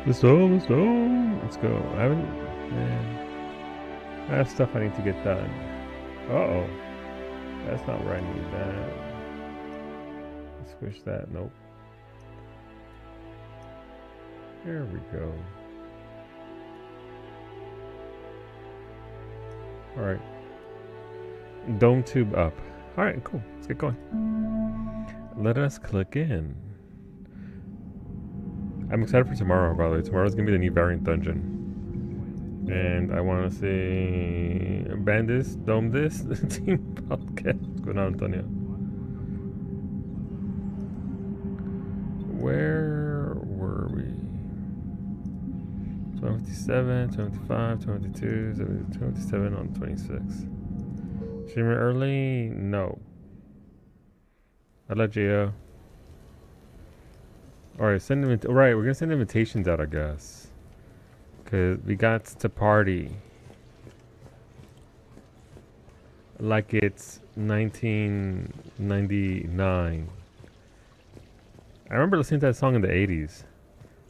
Let's go, let's go. Let's go. I haven't. Man, I have stuff I need to get done. Uh-oh. That's not where I need that. Squish that. Nope. There we go. Alright. Dome tube up. Alright, cool. Let's get going. Let us click in. I'm excited for tomorrow, by the way. Tomorrow's gonna be the new variant dungeon. And I wanna see ban this, dome this, team podcast. What's going on, Antonio? Where were we? 257, 255, 252, 257 on 26. Streamer early? No. I let Gio. Alright, we're gonna send invitations out, I guess. Cause we got to party. Like it's 1999. I remember listening to that song in the 80s.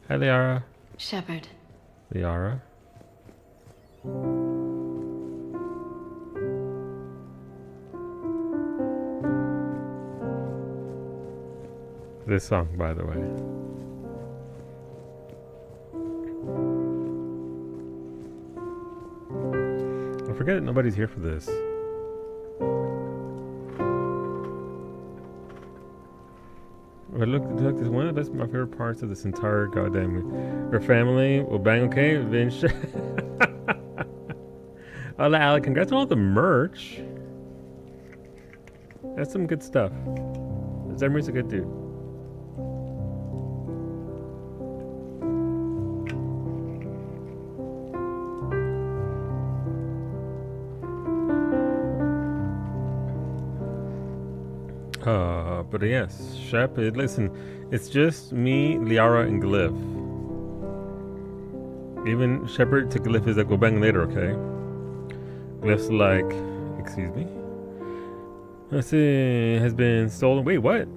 Hi, Liara. Shepard. Liara. This song, by the way. I forget that nobody's here for this. But look, this is one of my favorite parts of this entire goddamn. Her family will bang okay. Vince. Hola, Alec. Congrats on all the merch. That's some good stuff. Zemir's a good dude. But yes, Shep, listen, it's just me, Liara, and Glyph. Even Shepard to Glyph is like, go bang later, okay? Glyph's like, excuse me? Let's see, has been stolen. Wait, what?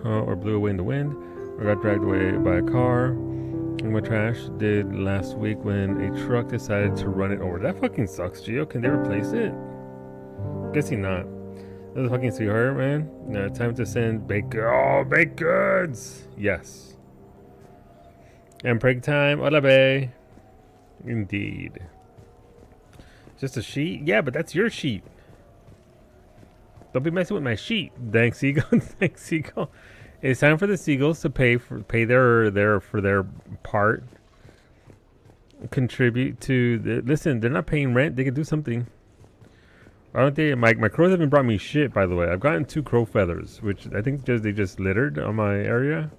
Or blew away in the wind, or got dragged away by a car. And what trash did last week when a truck decided to run it over. That fucking sucks, Gio. Can they replace it? Guessing not. That's a fucking sweetheart, man. Time to send baked goods. Yes. And prank time. Hola, bae. Indeed. Just a sheet? Yeah, but that's your sheet. Don't be messing with my sheet. Thanks, Eagle. Thanks, Eagle. It's time for the seagulls to pay their part. Contribute to listen, they're not paying rent. They can do something. I don't think my crows haven't brought me shit, by the way. I've gotten 2 crow feathers, which I think they just littered on my area.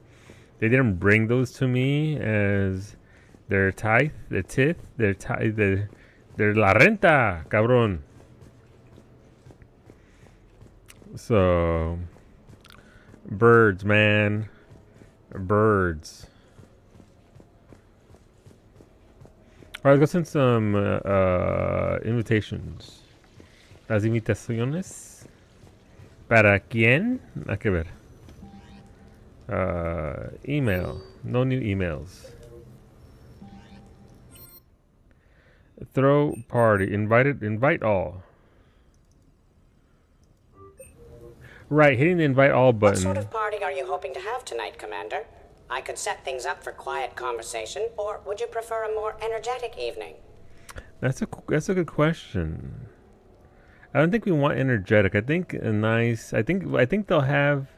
They didn't bring those to me as their tithe, their la renta, cabrón. So, birds, man. Birds. Alright, let's go send some invitations. Las invitaciones. ¿Para quién? Hay que ver. Email. No new emails. Throw party. Invite all. Right, hitting the invite all button. What sort of party are you hoping to have tonight, Commander? I could set things up for quiet conversation, or would you prefer a more energetic evening? That's a good question. I don't think we want energetic. I think a nice. I think they'll have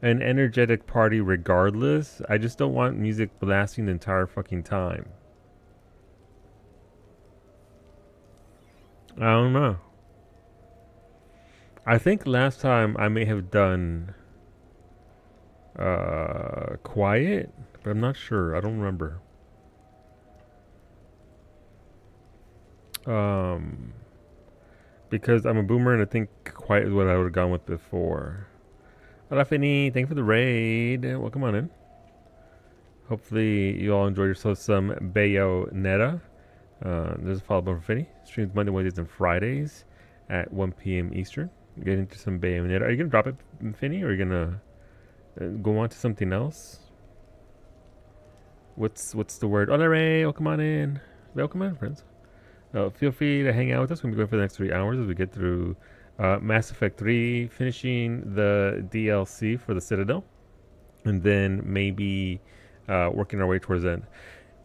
an energetic party regardless. I just don't want music blasting the entire fucking time. I don't know. I think last time I may have done quiet, but I'm not sure. I don't remember. Because I'm a boomer and I think quiet is what I would have gone with before. Hola, Finny. Thank you for the raid. Welcome on in. Hopefully you all enjoy yourselves some Bayonetta. There's a follow-up from Finny. Streams Monday, Wednesdays, and Fridays at 1 p.m. Eastern. Get into some Bayonetta. Are you going to drop it, Finny, or are you going to go on to something else? what's the word? Hola, Ray. Welcome on in. Welcome in, friends. Feel free to hang out with us. We're going to be going for the next 3 hours as we get through Mass Effect 3, finishing the DLC for the Citadel, and then maybe working our way towards the end.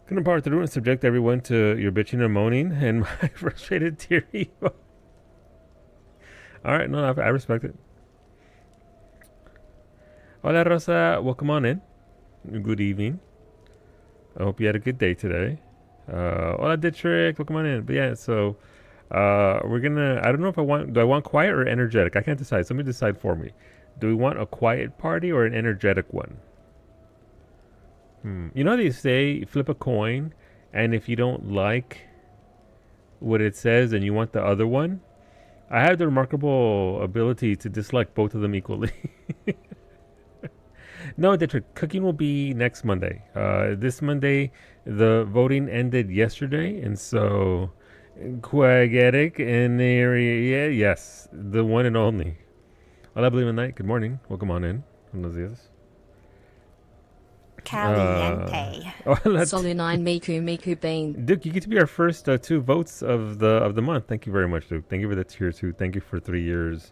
Gonna power through and subject everyone to your bitching and moaning and my frustrated teary. Alright, no, I respect it. Hola, Rosa. Welcome on in. Good evening. I hope you had a good day today. Hola, Dietrich. Welcome on in. But yeah, so we're gonna. I don't know if do I want quiet or energetic? I can't decide. Somebody decide for me. Do we want a quiet party or an energetic one? You know how they say flip a coin, and if you don't like what it says and you want the other one, I have the remarkable ability to dislike both of them equally. No, Dietrich, cooking will be next Monday. This Monday, the voting ended yesterday, and so Quagetic in the area, yes, the one and only. Hola, believe in night. Good morning. Welcome on in. Buenos dias. Caliente. Solinine Miku Bean. Duke, you get to be our first 2 votes of the month. Thank you very much, Duke. Thank you for the tier 2. Thank you for 3 years.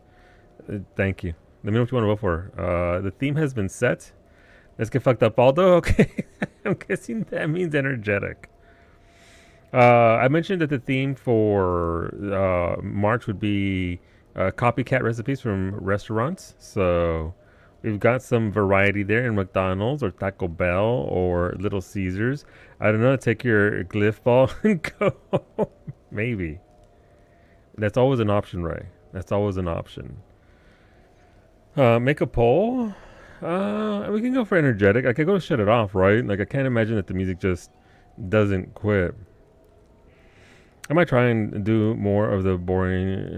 Thank you. Let me know what you want to vote for. The theme has been set. Let's get fucked up, Aldo. Okay. I'm guessing that means energetic. I mentioned that the theme for March would be copycat recipes from restaurants. So we've got some variety there in McDonald's or Taco Bell or Little Caesars. I don't know. Take your glyph ball and go home. Maybe. That's always an option, Ray. That's always an option. Make a poll. We can go for energetic. I could go shut it off, right? Like, I can't imagine that the music just doesn't quit. I might try and do more of the boring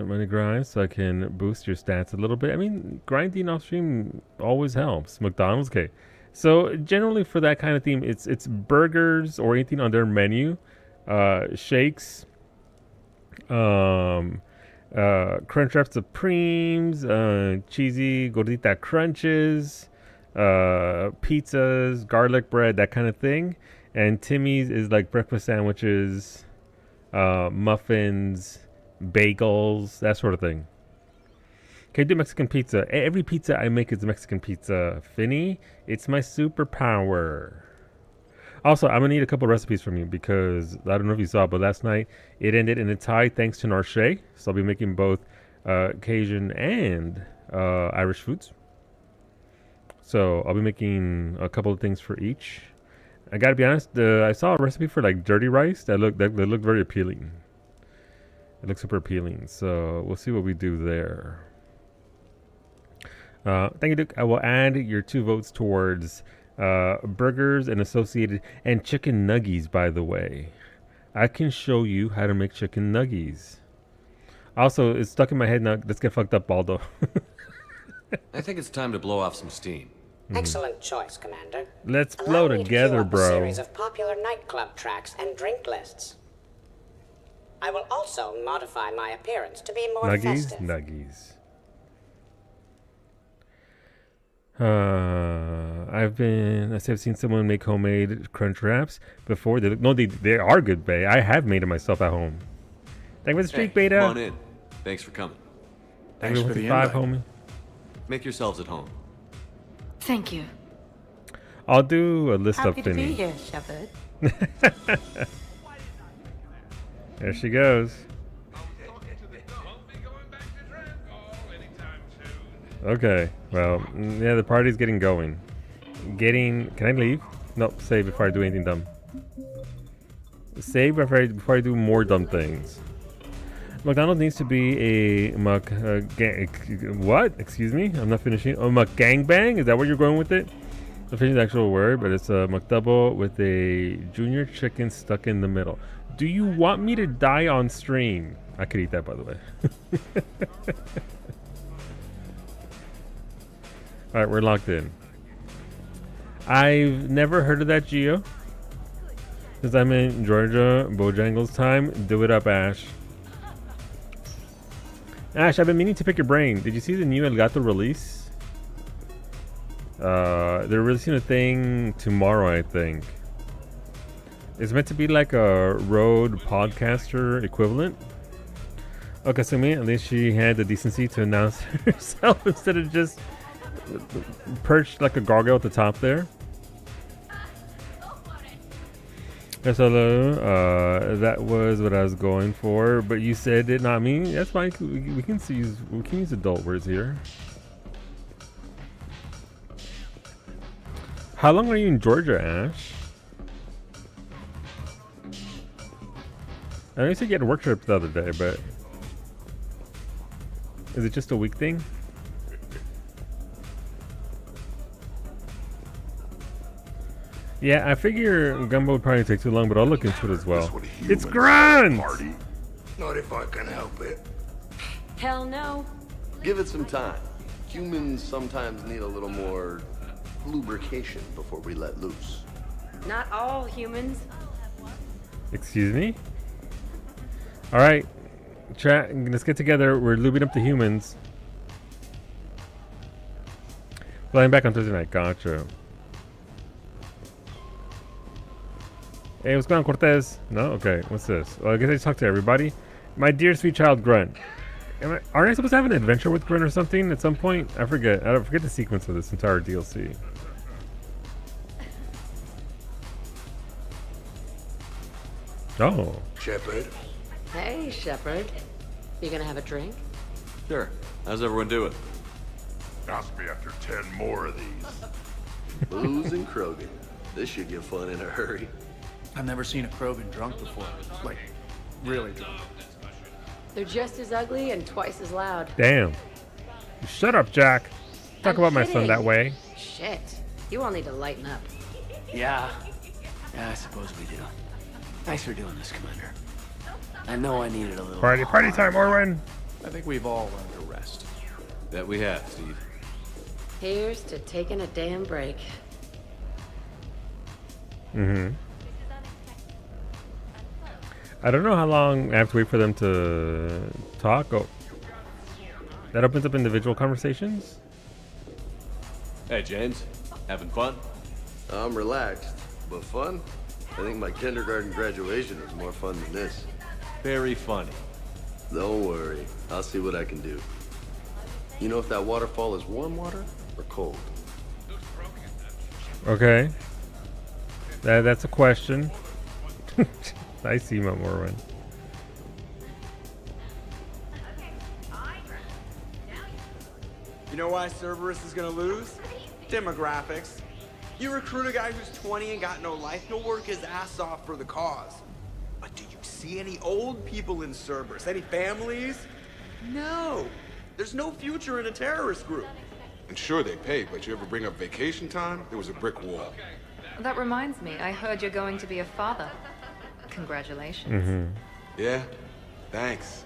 money grinds so I can boost your stats a little bit. I mean, grinding off stream always helps. McDonald's, okay. So generally for that kind of theme, it's burgers or anything on their menu, shakes, Crunchwrap Supremes, cheesy gordita crunches, pizzas, garlic bread, that kind of thing. And Timmy's is like breakfast sandwiches, muffins, bagels, that sort of thing. Okay, do Mexican pizza. Every pizza I make is Mexican pizza. Finny, it's my superpower. Also, I'm going to need a couple recipes from you because I don't know if you saw, but last night it ended in a tie thanks to Narche. So I'll be making both Cajun and Irish foods. So I'll be making a couple of things for each. I got to be honest, I saw a recipe for like dirty rice that looked very appealing. It looks super appealing. So we'll see what we do there. Thank you, Duke. I will add your 2 votes towards burgers and associated and chicken nuggies. By the way, I can show you how to make chicken nuggies. Also, it's stuck in my head now. Let's get fucked up, Baldo. I think it's time to blow off some steam. Excellent choice, Commander. Let's blow Allow me to together, queue up bro. A series of popular nightclub tracks and drink lists. I will also modify my appearance to be more festive. Nuggies. I've seen someone make homemade crunch wraps before. They are good, Bay. I have made them myself at home. Thank you for the streak, Beta. Come on in. Thanks for coming. Thanks for the invite, homie. Make yourselves at home. Thank you. I'll do a list Happy of to Finny. be here, Shepard. There she goes. Okay, well, yeah, the party's getting going. Can I leave? No, save before I do anything dumb. Save before I do more dumb things. McDonald's needs to be a what? Excuse me? I'm not finishing. A McGangbang? Is that where you're going with it? I'm finishing the actual word, but it's a McDouble with a junior chicken stuck in the middle. Do you want me to die on stream? I could eat that, by the way. Alright, we're locked in. I've never heard of that, Geo. Since I'm in Georgia, Bojangles time. Do it up, Ash. Ash, I've been meaning to pick your brain. Did you see the new El Gato release? They're releasing a thing tomorrow, I think. It's meant to be like a road podcaster equivalent. Okay, so me, at least she had the decency to announce herself instead of just perched like a gargoyle at the top there. Yes, hello. That was what I was going for, but you said it, not me. That's fine. We can use adult words here. How long are you in Georgia, Ash? I know you said you had a work trip the other day, but is it just a week thing? Yeah, I figure Gumbo would probably take too long, but I'll look into it as well. It's Grunt! Not if I can help it. Hell no. Give it some time. Humans sometimes need a little more lubrication before we let loose. Not all humans. Excuse me? Alright, chat, let's get together. We're lubing up the humans. Flying back on Thursday night, gotcha. Hey, what's going on, Cortez? No? Okay, what's this? Well, I guess I just talked to everybody. My dear sweet child, Grunt. Aren't I supposed to have an adventure with Grunt or something at some point? I forget. I forget the sequence of this entire DLC. Oh. Shepard. Hey, Shepard. You gonna have a drink? Sure. How's everyone doing? Ask me after 10 more of these. Booze and Krogan. This should get fun in a hurry. I've never seen a Krogan drunk before. Like, really drunk. They're just as ugly and twice as loud. Damn. Shut up, Jack. Talk I'm about my son kidding. that way. Shit. You all need to lighten up. Yeah, I suppose we do. Thanks for doing this, Commander. I know I needed a little... Party time, Orwin. I think we've all learned to rest. That we have, Steve. Here's to taking a damn break. Mm-hmm. I don't know how long I have to wait for them to talk. Oh, that opens up individual conversations. Hey, James. Having fun? I'm relaxed, but fun? I think my kindergarten graduation was more fun than this. Very funny. Don't worry. I'll see what I can do. You know if that waterfall is warm water or cold? Okay. That's a question. I see my Morwin. You know why Cerberus is gonna lose? Demographics. You recruit a guy who's 20 and got no life, he'll work his ass off for the cause. But do you see any old people in Cerberus? Any families? No. There's no future in a terrorist group. And sure they pay, but you ever bring up vacation time, there was a brick wall. That reminds me, I heard you're going to be a father. Congratulations. Mm-hmm. Yeah? Thanks.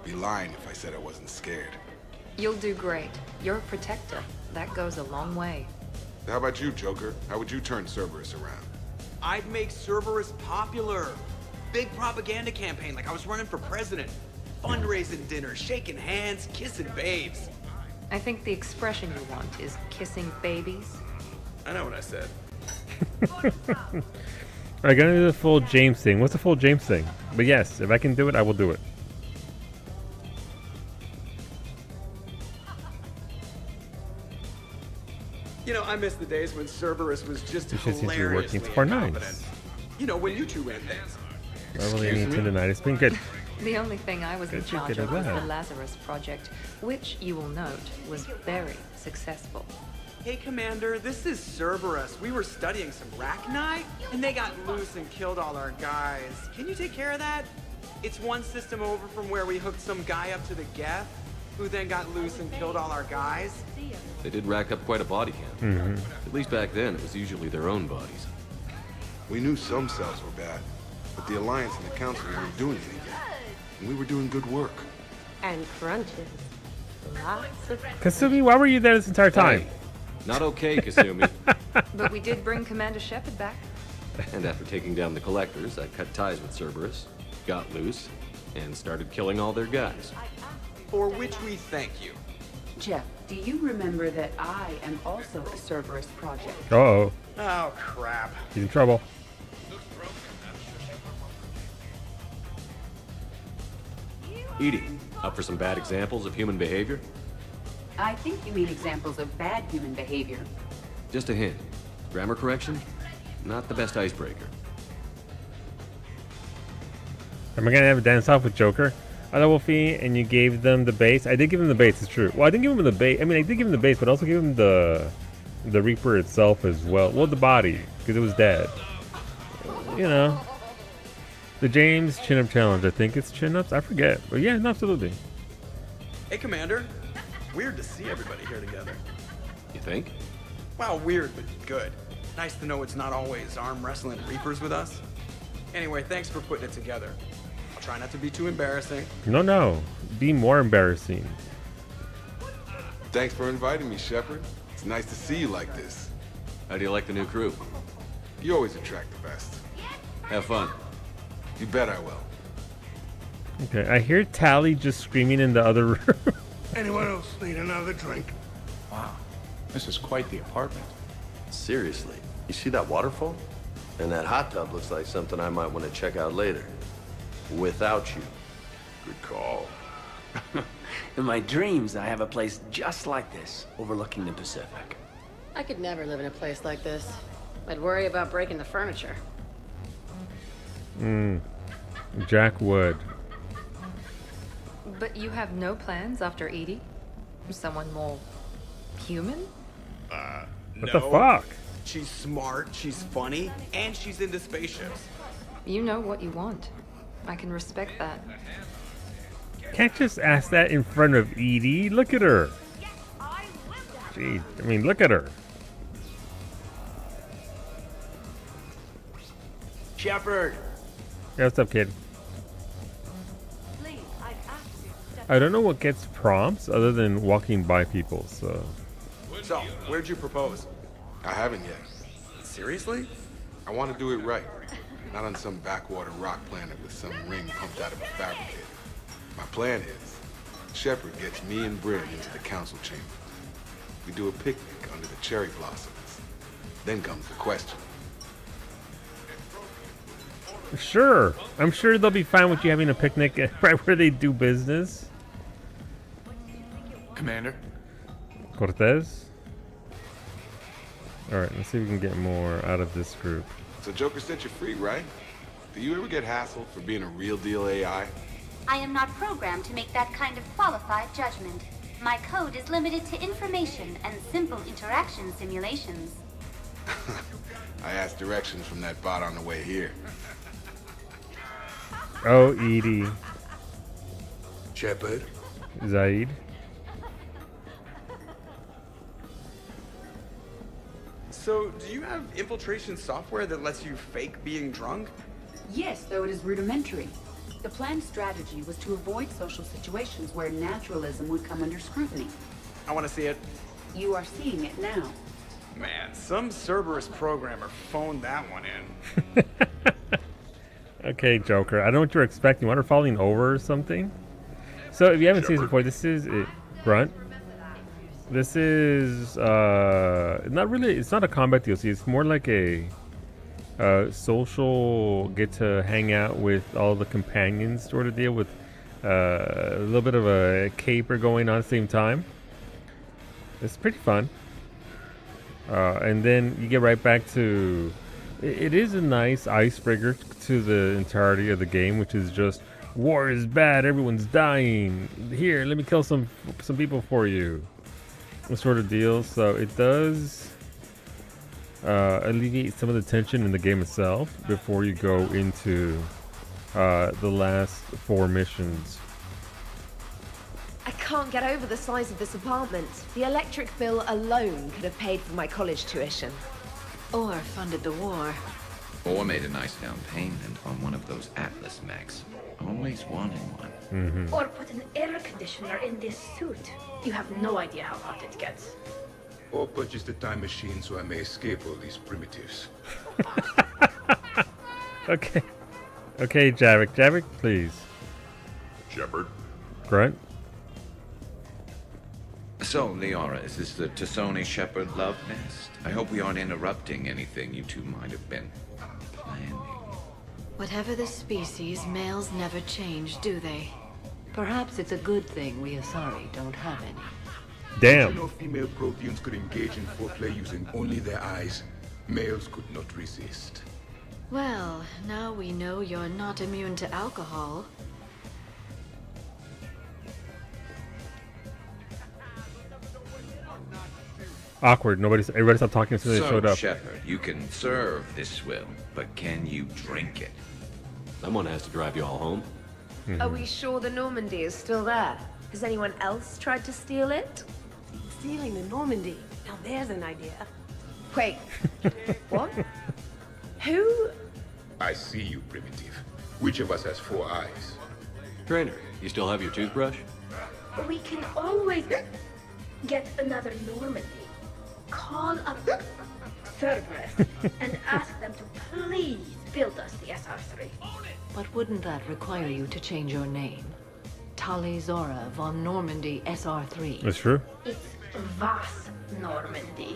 Be lying if I said I wasn't scared. You'll do great. You're a protector. That goes a long way. How about you, Joker? How would you turn Cerberus around? I'd make Cerberus popular. Big propaganda campaign like I was running for president. Fundraising dinner, shaking hands, kissing babes. I think the expression you want is kissing babies. I know what I said. I gotta do the full James thing. What's the full James thing? But yes, if I can do it, I will do it. You know, I miss the days when Cerberus was just This shit seems to be hilariously working. It's for incompetent. nice. You know, when you two ran things. Probably need to tonight. It's been good. The only thing I was in Good to charge get of it was the back. Lazarus Project, which, you will note, was very successful. Hey, Commander, this is Cerberus. We were studying some Rachni, and they got loose and killed all our guys. Can you take care of that? It's one system over from where we hooked some guy up to the Geth, who then got loose and killed all our guys. They did rack up quite a body count. Mm-hmm. At least back then, it was usually their own bodies. We knew some cells were bad, but the Alliance and the Council weren't doing anything. And we were doing good work. And crunches. Lots of... Kasumi, why were you there this entire time? Hey, not okay, Kasumi. But we did bring Commander Shepard back. And after taking down the Collectors, I cut ties with Cerberus, got loose, and started killing all their guys. For which we thank you. Jeff, do you remember that I am also a Cerberus project? Uh-oh. Oh, crap. He's in trouble. Edie, up for some bad examples of human behavior? I think you mean examples of bad human behavior. Just a hint. Grammar correction? Not the best icebreaker. Am I gonna have a dance off with Joker? I know Wolfie, and you gave them the base. I did give them the base, it's true. Well, I didn't give them the base. I mean, I did give them the base, but I also gave them the Reaper itself as well. Well, the body, because it was dead. You know. The James chin-up challenge. I think it's chin-ups. I forget. But yeah, no, absolutely. Hey, Commander. Weird to see everybody here together. You think? Well, weird, but good. Nice to know it's not always arm wrestling Reapers with us. Anyway, thanks for putting it together. I'll try not to be too embarrassing. No. Be more embarrassing. Thanks for inviting me, Shepard. It's nice to see you like this. How do you like the new crew? You always attract the best. Have fun. You bet I will. Okay, I hear Tally just screaming in the other room. Anyone else need another drink? Wow, this is quite the apartment. Seriously, you see that waterfall? And that hot tub looks like something I might want to check out later. Without you. Good call. In my dreams, I have a place just like this, overlooking the Pacific. I could never live in a place like this. I'd worry about breaking the furniture. Jack Wood. But you have no plans after Edie? Someone more human? What the fuck? She's smart, she's funny, and she's into spaceships. You know what you want. I can respect that. Can't just ask that in front of Edie. Look at her. Jeez, I mean, look at her. Shepard! Yeah, what's up, kid? I don't know what gets prompts other than walking by people, so... So, where'd you propose? I haven't yet. Seriously? I want to do it right. Not on some backwater rock planet with some ring pumped out of a fabricator. My plan is, Shepard gets me and Bryn into the council chamber. We do a picnic under the cherry blossoms. Then comes the question. Sure. I'm sure they'll be fine with you having a picnic right where they do business. Commander? Cortez? Alright, let's see if we can get more out of this group. So Joker set you free, right? Do you ever get hassled for being a real deal AI? I am not programmed to make that kind of qualified judgment. My code is limited to information and simple interaction simulations. I asked directions from that bot on the way here. Oh, Edie. Shepard? Zaid. So, do you have infiltration software that lets you fake being drunk? Yes, though it is rudimentary. The planned strategy was to avoid social situations where naturalism would come under scrutiny. I want to see it. You are seeing it now. Man, some Cerberus programmer phoned that one in. Okay, Joker. I don't know what you're expecting. You want her falling over or something? So, if you haven't seen this before, this is Grunt. This is not really. It's not a combat DLC. It's more like a social get to hang out with all the companions sort of deal with a little bit of a caper going on at the same time. It's pretty fun. And then you get right back to. It is a nice icebreaker to the entirety of the game, which is just war is bad, everyone's dying. Here, let me kill some people for you. Sort of deal. So it does alleviate some of the tension in the game itself before you go into the last 4 missions. I can't get over the size of this apartment. The electric bill alone could have paid for my college tuition. Or funded the war. Or made a nice down payment on one of those Atlas mechs. Always wanted one. Mm-hmm. Or put an air conditioner in this suit. You have no idea how hot it gets. Or purchase the time machine so I may escape all these primitives. Okay. Okay, Javik. Javik, please. Shepard. Grunt. So, Leora, is this the Tassoni Shepherd love nest? I hope we aren't interrupting anything you two might have been planning. Whatever the species, males never change, do they? Perhaps it's a good thing we Asari don't have any. Damn. You know female Protheans could engage in foreplay using only their eyes. Males could not resist. Well, now we know you're not immune to alcohol. Awkward. Everybody stopped talking as soon as they showed up. Shepherd, you can serve this swill, but can you drink it? Someone has to drive you all home. Are we sure the Normandy is still there? Has anyone else tried to steal it? Stealing the Normandy. Now there's an idea. Wait. What? Who? I see you, Primitive. Which of us has 4 eyes? Trainer, you still have your toothbrush? We can always get another Normandy. Call up Cerberus and ask them to please build us the SR3. But wouldn't that require you to change your name? Tali Zora von Normandy SR3. That's true. It's Vas Normandy.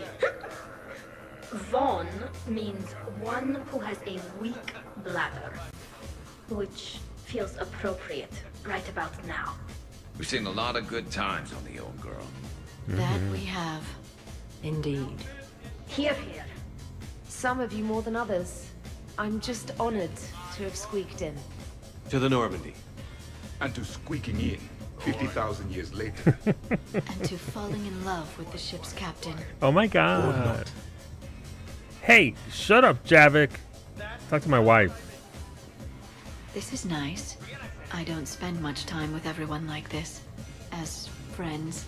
Von means one who has a weak bladder, which feels appropriate right about now. We've seen a lot of good times on the old girl. That we have. Indeed. Here, here. Some of you more than others. I'm just honored to have squeaked in. To the Normandy. And to squeaking in 50,000 years later. And to falling in love with the ship's captain. Oh my god. Hey, shut up, Javik. Talk to my wife. This is nice. I don't spend much time with everyone like this. As friends.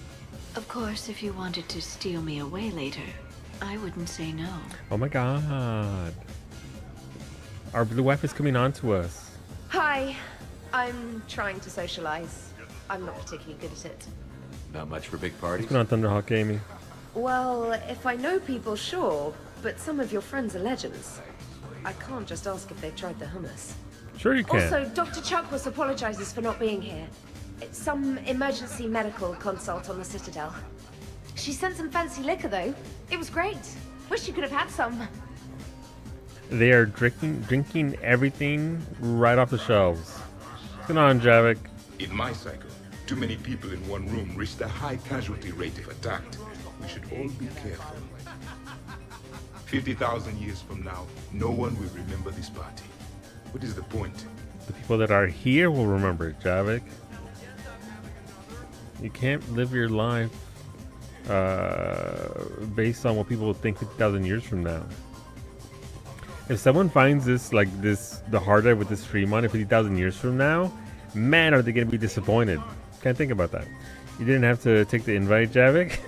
Of course, if you wanted to steal me away later, I wouldn't say no. Oh my god. Our blue wife is coming on to us. Hi. I'm trying to socialize. I'm not particularly good at it. Not much for big parties? What's going on, Thunderhawk Amy? Well, if I know people, sure. But some of your friends are legends. I can't just ask if they've tried the hummus. Sure you can. Also, Dr. Chuckwas apologizes for not being here. It's some emergency medical consult on the Citadel. She sent some fancy liquor, though. It was great. Wish you could have had some. They are drinking everything right off the shelves. What's going on, Javik? In my cycle, too many people in one room risked a high casualty rate if attacked. We should all be careful. 50,000 years from now, no one will remember this party. What is the point? The people that are here will remember it, Javik. You can't live your life based on what people think 50,000 years from now. If someone finds the hard drive with this stream on it 50,000 years from now, man, are they going to be disappointed. Can't think about that. You didn't have to take the invite, Javik.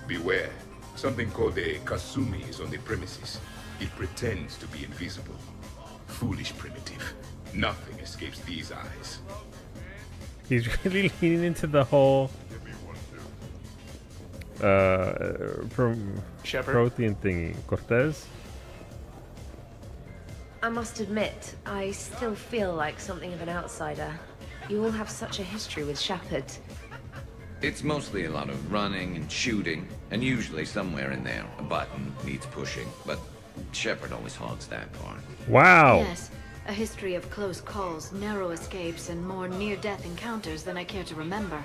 Beware. Something called a Kasumi is on the premises. It pretends to be invisible. Foolish Primitive. Nothing escapes these eyes. He's really leaning into the whole Prothean thingy. Cortez? I must admit, I still feel like something of an outsider. You all have such a history with Shepherd. It's mostly a lot of running and shooting, and usually somewhere in there a button needs pushing, but Shepherd always hogs that part. Wow! Yes, a history of close calls, narrow escapes, and more near-death encounters than I care to remember.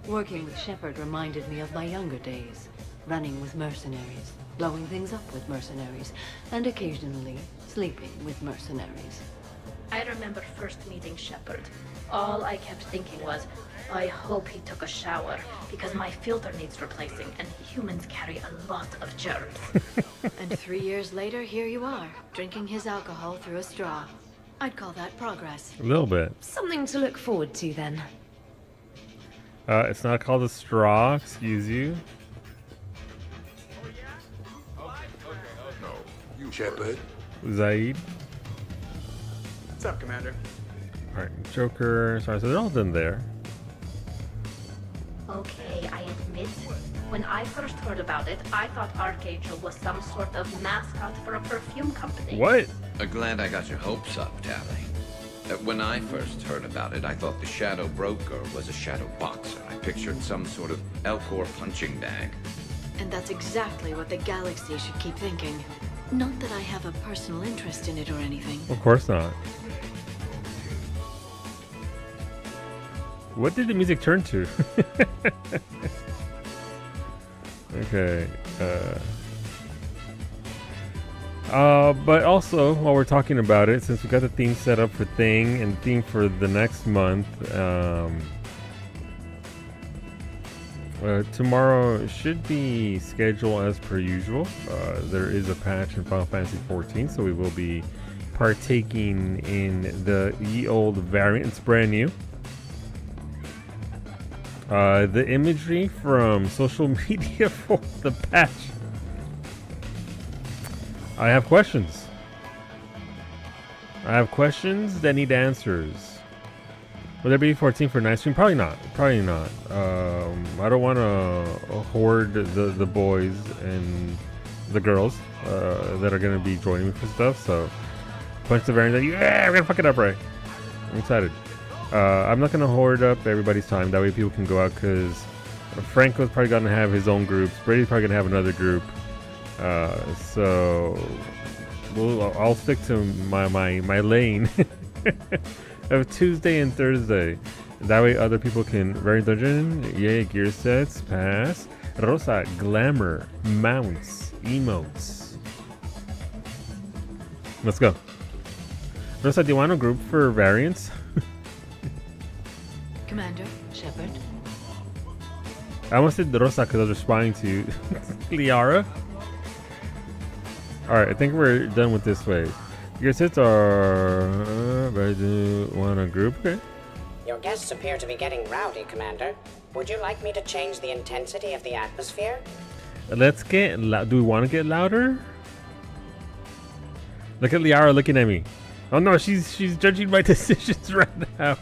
Working with Shepherd reminded me of my younger days. Running with mercenaries, blowing things up with mercenaries, and occasionally sleeping with mercenaries. I remember first meeting Shepherd. All I kept thinking was, I hope he took a shower, because my filter needs replacing, and humans carry a lot of germs. And 3 years later, here you are, drinking his alcohol through a straw. I'd call that progress. A little bit. Something to look forward to, then. It's not called a straw, excuse you. Shepherd. Zaid. What's up, Commander? Alright, Joker. Sorry, so they're all done there. Okay, I admit, when I first heard about it, I thought Archangel was some sort of mascot for a perfume company. What? Glad I got your hopes up, Tally. When I first heard about it, I thought the Shadow Broker was a shadow boxer. I pictured some sort of Elcor punching bag. And that's exactly what the galaxy should keep thinking. Not that I have a personal interest in it or anything. Of course not. What did the music turn to? Okay. But also, while we're talking about it, since we got the theme set up for Thing and theme for the next month, tomorrow should be scheduled as per usual. There is a patch in Final Fantasy XIV, so we will be partaking in the ye old variant. It's brand new. The imagery from social media for the patch. I have questions. I have questions that need answers. Will there be 14 for night stream? Probably not. Probably not. I don't want to hoard the boys and the girls that are going to be joining me for stuff. So, punch the variant. Yeah, we're going to fuck it up, right? I'm excited. I'm not going to hoard up everybody's time. That way people can go out, because Franco's probably going to have his own groups. Brady's probably going to have another group. So I'll stick to my lane of Tuesday and Thursday. That way other people can variant dungeon, yay, gear sets, pass, Rosa, glamour, mounts, emotes. Let's go. Rosa, do you want a group for variants? Commander, Shepard. I almost said Rosa because I was responding to Liara. Alright, I think we're done with this way. Your sets are... I do want a group, okay. Your guests appear to be getting rowdy, Commander. Would you like me to change the intensity of the atmosphere? Let's get loud. Do we want to get louder? Look at Liara looking at me. Oh no, she's judging my decisions right now.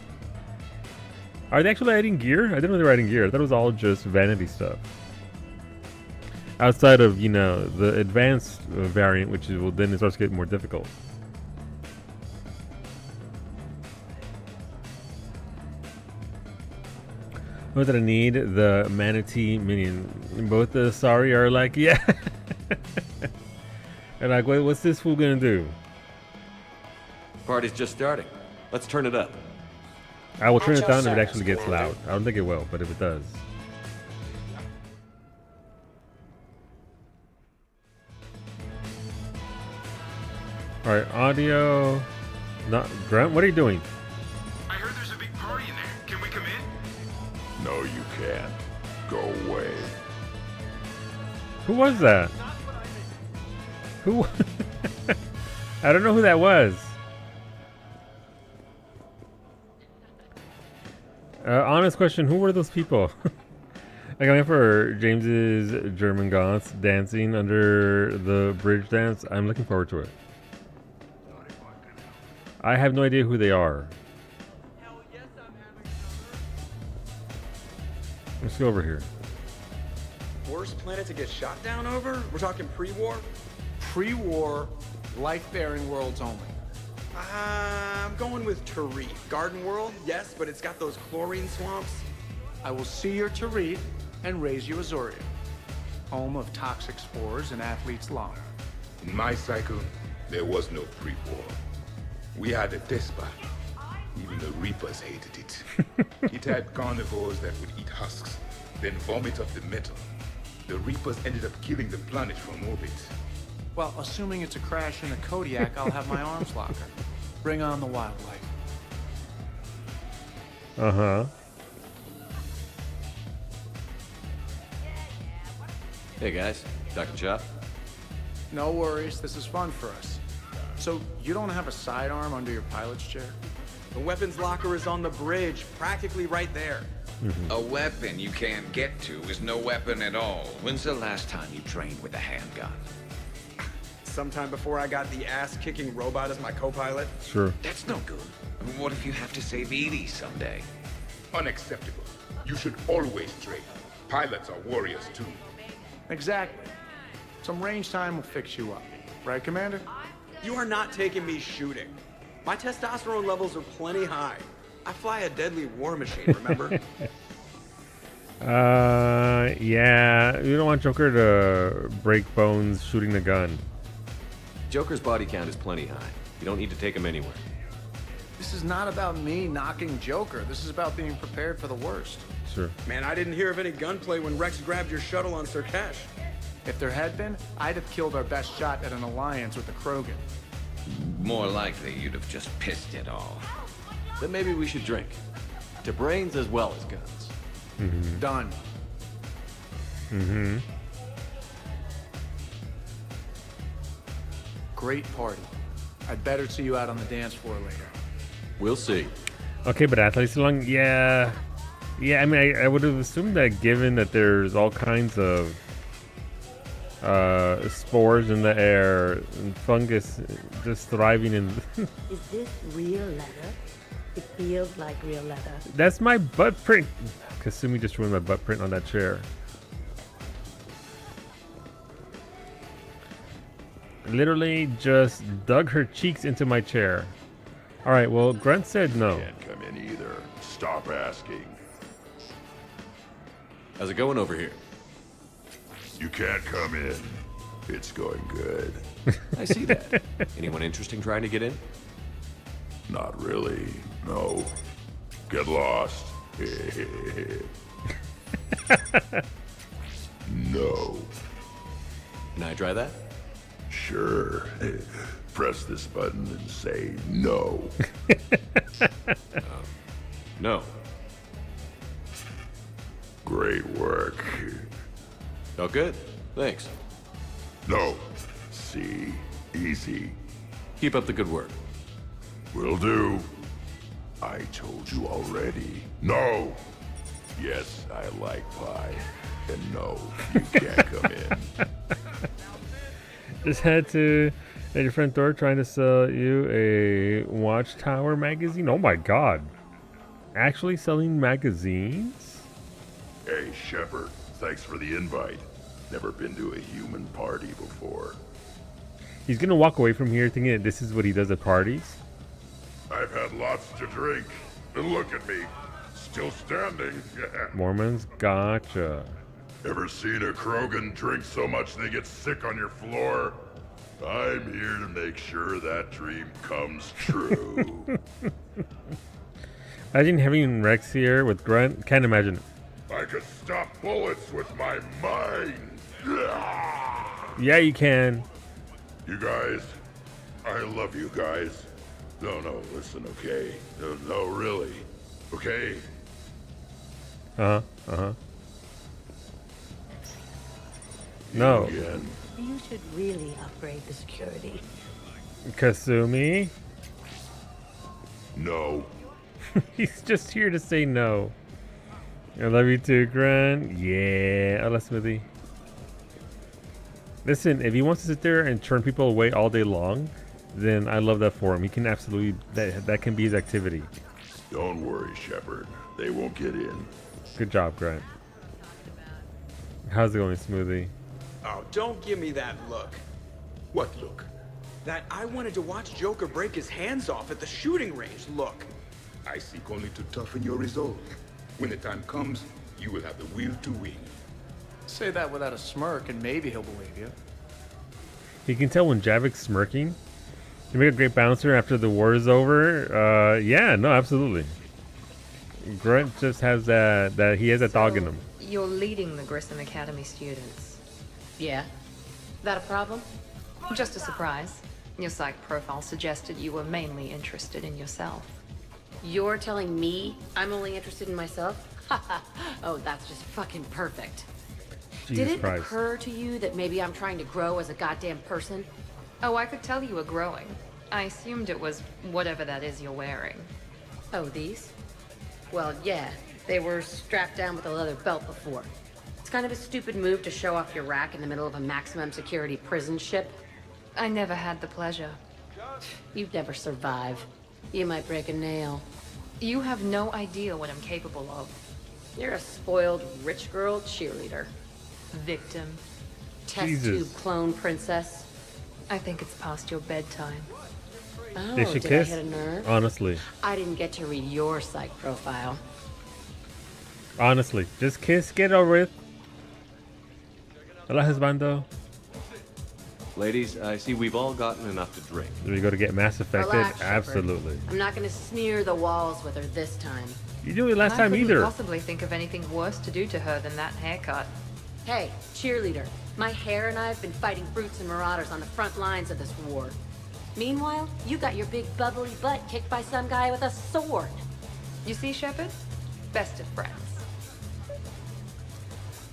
Are they actually adding gear? I didn't know they were adding gear. I thought it was all just vanity stuff. Outside of, you know, the advanced variant, which is, well, then it starts getting more difficult. What did I need? The manatee minion. Both the Sari are like, yeah. And like, wait, what's this fool gonna do? Party's just starting. Let's turn it up. I will turn it down if it actually gets loud. I don't think it will, but if it does. Alright, audio. Not Grunt, what are you doing? I heard there's a big party in there. Can we come in? No, you can't. Go away. Who was that? Who? I don't know who that was. Honest question, who were those people? Like, I'm here for James's German goths dancing under the bridge dance. I'm looking forward to it. I have no idea who they are. Let's go over here. Worst planet to get shot down over? We're talking pre-war? Pre-war, life-bearing worlds only. I'm going with Tarif. Garden World, yes, but it's got those chlorine swamps. I will see your Tarif and raise you Azoria, home of toxic spores and athlete's lung. In my cycle, there was no pre-war. We had a Despa. Even the Reapers hated it. It had carnivores that would eat husks, then vomit up the metal. The Reapers ended up killing the planet from orbit. Well, assuming it's a crash in the Kodiak, I'll have my arms locker. Bring on the wildlife. Uh-huh. Hey guys, Dr. Chop. No worries, this is fun for us. So, you don't have a sidearm under your pilot's chair? The weapons locker is on the bridge, practically right there. A weapon you can't get to is no weapon at all. When's the last time you trained with a handgun? Sometime before I got the ass-kicking robot as my co-pilot. Sure. That's no good. What if you have to save Edie someday? Unacceptable. You should always train. Pilots are warriors too. Exactly. Some range time will fix you up. Right, Commander? You are not taking me shooting. My testosterone levels are plenty high. I fly a deadly war machine, remember? Yeah. You don't want Joker to break bones shooting the gun. Joker's body count is plenty high. You don't need to take him anywhere. This is not about me knocking Joker. This is about being prepared for the worst. Sure. Man, I didn't hear of any gunplay when Rex grabbed your shuttle on Sirkesh. If there had been, I'd have killed our best shot at an alliance with the Krogan. More likely, you'd have just pissed it all. Then maybe we should drink. To brains as well as guns. Mm-hmm. Done. Mm-hmm. Great party. I'd better see you out on the dance floor later. We'll see. Okay, but athletes along, yeah. Yeah, I mean, I would have assumed that given that there's all kinds of spores in the air and fungus just thriving in... Is this real leather? It feels like real leather. That's my butt print. Kasumi just ruined my butt print on that chair. Literally just dug her cheeks into my chair. Alright, well, Grunt said no. Can't come in either. Stop asking. How's it going over here? You can't come in. It's going good. I see that. Anyone interesting trying to get in? Not really. No. Get lost. No. Can I try that? Sure. Press this button and say no. No. Great work. Oh, good. Thanks. No. See? Easy. Keep up the good work. Will do. I told you already. No. Yes, I like pie. And no, you can't come in. Just head to at your front door trying to sell you a Watchtower magazine. Oh my god. Actually selling magazines? Hey, Shepard. Thanks for the invite. Never been to a human party before. He's gonna walk away from here thinking that this is what he does at parties. I've had lots to drink. And look at me. Still standing. Mormons, gotcha. Ever seen a Krogan drink so much they get sick on your floor? I'm here to make sure that dream comes true. Imagine having Rex here with Grunt. Can't imagine it. I could stop bullets with my mind. Yeah, you can. You guys, I love you guys. No, listen, okay? No, really. Okay? Uh-huh. No. Again. You should really upgrade the security. Kasumi? No. He's just here to say no. I love you too, Grunt. Yeah. I love Smoothie. Listen, if he wants to sit there and turn people away all day long, then I love that for him. He can absolutely... That can be his activity. Don't worry, Shepard. They won't get in. Good job, Grunt. How's it going, Smoothie? Oh, don't give me that look. What look? That I wanted to watch Joker break his hands off at the shooting range look. I seek only to toughen your resolve. When the time comes, you will have the will to win. Say that without a smirk and maybe he'll believe you. You can tell when Javik's smirking. You make a great bouncer after the war is over. Yeah, no, absolutely. Grunt just has that he has a dog in him. You're leading the Grissom Academy students. Yeah? That a problem? Just a surprise. Your psych profile suggested you were mainly interested in yourself. You're telling me I'm only interested in myself? Oh, that's just fucking perfect. Jesus Did it Christ. occur to you that maybe I'm trying to grow as a goddamn person? Oh, I could tell you were growing. I assumed it was whatever that is you're wearing. Oh, these? Well, yeah. They were strapped down with a leather belt before. It's kind of a stupid move to show off your rack in the middle of a maximum security prison ship. I never had the pleasure. You'd never survive. You might break a nail. You have no idea what I'm capable of. You're a spoiled rich girl cheerleader. Victim. Test Jesus. tube clone princess. I think it's past your bedtime. Oh, They should did kiss. I hit a nerve? Honestly. I didn't get to read your psych profile. Honestly. Just kiss, get over it. Hola, husbando. Ladies, I see we've all gotten enough to drink. Do we go to get Mass Affected? Relax, Shepard. Absolutely. I'm not going to smear the walls with her this time. You didn't do it last time I couldn't either. possibly think of anything worse to do to her than that haircut. Hey, cheerleader. My hair and I have been fighting brutes and marauders on the front lines of this war. Meanwhile, you got your big bubbly butt kicked by some guy with a sword. You see, Shepard? Best of friends.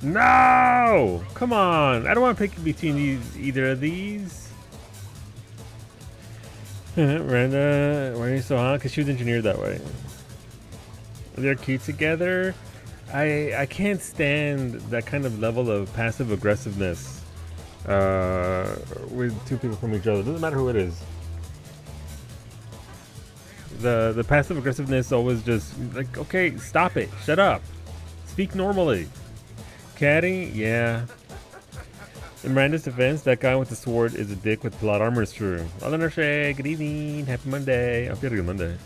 No! Come on. I don't want to pick between either of these. Miranda, why are you so hot? Because she was engineered that way. They're cute together. I can't stand that kind of level of passive aggressiveness with two people from each other. Doesn't matter who it is. The passive aggressiveness always just like, okay, stop it, shut up, speak normally. Caddy, yeah. In Miranda's defense, that guy with the sword is a dick with plot armor is true. Eleanor Shay, good evening, happy Monday. I hope you had a good Monday.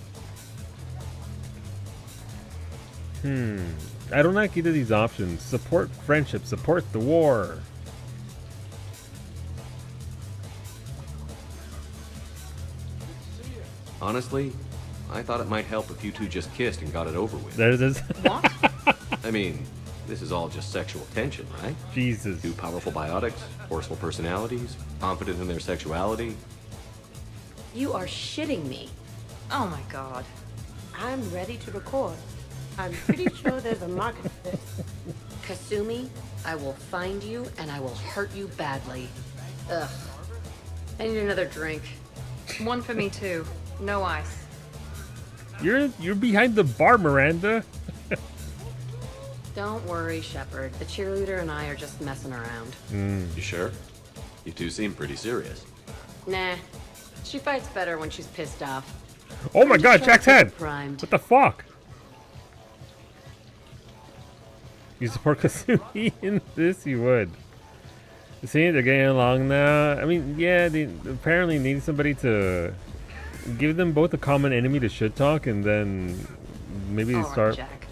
I don't like either of these options. Support friendship, support the war. Honestly, I thought it might help if you two just kissed and got it over with. There it is. What? I mean, this is all just sexual tension, right? Jesus. Two powerful biotics, forceful personalities, confident in their sexuality. You are shitting me. Oh my god. I'm ready to record. I'm pretty sure there's a market for this. Kasumi, I will find you and I will hurt you badly. Ugh. I need another drink. One for me too. No ice. You're behind the bar, Miranda. Don't worry, Shepard. The cheerleader and I are just messing around. You sure? You two seem pretty serious. Nah. She fights better when she's pissed off. Oh my god, Jack's head! Primed. What the fuck? You support Kasumi in this? You would. See, they're getting along now. I mean, yeah, they apparently need somebody to give them both a common enemy to shit talk, and then maybe All right, start. Jack.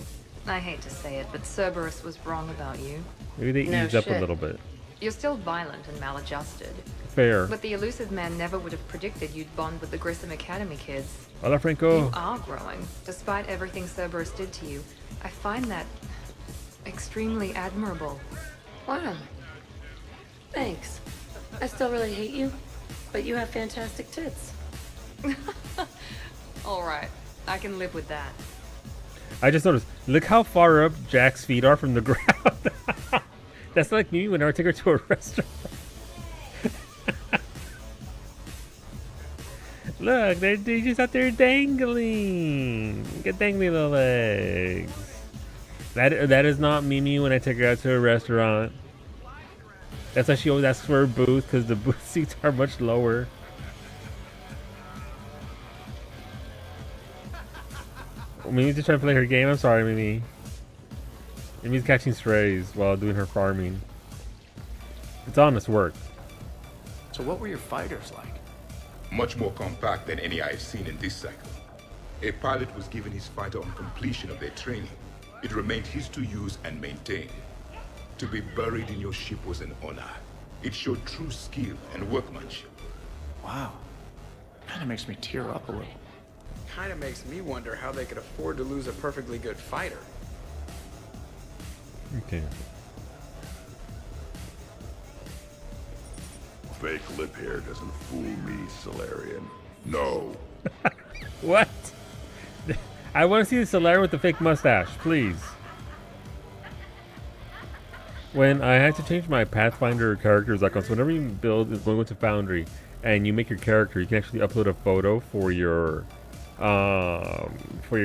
I hate to say it, but Cerberus was wrong about you. Maybe they ease up a little bit. You're still violent and maladjusted. Fair. But the elusive man never would have predicted you'd bond with the Grissom Academy kids. Hola, Franco. You are growing, despite everything Cerberus did to you. I find that extremely admirable. Wow. Thanks. I still really hate you, but you have fantastic tits. All right, I can live with that. I just noticed. Look how far up Jack's feet are from the ground. That's like me when I take her to a restaurant. Look, they're just out there dangling. Get dangling little legs. That is not Mimi when I take her out to a restaurant. That's why she always asks for a booth, because the booth seats are much lower. Mimi's just trying to play her game. I'm sorry, Mimi. Mimi's catching strays while doing her farming. It's honest work. So what were your fighters like? Much more compact than any I've seen in this cycle. A pilot was given his fighter on completion of their training. It remained his to use and maintain. To be buried in your ship was an honor. It showed true skill and workmanship. Wow. Kinda makes me tear up a little. Kinda makes me wonder how they could afford to lose a perfectly good fighter. Okay. Fake lip hair doesn't fool me, Solarian. No. What? I want to see the Solarian with the fake mustache, please. When I had to change my Pathfinder characters icons, whenever you build is going to Foundry and you make your character, you can actually upload a photo for your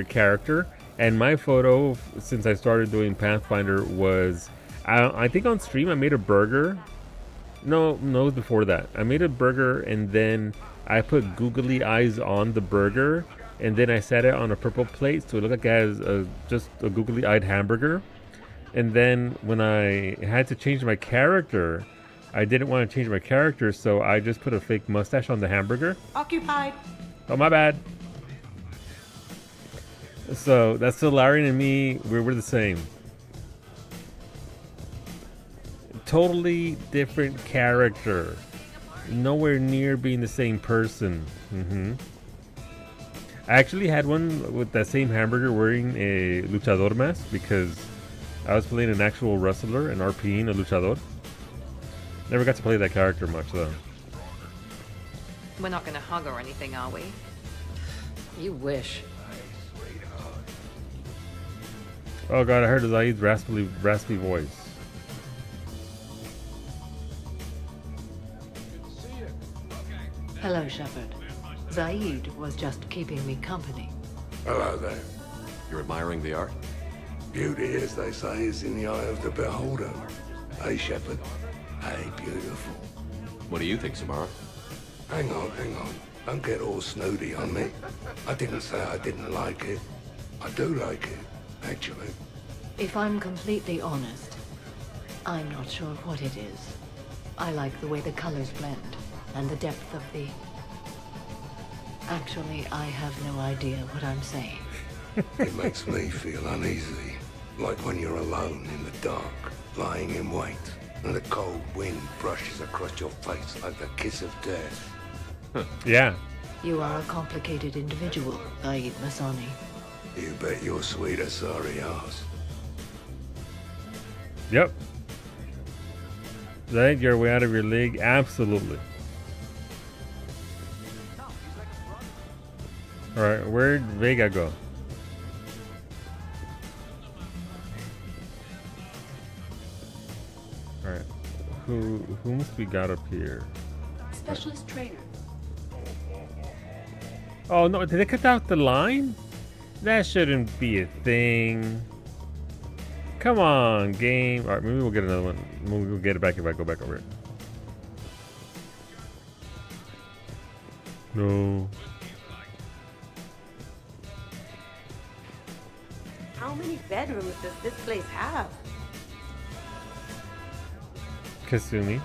character. And my photo, since I started doing Pathfinder, was I think on stream I made a burger. No, it was before that. I made a burger and then I put googly eyes on the burger, and then I set it on a purple plate so it looked like it has just a googly-eyed hamburger. And then when I had to change my character, I didn't want to change my character, so I just put a fake mustache on the hamburger. Occupied. Oh, my bad. So that's Solarian and me. We're the same. Totally different character. Nowhere near being the same person. I actually had one with that same hamburger wearing a luchador mask because I was playing an actual wrestler and RPing a luchador. Never got to play that character much though. We're not gonna hug or anything, are we? You wish. Oh god, I heard Zaid's raspy voice. Hello, Shepard. Zaid was just keeping me company. Hello there. You're admiring the art? Beauty, as they say, is in the eye of the beholder. Hey, Shepard. Hey, beautiful. What do you think, Samara? Hang on. Don't get all snooty on me. I didn't say I didn't like it. I do like it, actually. If I'm completely honest, I'm not sure what it is. I like the way the colors blend and the depth of the... Actually, I have no idea what I'm saying. It makes me feel uneasy. Like when you're alone in the dark, lying in wait, and the cold wind brushes across your face like the kiss of death. Yeah. You are a complicated individual, Zaid Masani. You bet your sweeter sorry ass. Yep. Zaid, you're way out of your league. Absolutely. Alright, where'd Vega go? Alright. Who must we got up here? Specialist trainer. Oh no, did they cut out the line? That shouldn't be a thing. Come on, game. Alright, maybe we'll get another one. We'll get it back if I go back over it. No. How many bedrooms does this place have? Kasumi,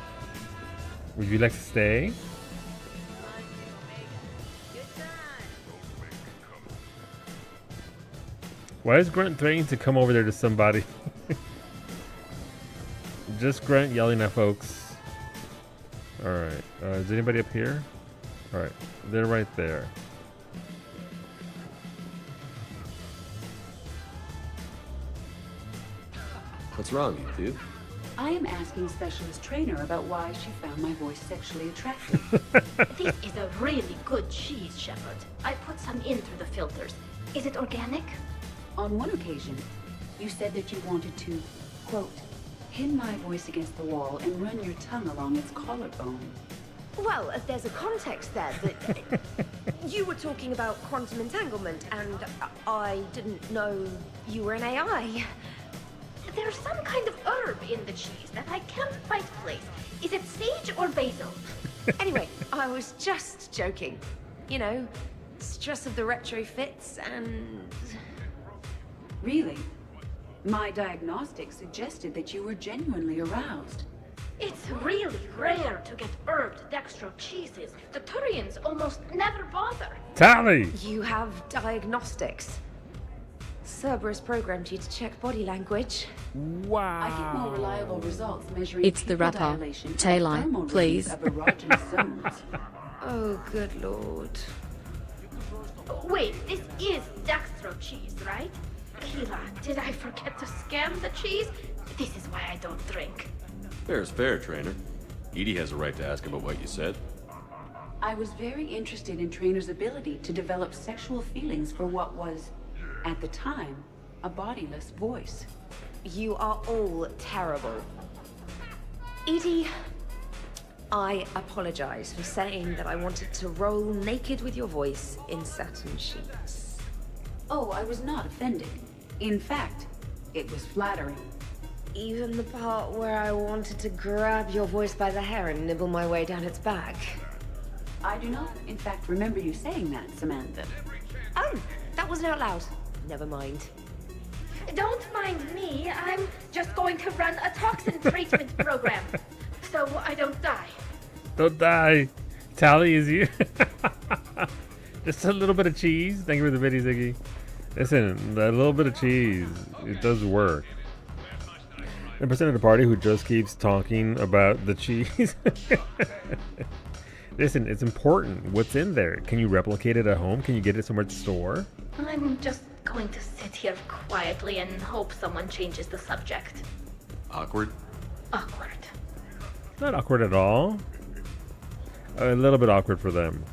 would you like to stay? Why is Grunt threatening to come over there to somebody? Just Grunt yelling at folks. Alright, is anybody up here? Alright, they're right there. What's wrong, you two? I am asking Specialist Trainer about why she found my voice sexually attractive. This is a really good cheese, Shepard. I put some in through the filters. Is it organic? On one occasion, you said that you wanted to, quote, pin my voice against the wall and run your tongue along its collarbone. Well, there's a context there that you were talking about quantum entanglement, and I didn't know you were an AI. There's some kind of herb in the cheese that I can't quite place. Is it sage or basil? Anyway, I was just joking. You know, stress of the retrofits and... Really? My diagnostic suggested that you were genuinely aroused. It's really rare to get herbed dextro cheeses. The Turians almost never bother. Tally! You have diagnostics. Cerberus programmed you to check body language. Wow. I get more reliable results measuring It's the pupil rapper. dilation and Taylor, thermal please. release of erogenous zones. Oh, good lord. Wait, this is dextro cheese, right? Kira, did I forget to scan the cheese? This is why I don't drink. Fair is fair, trainer. Edie has a right to ask about what you said. I was very interested in Trainer's ability to develop sexual feelings for what was, at the time, a bodiless voice. You are all terrible. Edie, I apologize for saying that I wanted to roll naked with your voice in satin sheets. Oh, I was not offended. In fact, it was flattering. Even the part where I wanted to grab your voice by the hair and nibble my way down its back. I do not, in fact, remember you saying that, Samantha. Oh, that wasn't out loud. Never mind. Don't mind me. I'm just going to run a toxin treatment program, so I don't die. Don't die. Tally is you. Just a little bit of cheese. Thank you for the video, Ziggy. Listen, that little bit of cheese, it does work. The percent of the party who just keeps talking about the cheese. Listen, it's important. What's in there? Can you replicate it at home? Can you get it somewhere at the store? I'm just going to sit here quietly and hope someone changes the subject. Awkward? Awkward. Not awkward at all. A little bit awkward for them.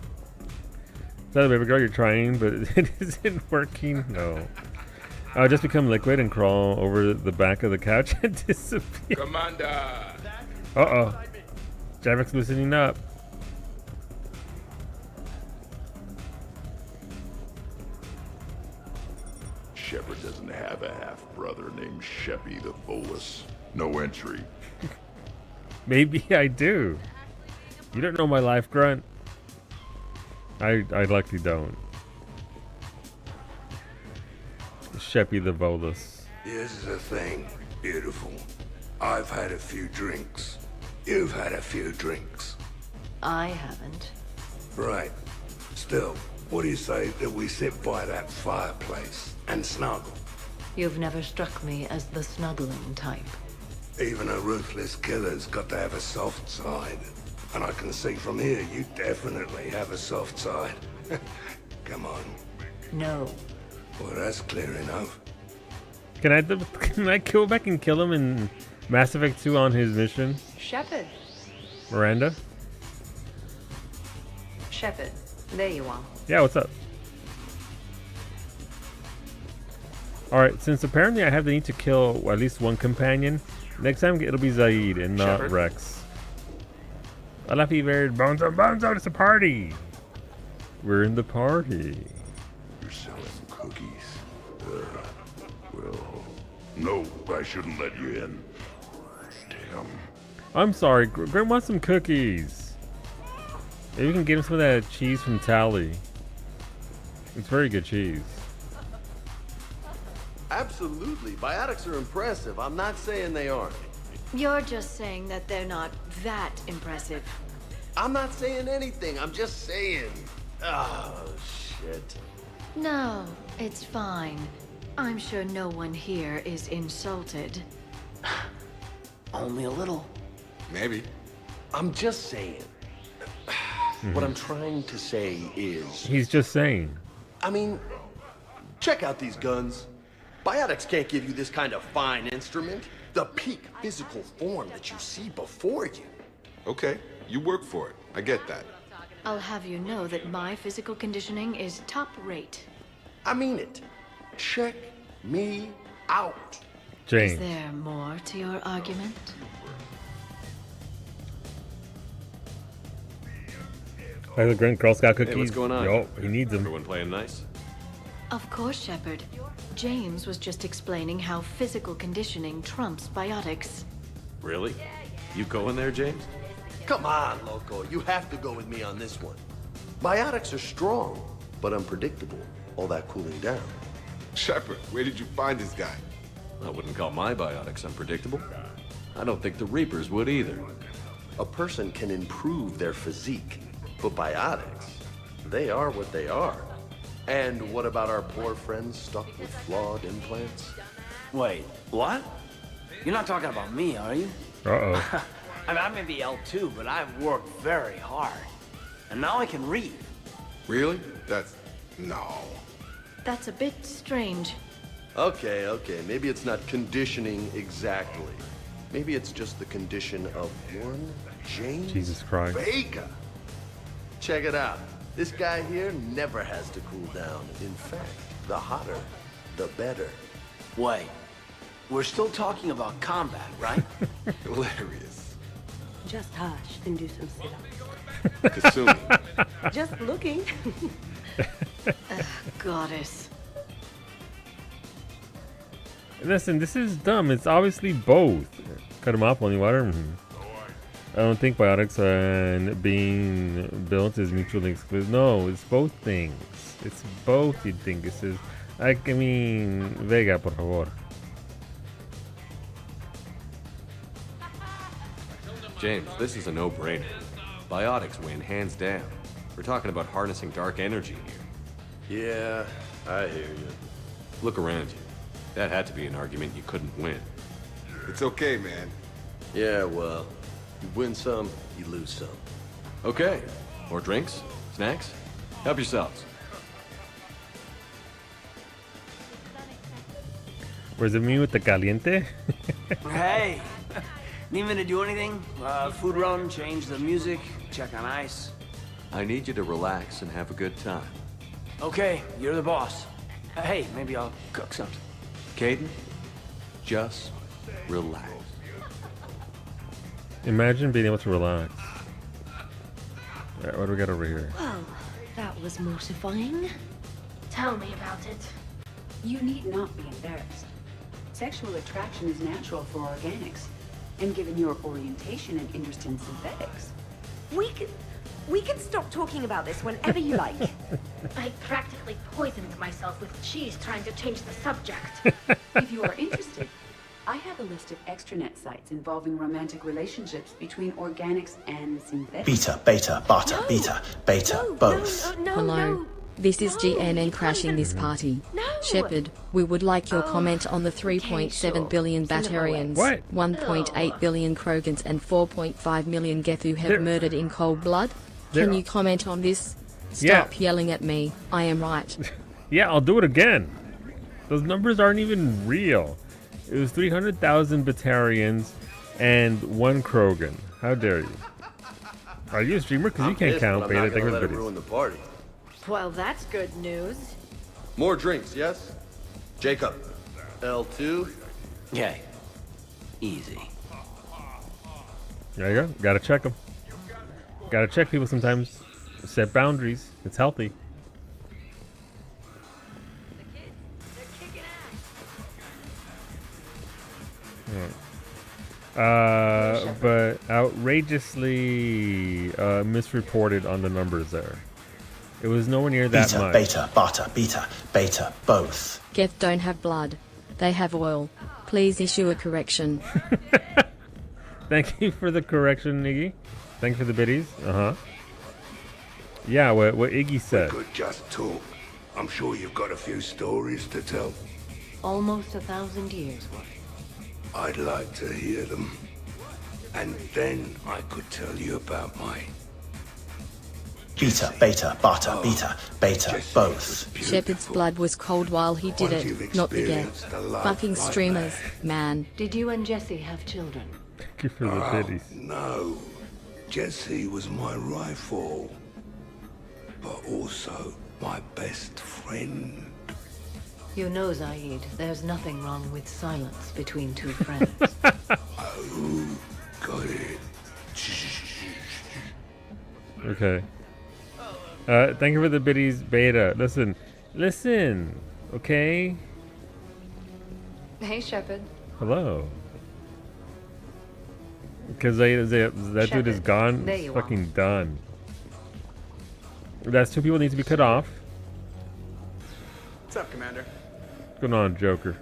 So, baby girl, you're trying, but it isn't working. No. I'll just become liquid and crawl over the back of the couch and disappear. Commander! Uh-oh. Javik's loosening up. Shepard doesn't have a half-brother named Sheppy the Volus. No entry. Maybe I do. You don't know my life, Grunt. I likely don't. Sheppy the Volus. Here's the thing, beautiful. I've had a few drinks. You've had a few drinks. I haven't. Right. Still, what do you say that we sit by that fireplace and snuggle? You've never struck me as the snuggling type. Even a ruthless killer's got to have a soft side. And I can see from here you definitely have a soft side. Come on. No. Well, that's clear enough. Can I go back and kill him in Mass Effect 2 on his mission? Shepard. Miranda? Shepard, there you are. Yeah, what's up? Alright, since apparently I have the need to kill at least one companion, next time it'll be Zaid and not Shepard? Rex. I love you, bird. Bonzo, it's a party! We're in the party. You're selling cookies. Well, no, I shouldn't let you in. Damn. I'm sorry, Grant wants some cookies. Maybe we can get him some of that cheese from Tally. It's very good cheese. Absolutely. Biotics are impressive. I'm not saying they aren't. You're just saying that they're not that impressive. I'm not saying anything. I'm just saying. Oh, shit. No, it's fine. I'm sure no one here is insulted. Only a little. Maybe. I'm just saying. What I'm trying to say is... He's just saying. I mean, check out these guns. Biotics can't give you this kind of fine instrument. The peak physical form that you see before you. Okay, you work for it. I get that. I'll have you know that my physical conditioning is top rate. I mean it. Check me out. James. Is there more to your argument? Like the Grand Girl Scout cookies. Hey, what's going on? Yo, he needs them. Everyone playing nice? Of course, Shepard. James was just explaining how physical conditioning trumps biotics. Really? You going there, James? Come on, Loco. You have to go with me on this one. Biotics are strong, but unpredictable. All that cooling down. Shepard, where did you find this guy? I wouldn't call my biotics unpredictable. I don't think the Reapers would either. A person can improve their physique, but biotics, they are what they are. And what about our poor friends stuck with flawed implants? Wait, what? You're not talking about me, are you? Uh-oh. I may be L2, but I've worked very hard. And now I can read. Really? That's... no. That's a bit strange. Okay, maybe it's not conditioning exactly. Maybe it's just the condition of one James Jesus Christ. Vega. Check it out. This guy here never has to cool down. In fact, the hotter, the better. Wait, we're still talking about combat, right? Hilarious. Just hush and do some sit-ups. Kasumi. Just looking. Goddess. Listen, this is dumb. It's obviously both. Cut him off, only water. I don't think biotics and being built is mutually exclusive. No, it's both things. It's both, you think. This is... I mean, Vega, por favor. James, this is a no-brainer. Biotics win, hands down. We're talking about harnessing dark energy here. Yeah, I hear you. Look around you. That had to be an argument you couldn't win. It's okay, man. Yeah, well, you win some, you lose some. Okay. More drinks? Snacks? Help yourselves. Where's it me with the caliente? Hey! Need me to do anything? Food run, change the music, check on ice. I need you to relax and have a good time. Okay, you're the boss. Hey, maybe I'll cook something. Caden, just relax. Imagine being able to relax. Alright, what do we got over here? Well, that was mortifying. Tell me about it. You need not be embarrassed. Sexual attraction is natural for organics. And given your orientation and interest in synthetics. We can stop talking about this whenever you like. I practically poisoned myself with cheese trying to change the subject. If you are interested, I have a list of extranet sites involving romantic relationships between organics and synthetics. Beta, beta, bata, beta, beta, both. Hello. This is GNN crashing this party. Shepard, we would like your comment on the 3.7 billion Batarians, 1.8 billion Krogans, and 4.5 million Gethu have murdered in cold blood. Can you comment on this? Stop yelling at me. I am right. Yeah, I'll do it again. Those numbers aren't even real. It was 300,000 Batarians and 1 Krogan. How dare you? Are you a streamer? Because you can't count beta. Think of ruin the party. Well, that's good news. More drinks, yes? Jacob. L2. Yeah. Easy. There you go. Gotta check them. Gotta check people sometimes. Set boundaries. It's healthy. But outrageously misreported on the numbers there. It was nowhere near that Beta, much. beta, bata, beta, beta, both. Geth don't have blood. They have oil. Please issue a correction. Thank you for the correction, Iggy. Thanks for the biddies. Yeah, what Iggy said. We could just talk. I'm sure you've got a few stories to tell. Almost 1,000 years worth. I'd like to hear them. And then I could tell you about my... Beta, beta, bata, beta, beta, both. Shepard's blood was cold while he did it, not the Geth. Fucking streamers, man. Did you and Jesse have children? Thank you for the biddies. No. Jesse was my rifle. But also my best friend. You know, Zaid, there's nothing wrong with silence between two friends. Oh, got it. Okay. Thank you for the biddies, beta. Listen, okay? Hey, Shepard. Hello. Because that dude is gone. There It's you fucking done. That's 2 people need to be cut off. What's up, Commander? What's going on, Joker?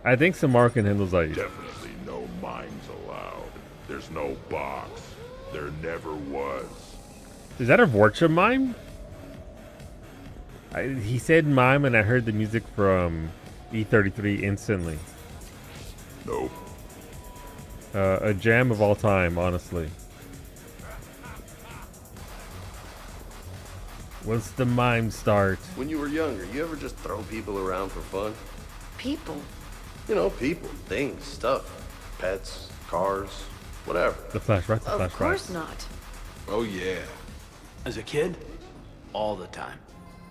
I think Samar can handle Zaid. Definitely no mines allowed. There's no box. There never was. Is that a Vorcha mime? He said mime and I heard the music from E33 instantly. Nope. A jam of all time, honestly. Once the mime starts. When you were younger, you ever just throw people around for fun? People? You know, people, things, stuff. Pets, cars, whatever. The flashback, the flashback. Of course not. Oh, yeah. As a kid, all the time.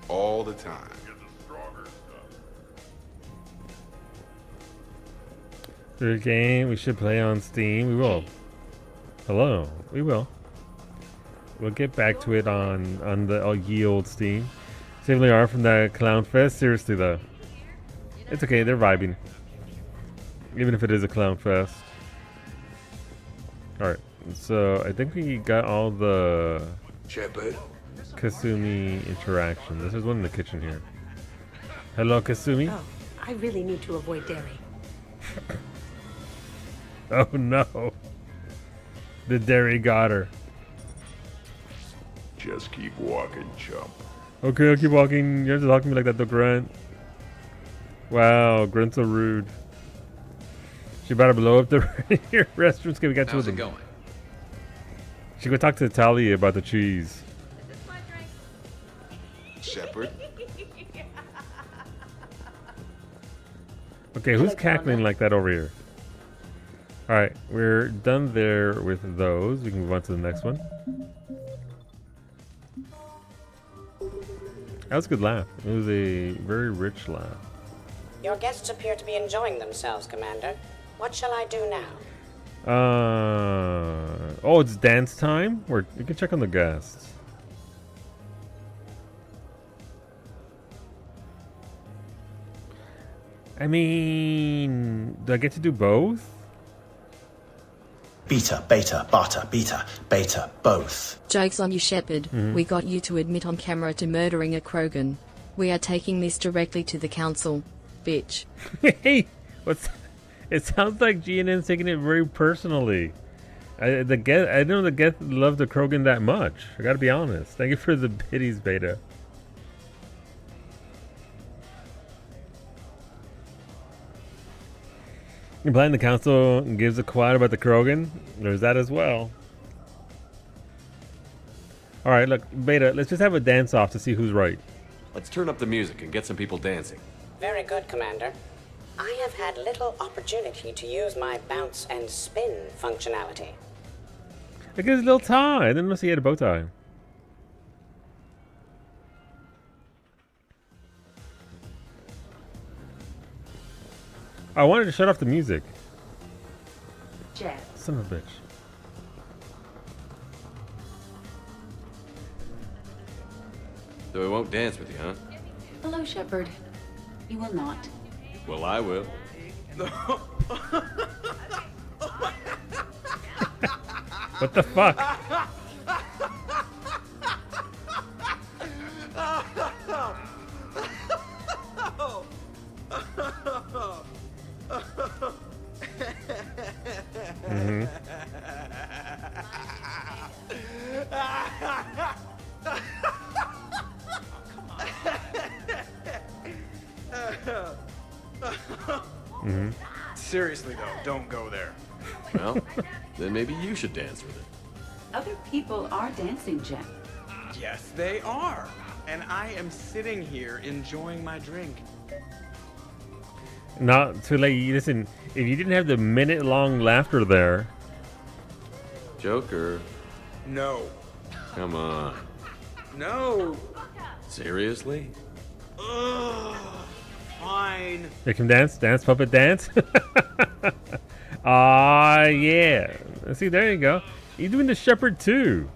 All the time. There's a game we should play on Steam. We will. Hello. We will. We'll get back to it on the ye old Steam. Saving are from that Clown Fest. Seriously though, it's okay. They're vibing, even if it is a Clown Fest. All right. So I think we got all the Shepard. Kasumi interaction. This is one in the kitchen here. Hello, Kasumi. Oh, I really need to avoid dairy. Oh no. The dairy got her. Just keep walking, chump. Okay, I'll keep walking. You have to talk to me like that, though, Grunt. Wow, Grunt's so rude. She about to blow up the restrooms. Okay, we got two of How's it them. going? She go talk to Talia about the cheese. Shepard? Okay, who's cackling like that over here? Alright, we're done there with those. We can move on to the next one. That was a good laugh. It was a very rich laugh. Your guests appear to be enjoying themselves, Commander. What shall I do now? Oh, it's dance time? You can check on the guests. I mean, do I get to do both? Beta, beta, bata, beta, beta, both. Joke's on you, Shepard. We got you to admit on camera to murdering a Krogan. We are taking this directly to the council, bitch. Hey, it sounds like GNN's taking it very personally. I didn't know the guest loved the Krogan that much. I gotta be honest. Thank you for the biddies, Beta. Implying the council gives a quad about the Krogan. There's that as well. Alright, look, Beta, let's just have a dance-off to see who's right. Let's turn up the music and get some people dancing. Very good, Commander. I have had little opportunity to use my bounce and spin functionality. Look at his little tie. I didn't know he had a bow tie. I wanted to shut off the music. Jeff. Son of a bitch. So we won't dance with you, huh? Hello, Shepard. You will not. Well, I will. What the fuck? Mm-hmm. Mm-hmm. Seriously, though, don't go there. Well, then maybe you should dance with it. Other people are dancing, Jeff. Yes, they are. And I am sitting here enjoying my drink. Not too late. Listen, if you didn't have the minute-long laughter there. Joker. No. Come on. No. Seriously? Ugh. Fine. Make him dance, puppet dance. Ah, yeah. See, there you go. He's doing the Shepherd too.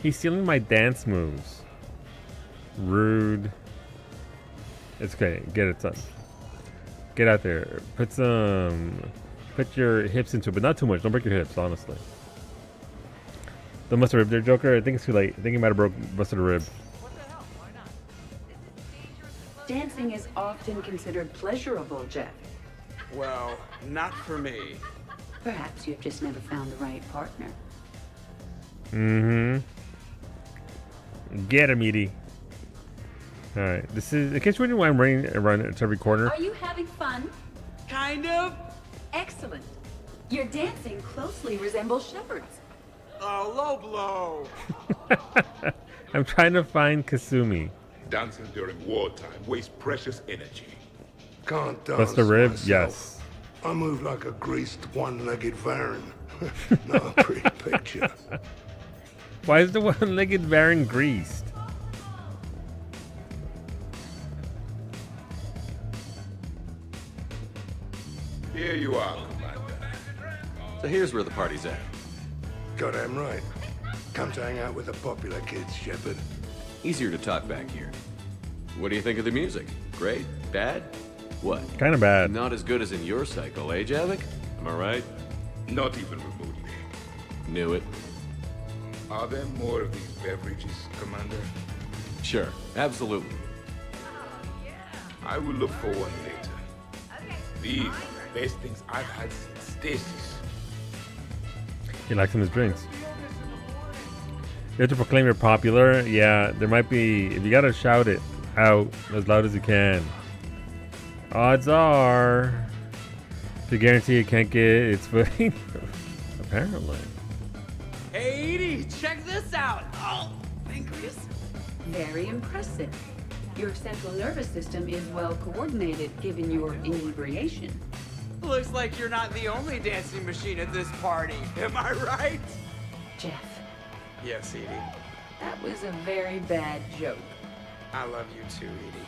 He's stealing my dance moves. Rude. It's okay. Get it, son. Get out there. Put your hips into it, but not too much. Don't break your hips, honestly. Don't bust a rib there, Joker. I think it's too late. I think he might have busted a rib. Dancing is often considered pleasurable, Jeff. Well, not for me. Perhaps you've just never found the right partner. Mm-hmm. Get him, Edie. Alright, this is... In case you're wondering why I'm running around to every corner. Are you having fun? Kind of. Excellent. Your dancing closely resembles Shepard's. Oh, low blow. I'm trying to find Kasumi. Dancing during wartime wastes precious energy. Can't dance Bust a rib? myself. Yes. I move like a greased one-legged Varan. Not a pretty picture. Why is the one-legged Baron greased? Here you are, Commander. So here's where the party's at. Goddamn right. Come to hang out with the popular kids, Shepard. Easier to talk back here. What do you think of the music? Great? Bad? What? Kind of bad. Not as good as in your cycle, eh, Javik? Am I right? Not even remotely. Knew it. Are there more of these beverages, Commander? Sure, absolutely. I will look for one later. These are the best things I've had since Stasis. He likes him his drinks. You have to proclaim you're popular. Yeah, there might be. If you gotta shout it out as loud as you can. Odds are, to guarantee you can't get its footing. Apparently. Hey, Edie, check this out. Oh, pancreas. Very impressive. Your central nervous system is well coordinated given your inebriation. Looks like you're not the only dancing machine at this party. Am I right? Jeff, Yes, Edie. that was a very bad joke. I love you too, Edie.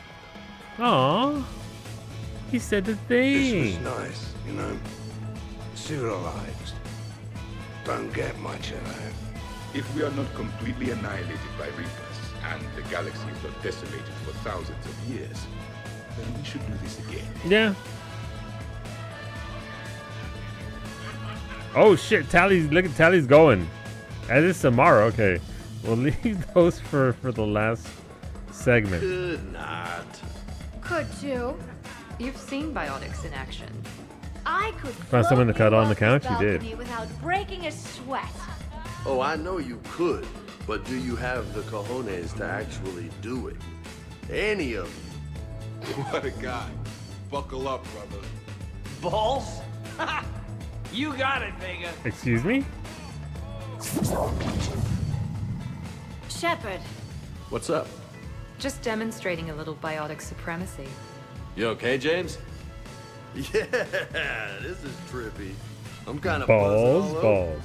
Aww. He said the thing. This was nice, you know. Civilized. Don't get much of that. If we are not completely annihilated by Reapers, and the galaxy is not decimated for thousands of years, then we should do this again. Yeah. Oh shit, Tally's, look at Tally's going. As is tomorrow, okay. We'll leave those for the last segment. Could not. Could too. You've seen biotics in action. I could Found someone to cut on the couch, you did. without breaking a sweat. Oh, I know you could, but do you have the cojones to actually do it? Any of you? What a guy. Buckle up, brother. Balls? You got it, Vega. Excuse me? Shepard. What's up? Just demonstrating a little biotic supremacy. You okay, James? Yeah, this is trippy. I'm kind of Balls.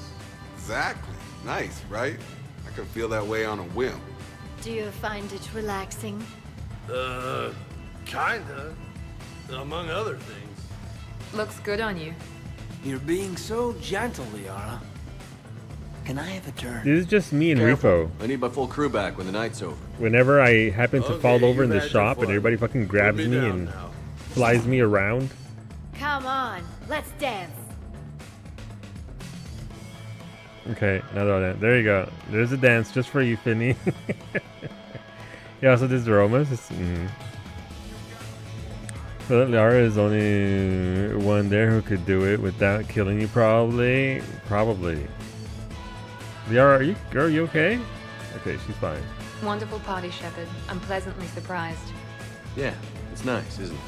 Exactly. Nice, right? I can feel that way on a whim. Do you find it relaxing? Kinda. Among other things. Looks good on you. You're being so gentle, Liara. Can I have a turn? This is just me and Careful. Repo. I need my full crew back when the night's over. Whenever I happen to Okay, fall over in you've the had shop your and fun. everybody fucking grabs Put me down and now. flies me around. Come on, let's dance. Okay, another dance. There you go. There's a dance just for you, Finny. Yeah, also this aromas. So Liara is only one there who could do it without killing you, probably. Probably. Liara, are you okay? Okay, she's fine. Wonderful party, Shepard. I'm pleasantly surprised. Yeah, it's nice, isn't it?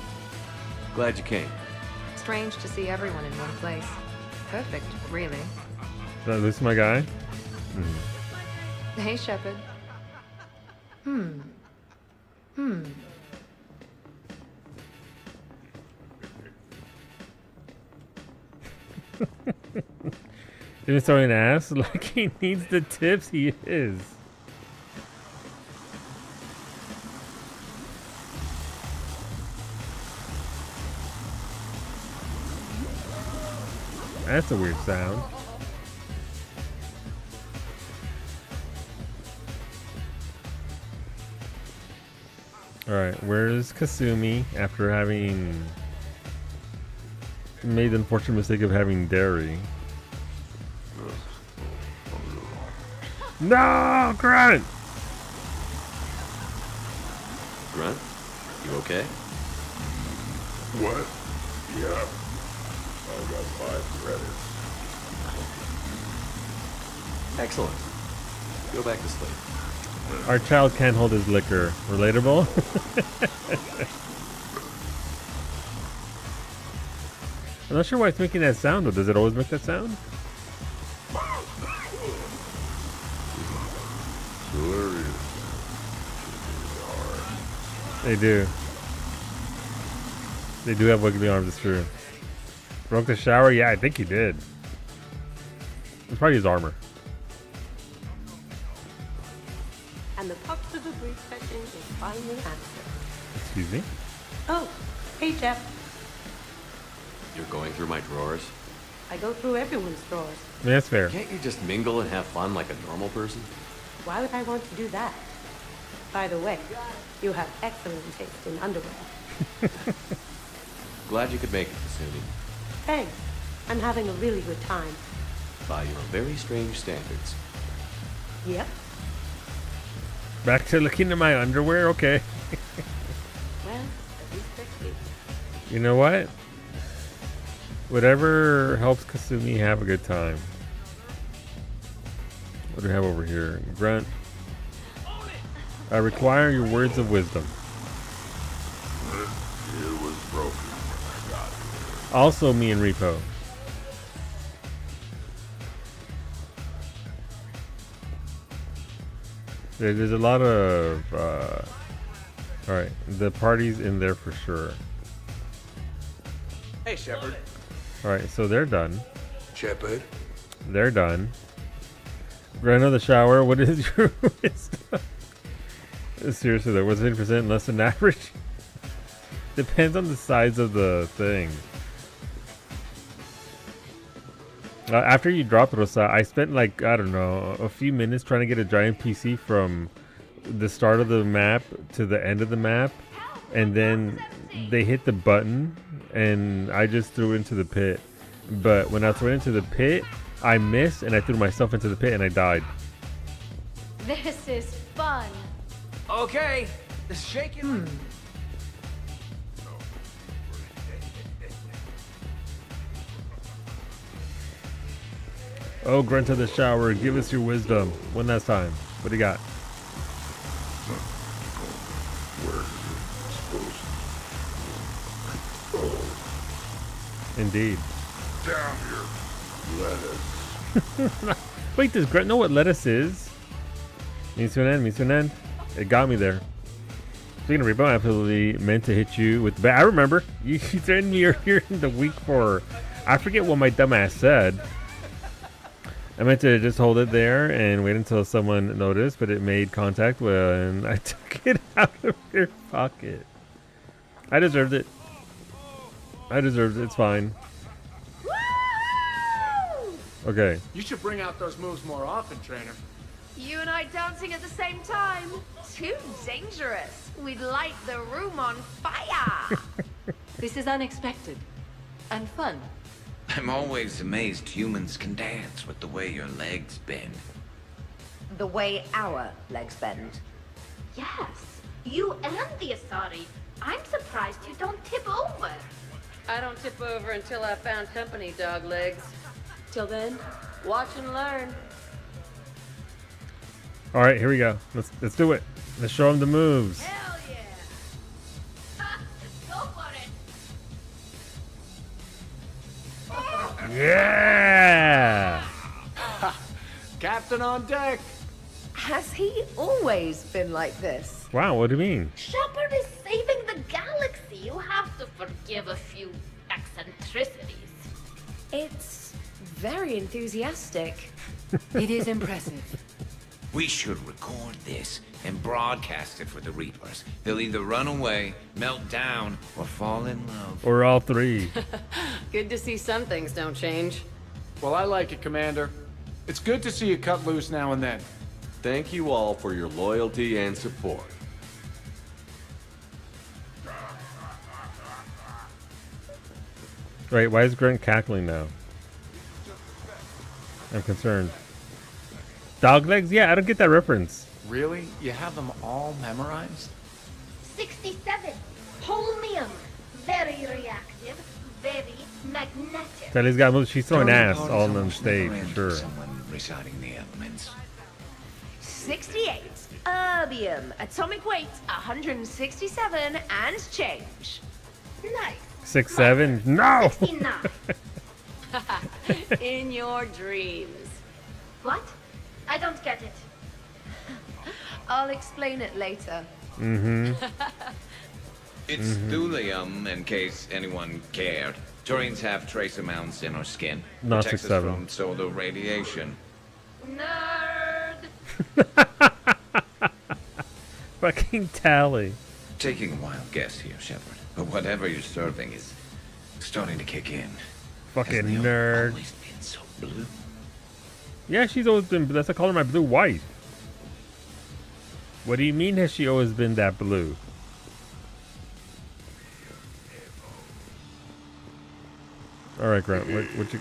Glad you came. Strange to see everyone in one place. Perfect, really. Did I lose my guy? Hey, Shepard. Didn't throw an ass like he needs the tips. He is. That's a weird sound. Alright, where's Kasumi after having made the unfortunate mistake of having dairy? No, Grunt! Grunt, you okay? What? Yeah. I got 5 credits. Excellent. Go back to sleep. Our child can't hold his liquor. Relatable? I'm not sure why it's making that sound, though. Does it always make that sound? They do. They do have wiggly arms, it's true. Broke the shower? Yeah, I think he did. It's probably his armor. And the pups of the brief fetching is finally answered. Excuse me? Oh, hey Jeff. You're going through my drawers? I go through everyone's drawers. Yeah, that's fair. Can't you just mingle and have fun like a normal person? Why would I want to do that? By the way, you have excellent taste in underwear. Glad you could make it, Kasumi. Thanks. I'm having a really good time. By your very strange standards. Yep. Back to looking at my underwear? Okay. Well, at least they're clean. You know what? Whatever helps Kasumi have a good time. What do we have over here? Grunt. I require your words of wisdom. It was broken when I got here. Also me and Repo. There's a lot of alright, the party's in there for sure. Hey, Shepard. Alright, so they're done. Shepard? They're done. Right out of the shower, what is your wisdom? Seriously though, was 50% less than average? Depends on the size of the thing. After you dropped Rosa, I spent like, I don't know, a few minutes trying to get a giant PC from the start of the map to the end of the map. And then they hit the button and I just threw into the pit. But when I threw into the pit, I missed and I threw myself into the pit and I died. This is fun. Okay, the shaking. Oh, Grunt of the shower, give us your wisdom. One last time. What do you got? Where is it supposed to? Indeed. Down here. Lettuce. Wait, does Grunt know what lettuce is? Means to an end, means to an end. It got me there. Speaking of Repo, I absolutely meant to hit you with the I remember. You threatened me earlier in the week for... I forget what my dumbass said. I meant to just hold it there and wait until someone noticed, but it made contact when I took it out of your pocket. I deserved it. I deserved it. It's fine. Okay. You should bring out those moves more often, trainer. You and I dancing at the same time? Too dangerous. We'd light the room on fire. This is unexpected and fun. I'm always amazed humans can dance with the way your legs bend. The way our legs bend. Yes, you and the Asari. I'm surprised you don't tip over. I don't tip over until I've found company, dog legs. Till then, watch and learn. All right, here we go. Let's do it. Let's show them the moves. Hell yeah! Go for it! Yeah! Captain on deck. Has he always been like this? Wow, what do you mean? Shepard is saving the galaxy. You have to forgive a few eccentricities. It's very enthusiastic. It is impressive. We should record this and broadcast it for the Reapers. They'll either run away, melt down, or fall in love. Or all three. Good to see some things don't change. Well, I like it, Commander. It's good to see you cut loose now and then. Thank you all for your loyalty and support. Right, why is Grunt cackling now? I'm concerned. Dog legs? Yeah, I don't get that reference. Really? You have them all memorized? 67. Holmium. Very reactive. Very magnetic. Sally's got moves. She's throwing ass Party's all on almost stage, never end sure. with Someone reciting the elements. 68. Erbium. Atomic weight 167 and change. Nice. 6, 7. No! 69. In your dreams. What? I don't get it. I'll explain it later. Mm-hmm. It's thulium, in case anyone cared. Turians have trace amounts in our skin. Not Protects 6, us 7. from solar radiation. Nerd. Fucking tally. Taking a wild guess here, Shepard, but whatever you're serving is starting to kick in. Fucking Hasn't the nerd. always been so blue? Yeah, she's always been. That's I call her my blue wife. What do you mean has she always been that blue? All right, Grant. What you?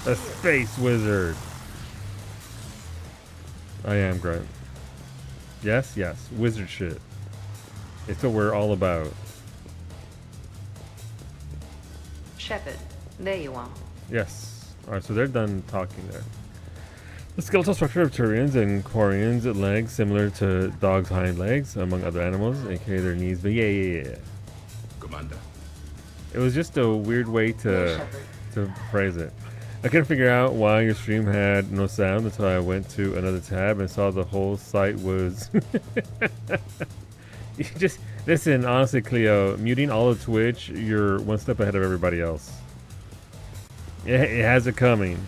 A space wizard. I am Grant. Yes, yes. Wizard shit. It's what we're all about. Shepard, there you are. Yes. Alright, so they're done talking there. The skeletal structure of Turians and Quarians' legs similar to dogs' hind legs, among other animals, aka their knees. But yeah. Commander. It was just a weird way to phrase it. I couldn't figure out why your stream had no sound until I went to another tab and saw the whole site was... You just... Listen, honestly, Cleo, muting all of Twitch, you're one step ahead of everybody else. It has it coming.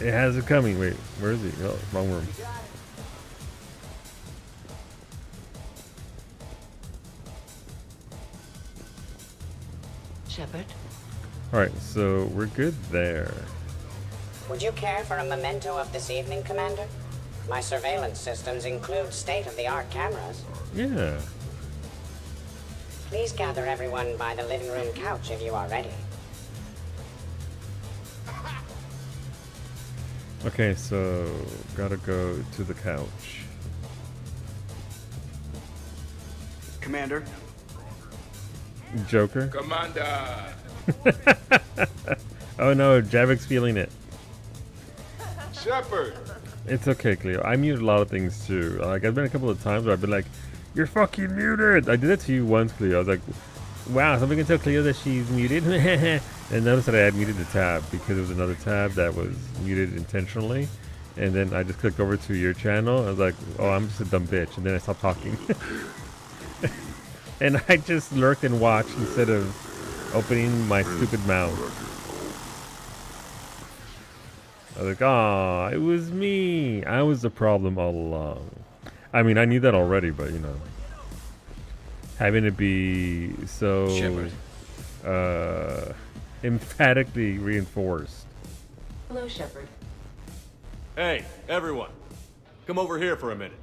It has it coming. Wait, where is he? Oh, wrong room. Shepard? Alright, so we're good there. Would you care for a memento of this evening, Commander? My surveillance systems include state-of-the-art cameras. Yeah. Please gather everyone by the living room couch if you are ready. Okay, so gotta go to the couch. Commander? Joker? Commander! Oh no, Javik's feeling it. Shepard! It's okay, Cleo. I mute a lot of things too. Like, I've been a couple of times where I've been like, you're fucking muted! I did it to you once, Cleo. I was like, wow, somebody can tell Cleo that she's muted? And notice that I had muted the tab because it was another tab that was muted intentionally. And then I just clicked over to your channel. I was like, oh, I'm just a dumb bitch. And then I stopped talking. And I just lurked and watched instead of opening my stupid mouth. I was like, ah, it was me. I was the problem all along. I mean, I knew that already, but you know. Having it be so emphatically reinforced. Hello, Shepard. Hey, everyone. Come over here for a minute.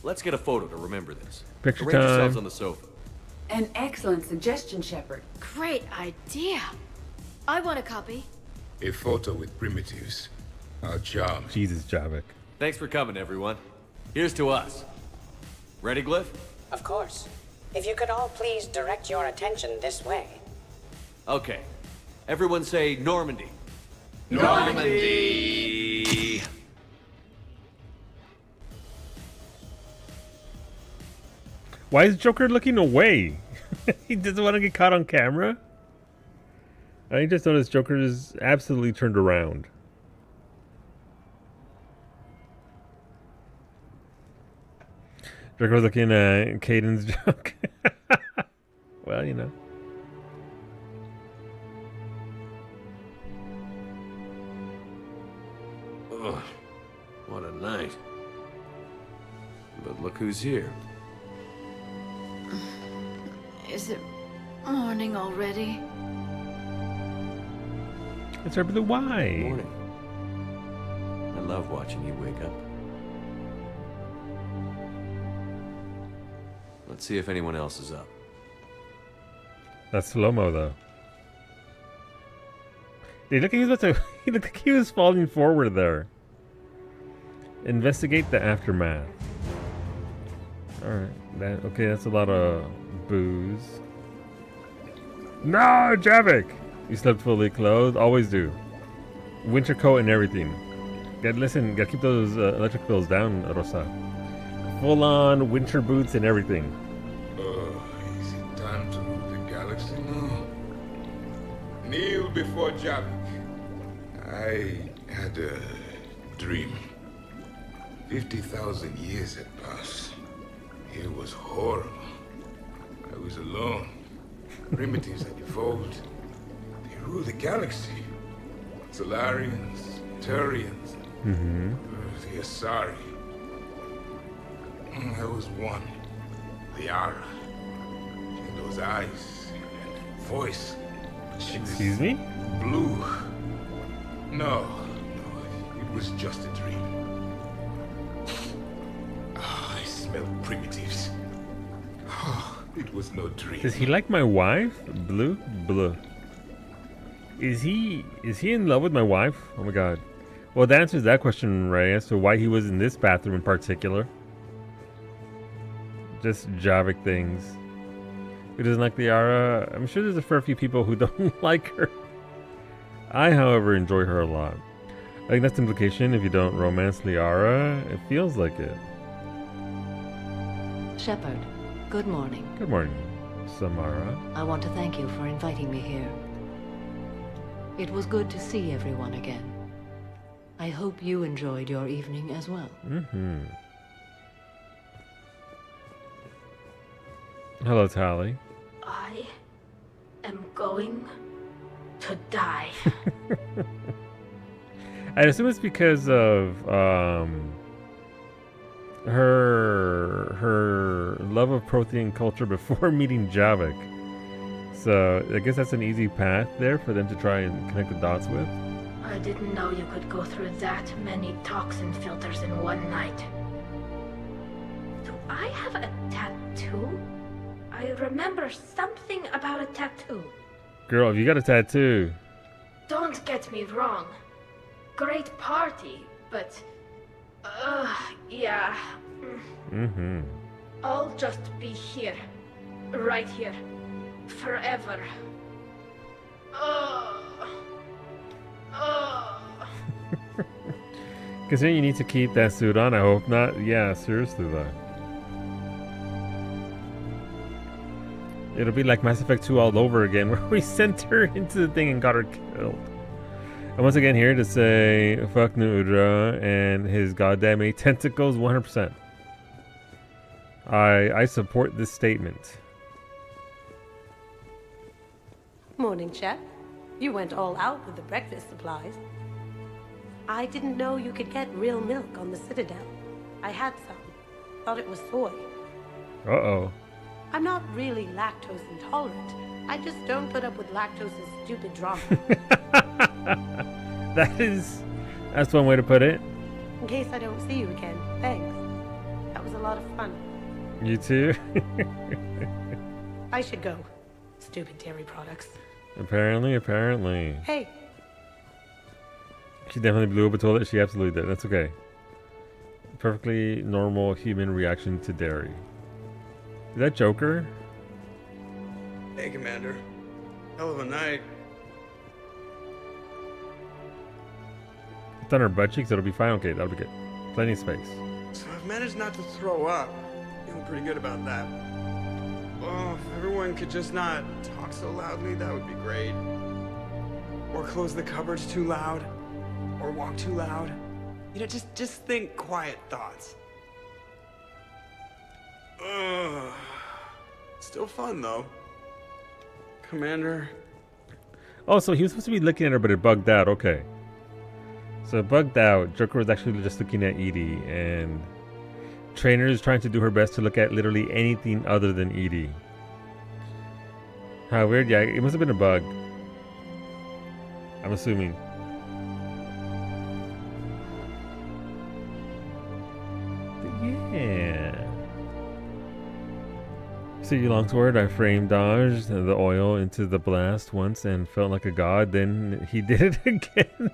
Let's get a photo to remember this. Picture Arrange yourselves time. on the sofa. An excellent suggestion, Shepard. Great idea. I want a copy. A photo with primitives. Our charm. Jesus, Javik. Thanks for coming, everyone. Here's to us. Ready, Glyph? Of course. If you could all please direct your attention this way. Okay. Everyone say Normandy. Normandy! Why is Joker looking away? He doesn't want to get caught on camera? I just noticed Joker is absolutely turned around. Joker was looking at Caden's joke. Well, you know. Ugh, what a night. But look who's here. Is it morning already? It's our blue why. Morning. I love watching you wake up. Let's see if anyone else is up. That's slow-mo though. He looked like he was about to, he looked like he was falling forward there. Investigate the aftermath. Alright, okay, that's a lot of booze. No, Javik! You slept fully clothed, always do. Winter coat and everything. Listen, gotta keep those electric bills down, Rosa. Full on winter boots and everything. Is it time to rule the galaxy now? Kneel before Javik. I had a dream. 50,000 years had passed. It was horrible. I was alone. Primitives had evolved. They ruled the galaxy. Solarians, Turians, the Asari. There was one, Liara. She had those eyes and voice. She was Excuse me? blue. No, it was just a dream. I smelled primitives. It was no dream. Does he like my wife? Blue? Blue. Is he in love with my wife? Oh my god. Well, that answers that question, right? As to why he was in this bathroom in particular. Just Javik things. Who doesn't like Liara? I'm sure there's a fair few people who don't like her. I, however, enjoy her a lot. I think that's the implication. If you don't romance Liara, it feels like it. Shepard, good morning. Good morning, Samara. I want to thank you for inviting me here. It was good to see everyone again. I hope you enjoyed your evening as well. Mm-hmm. Hello, Tally. I am going to die. I assume it's because of her love of Prothean culture before meeting Javik. So I guess that's an easy path there for them to try and connect the dots with. I didn't know you could go through that many toxin filters in one night. Do I have a tattoo? I remember something about a tattoo. Girl, if you got a tattoo. Don't get me wrong. Great party, but... yeah. Mm-hmm. I'll just be here. Right here. Forever. Considering you need to keep that suit on, I hope not. Yeah, seriously though. It'll be like Mass Effect 2 all over again, where we sent her into the thing and got her killed. I'm once again here to say, fuck New Udra and his goddamn 8 tentacles 100%. I support this statement. Morning, Chef. You went all out with the breakfast supplies. I didn't know you could get real milk on the Citadel. I had some. Thought it was soy. Uh-oh. I'm not really lactose intolerant. I just don't put up with lactose's stupid drama. That's one way to put it. In case I don't see you again, thanks. That was a lot of fun. You too? I should go. Stupid dairy products. Apparently. Hey. She definitely blew up a toilet. She absolutely did. That's okay. Perfectly normal human reaction to dairy. Is that Joker? Hey, Commander. Hell of a night. It's on her butt cheeks. It'll be fine. Okay, that'll be good. Plenty of space. So I've managed not to throw up. Feeling pretty good about that. Oh, if everyone could just not talk so loudly, that would be great. Or close the cupboards too loud. Or walk too loud. You know, just think quiet thoughts. Ugh. Still fun, though. Commander. Oh, so he was supposed to be looking at her, but it bugged out. Okay. So it bugged out. Joker was actually just looking at Edie, and Trainer is trying to do her best to look at literally anything other than Edie. How weird. Yeah, it must have been a bug. I'm assuming. But yeah. So you longsword, I frame dodged the oil into the blast once and felt like a god. Then he did it again.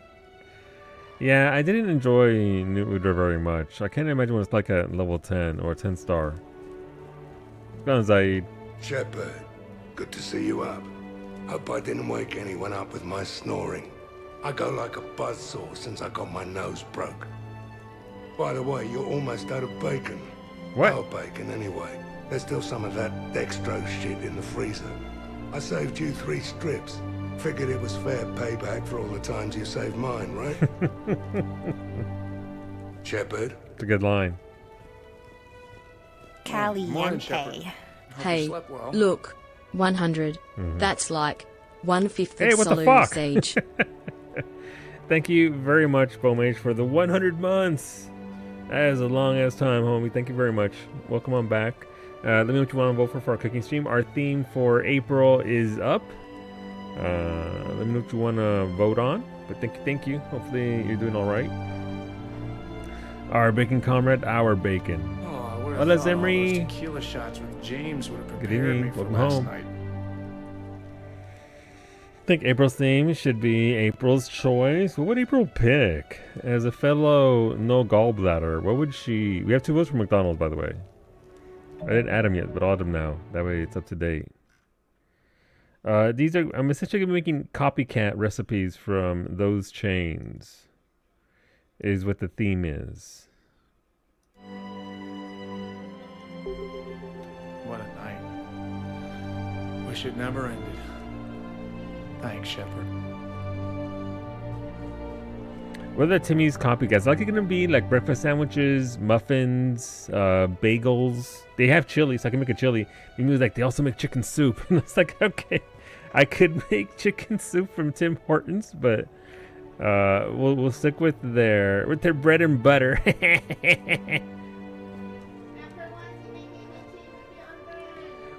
Yeah, I didn't enjoy New Udra very much. I can't imagine what it's like at level 10 or 10 star. Go on, Zaid. Shepard, good to see you up. Hope I didn't wake anyone up with my snoring. I go like a buzzsaw since I got my nose broke. By the way, you're almost out of bacon. What? Oh, bacon anyway. There's still some of that dextrose shit in the freezer. I saved you 3 strips. Figured it was fair payback for all the times you saved mine, right? Shepard? It's a good line. Caliente. Hey, look, 100. That's like 1/5 Hey, of what the Saloon fuck? Siege. Thank you very much, Bomage, for the 100 months. That is a long ass time, homie. Thank you very much. Welcome on back. Let me know what you want to vote for our cooking stream. Our theme for April is up. Let me know what you want to vote on. But thank you. Hopefully you're doing all right. Our bacon comrade, our bacon. Oh, I would have Hola, thought all Zimri. those tequila shots with James would have Good prepared evening. me for Welcome last home. night. I think April's theme should be April's choice. What would April pick? As a fellow no gallbladder, what would she... We have 2 votes for McDonald's, by the way. I didn't add them yet, but I'll add them now. That way it's up to date. These are, I'm essentially making copycat recipes from those chains. Is what the theme is. What a night. Wish it never ended. Thanks, Shepard. What are the Timmy's copycats? Like, it's gonna be like breakfast sandwiches, muffins, bagels. They have chili, so I can make a chili. He was like, they also make chicken soup. And it's like, okay, I could make chicken soup from Tim Hortons, but we'll stick with their bread and butter.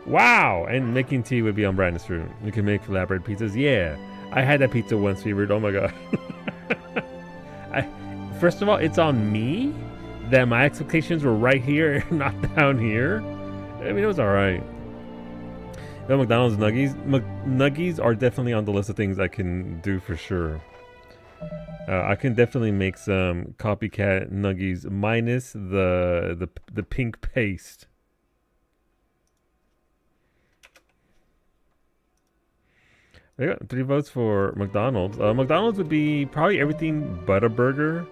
Wow, and making tea would be on brand. True. You can make flatbread pizzas. Yeah, I had that pizza once, Fevered. Oh my god. First of all, it's on me that my expectations were right here, not down here. I mean, it was all right. The McDonald's nuggies are definitely on the list of things I can do for sure. I can definitely make some copycat nuggies minus the pink paste. I got 3 votes for McDonald's. McDonald's would be probably everything but a burger.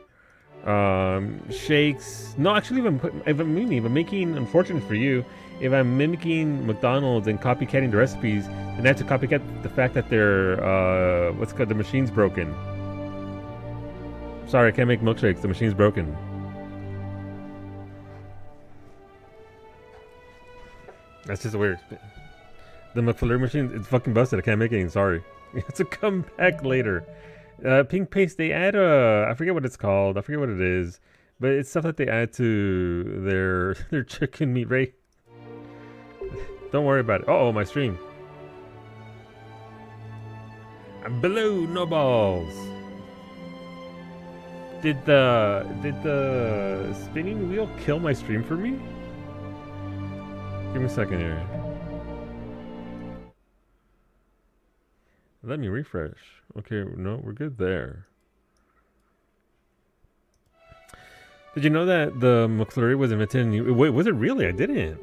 Shakes. No, actually, if I'm making, unfortunate for you, if I'm mimicking McDonald's and copycatting the recipes, then I have to copycat the fact that their the machine's broken. Sorry, I can't make milkshakes. The machine's broken. That's just weird. The McFlurry machine, it's fucking busted. I can't make anything. Sorry. It's a comeback later. Pink paste, they add I forget what it's called. I forget what it is. But it's stuff that they add to their chicken meat, right? Don't worry about it. Uh-oh, my stream. Blue, no balls. Did the spinning wheel kill my stream for me? Give me a second here. Let me refresh. Okay, no, we're good there. Did you know that the McFlurry was invented in... Wait, was it really? I didn't.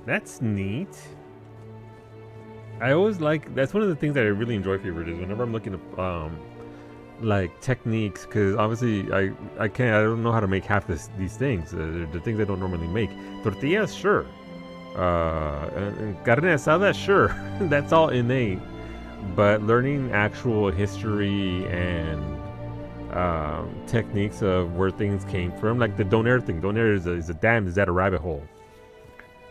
That's neat. I always like... That's one of the things that I really enjoy, Favorite, is whenever I'm looking at like techniques, because obviously I don't know how to make half these things. The things I don't normally make. Tortillas, sure. Carne asada, sure. That's all innate. But learning actual history and techniques of where things came from, like the donair thing. Donair is a rabbit hole.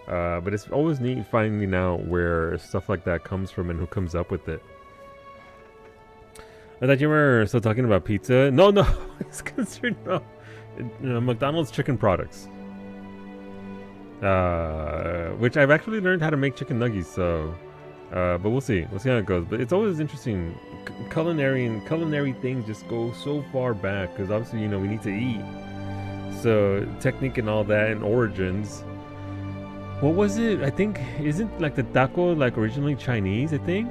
But it's always neat finding out where stuff like that comes from and who comes up with it. I thought you were still talking about pizza. No, it's concerned. No, McDonald's chicken products. Which I've actually learned how to make chicken nuggies, so but we'll see how it goes. But it's always interesting. Culinary things just go so far back, because obviously, we need to eat, so technique and all that, and origins. What was it? I think, isn't like the taco like originally Chinese, I think?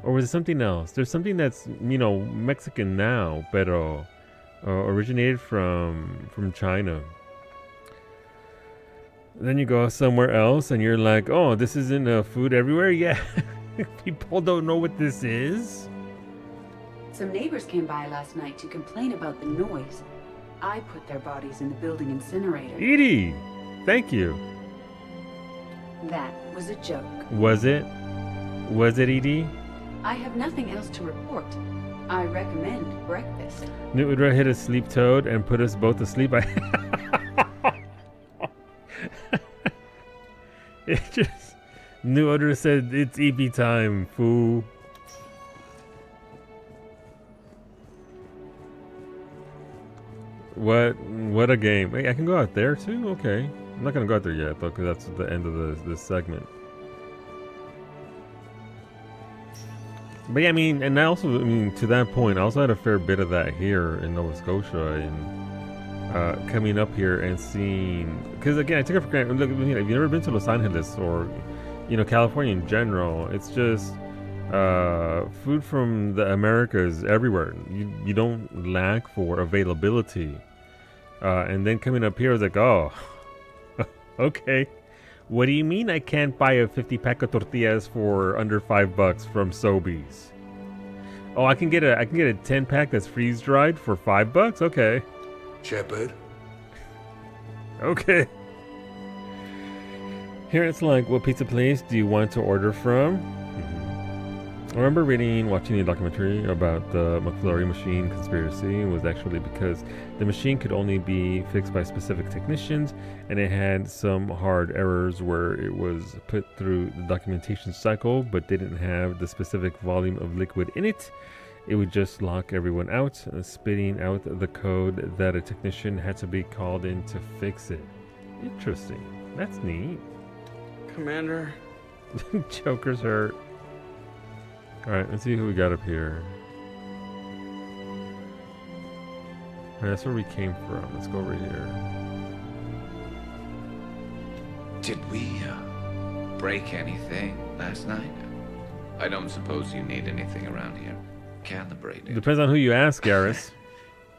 Or was it something else? There's something that's Mexican now, but originated from China. Then you go somewhere else and you're like, oh, this isn't food everywhere? Yeah. People don't know what this is. Some neighbors came by last night to complain about the noise. I put their bodies in the building incinerator. Edie, thank you. That was a joke. Was it? Was it, Edie? I have nothing else to report. I recommend breakfast. Newt would hit a sleep toad and put us both to sleep. It just... New Odor said, it's EP time, fool. What a game. Wait, I can go out there too? Okay. I'm not gonna go out there yet, though, because that's the end of this segment. But yeah, I mean, and to that point, I also had a fair bit of that here in Nova Scotia, and coming up here and seeing, because again, I took it for granted. Look, if you've never been to Los Angeles or, California in general, it's just food from the Americas everywhere. You don't lack for availability. And then coming up here, I was like, oh, Okay. What do you mean I can't buy a 50-pack of tortillas for under $5 from Sobeys? Oh, I can get a 10-pack that's freeze-dried for $5? Okay. Shepard? Okay. Here it's like, what pizza place do you want to order from? I remember watching the documentary about the McFlurry machine conspiracy. It was actually because the machine could only be fixed by specific technicians, and it had some hard errors where it was put through the documentation cycle but didn't have the specific volume of liquid in it. It would just lock everyone out, spitting out the code that a technician had to be called in to fix it. Interesting. That's neat. Commander. Joker's hurt. Alright, let's see who we got up here. Alright, that's where we came from. Let's go over here. Did we break anything last night? I don't suppose you need anything around here. Calibrated. Depends on who you ask, Garrus.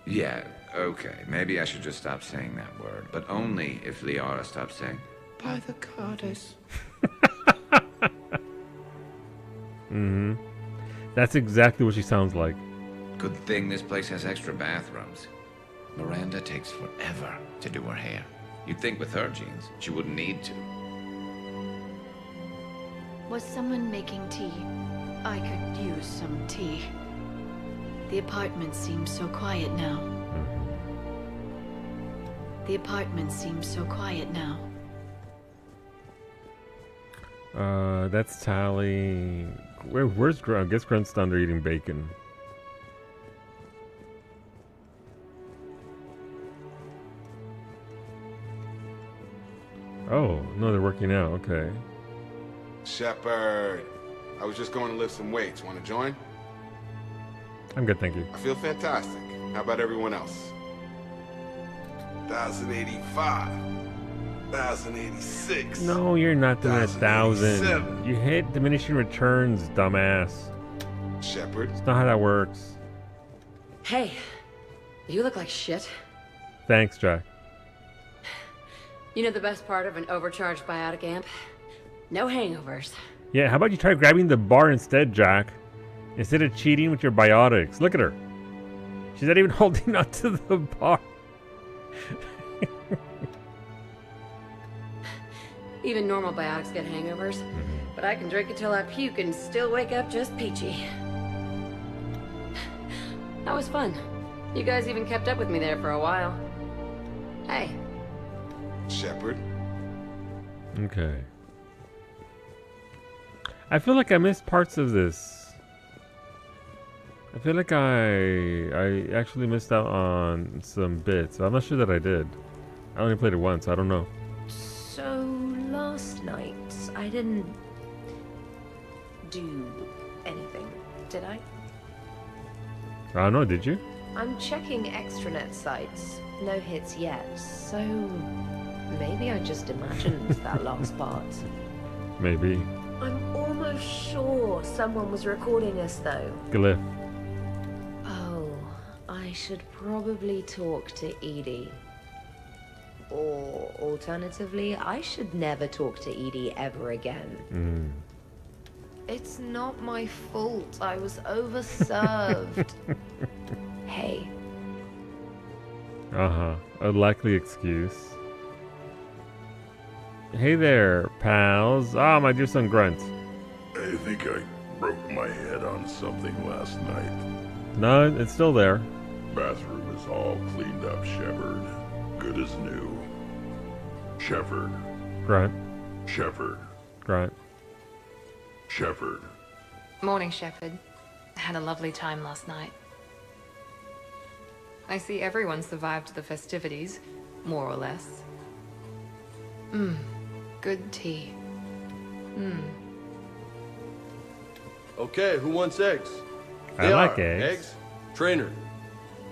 Yeah, okay. Maybe I should just stop saying that word. But only if Liara stops saying, by the goddess. Mm-hmm. That's exactly what she sounds like. Good thing this place has extra bathrooms. Miranda takes forever to do her hair. You'd think with her genes, she wouldn't need to. Was someone making tea? I could use some tea. The apartment seems so quiet now. The apartment seems so quiet now. That's Tally. Where's Grunt? I guess Grunt's down there eating bacon. Oh, no, they're working out. Okay. Shepard, I was just going to lift some weights. Want to join? I'm good, thank you. I feel fantastic. How about everyone else? 1,085. 1,086. No, you're not doing 1,000. You hit diminishing returns, dumbass. Shepard. It's not how that works. Hey, you look like shit. Thanks, Jack. You know the best part of an overcharged biotic amp? No hangovers. Yeah, how about you try grabbing the bar instead, Jack? Instead of cheating with your biotics. Look at her. She's not even holding on to the bar. Even normal biotics get hangovers, but I can drink until I puke and still wake up just peachy. That was fun. You guys even kept up with me there for a while. Hey. Shepard. Okay. I feel like I missed parts of this. I feel like I actually missed out on some bits. I'm not sure that I did. I only played it once. I don't know. So last night I didn't do anything, did I? I don't know. Did you? I'm checking extranet sites. No hits yet. So maybe I just imagined that last part. Maybe. I'm almost sure someone was recording us though. Glyph. Oh, I should probably talk to Edie. Or alternatively, I should never talk to Edie ever again. It's not my fault. I was overserved. Hey. Uh-huh. A likely excuse. Hey there, pals. Ah, my dear son Grunt. I think I broke my head on something last night. No, it's still there. Bathroom is all cleaned up, Shepard. Good as new. Shepard. Grunt. Shepard. Grunt. Shepard. Morning, Shepard. Had a lovely time last night. I see everyone survived the festivities, more or less. Good tea. Okay, who wants eggs? I like eggs. Trainer.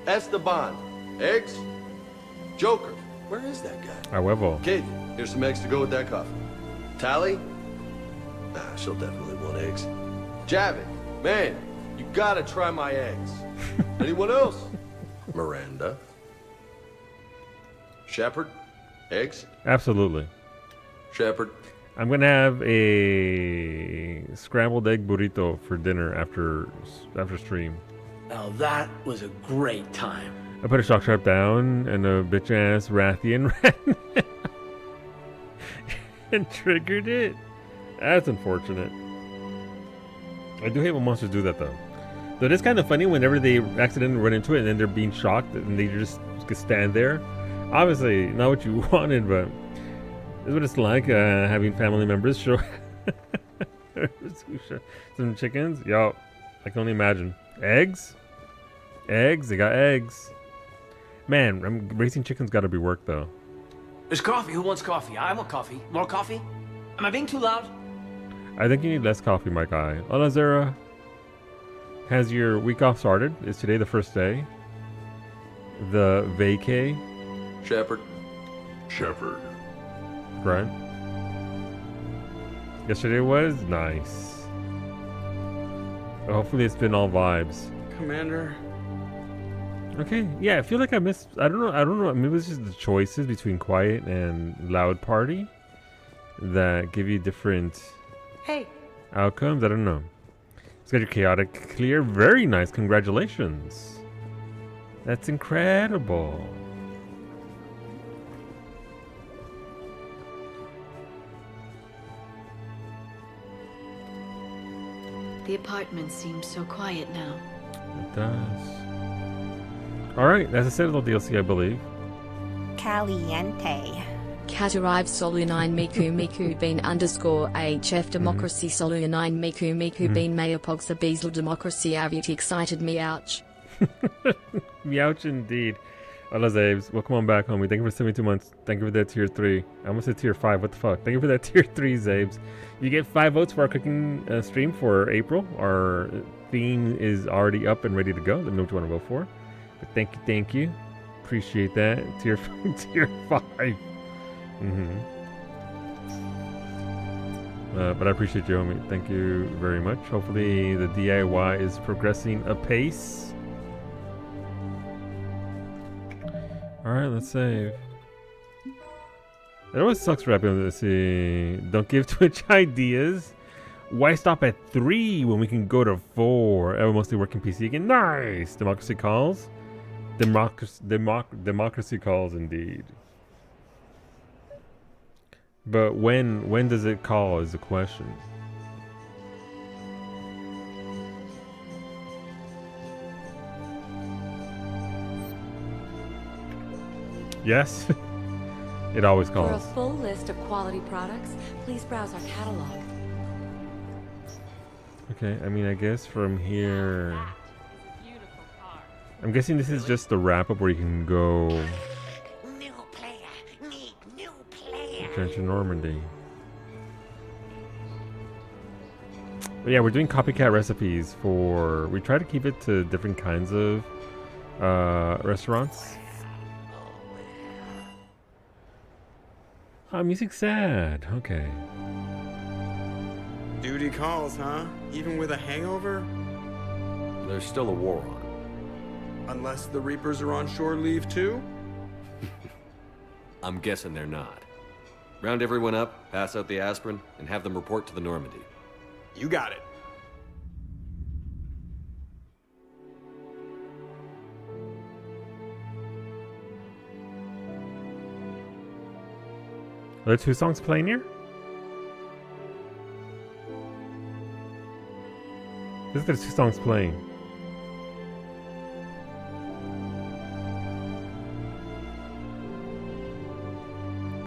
Esteban. Eggs? Joker. Where is that guy? A huevo. Kate, here's some eggs to go with that coffee. Tally? Nah, she'll definitely want eggs. Javid, man, you gotta try my eggs. Anyone else? Miranda. Shepard? Eggs? Absolutely. Shepard. I'm gonna have a scrambled egg burrito for dinner after stream. Now that was a great time. I put a shock trap down and a bitch ass Rathian ran and triggered it. That's unfortunate. I do hate when monsters do that though. Though it is kind of funny whenever they accidentally run into it and then they're being shocked and they just stand there. Obviously, not what you wanted, but this is what it's like having family members show some chickens. Yo, I can only imagine. Eggs? Eggs? They got eggs. Man, raising chickens got to be work though. There's coffee. Who wants coffee? I want coffee. More coffee? Am I being too loud? I think you need less coffee, my guy. Hola, Zara. Has your week off started? Is today the first day? The vacay? Shepard. Shepard. Right. Yesterday was nice. Hopefully it's been all vibes. Commander. Okay, yeah, I feel like I missed. I don't know. Maybe it's just the choices between quiet and loud party that give you different outcomes. I don't know. It's got your chaotic clear. Very nice. Congratulations. That's incredible. The apartment seems so quiet now. It does. Alright, that's a Citadel DLC, I believe. Caliente. Cat arrived Solu 9 Miku Miku Bean underscore HF Democracy Solu 9 Miku Miku Bean Mayor Pogsa Beazle Democracy Aviat excited me ouch. Meouch indeed. Hola Zabes, welcome on back, homie. Thank you for 72 months. Thank you for that tier 3. I almost said tier 5, what the fuck. Thank you for that tier 3, Zabes. You get 5 votes for our cooking stream for April. Our theme is already up and ready to go. Let me know what you want to vote for. But thank you. Appreciate that. Tier 5. But I appreciate you, homie. Thank you very much. Hopefully the DIY is progressing apace. Alright, let's save. It always sucks wrapping this. Don't give Twitch ideas. Why stop at 3 when we can go to 4? I mostly working PC again. Nice! Democracy calls. Democracy calls indeed. But when does it call is the question. Yes. It always calls. For a full list of quality products, please browse our catalog. Okay, I mean, I guess from here... I'm guessing this is just the wrap-up where you can go... Return to Normandy. But yeah, we're doing copycat recipes for... We try to keep it to different kinds of restaurants. Oh, music's sad. Okay. Duty calls, huh? Even with a hangover? There's still a war on. Unless the Reapers are on shore leave too? I'm guessing they're not. Round everyone up, pass out the aspirin, and have them report to the Normandy. You got it. Are there 2 songs playing here? There's 2 songs playing.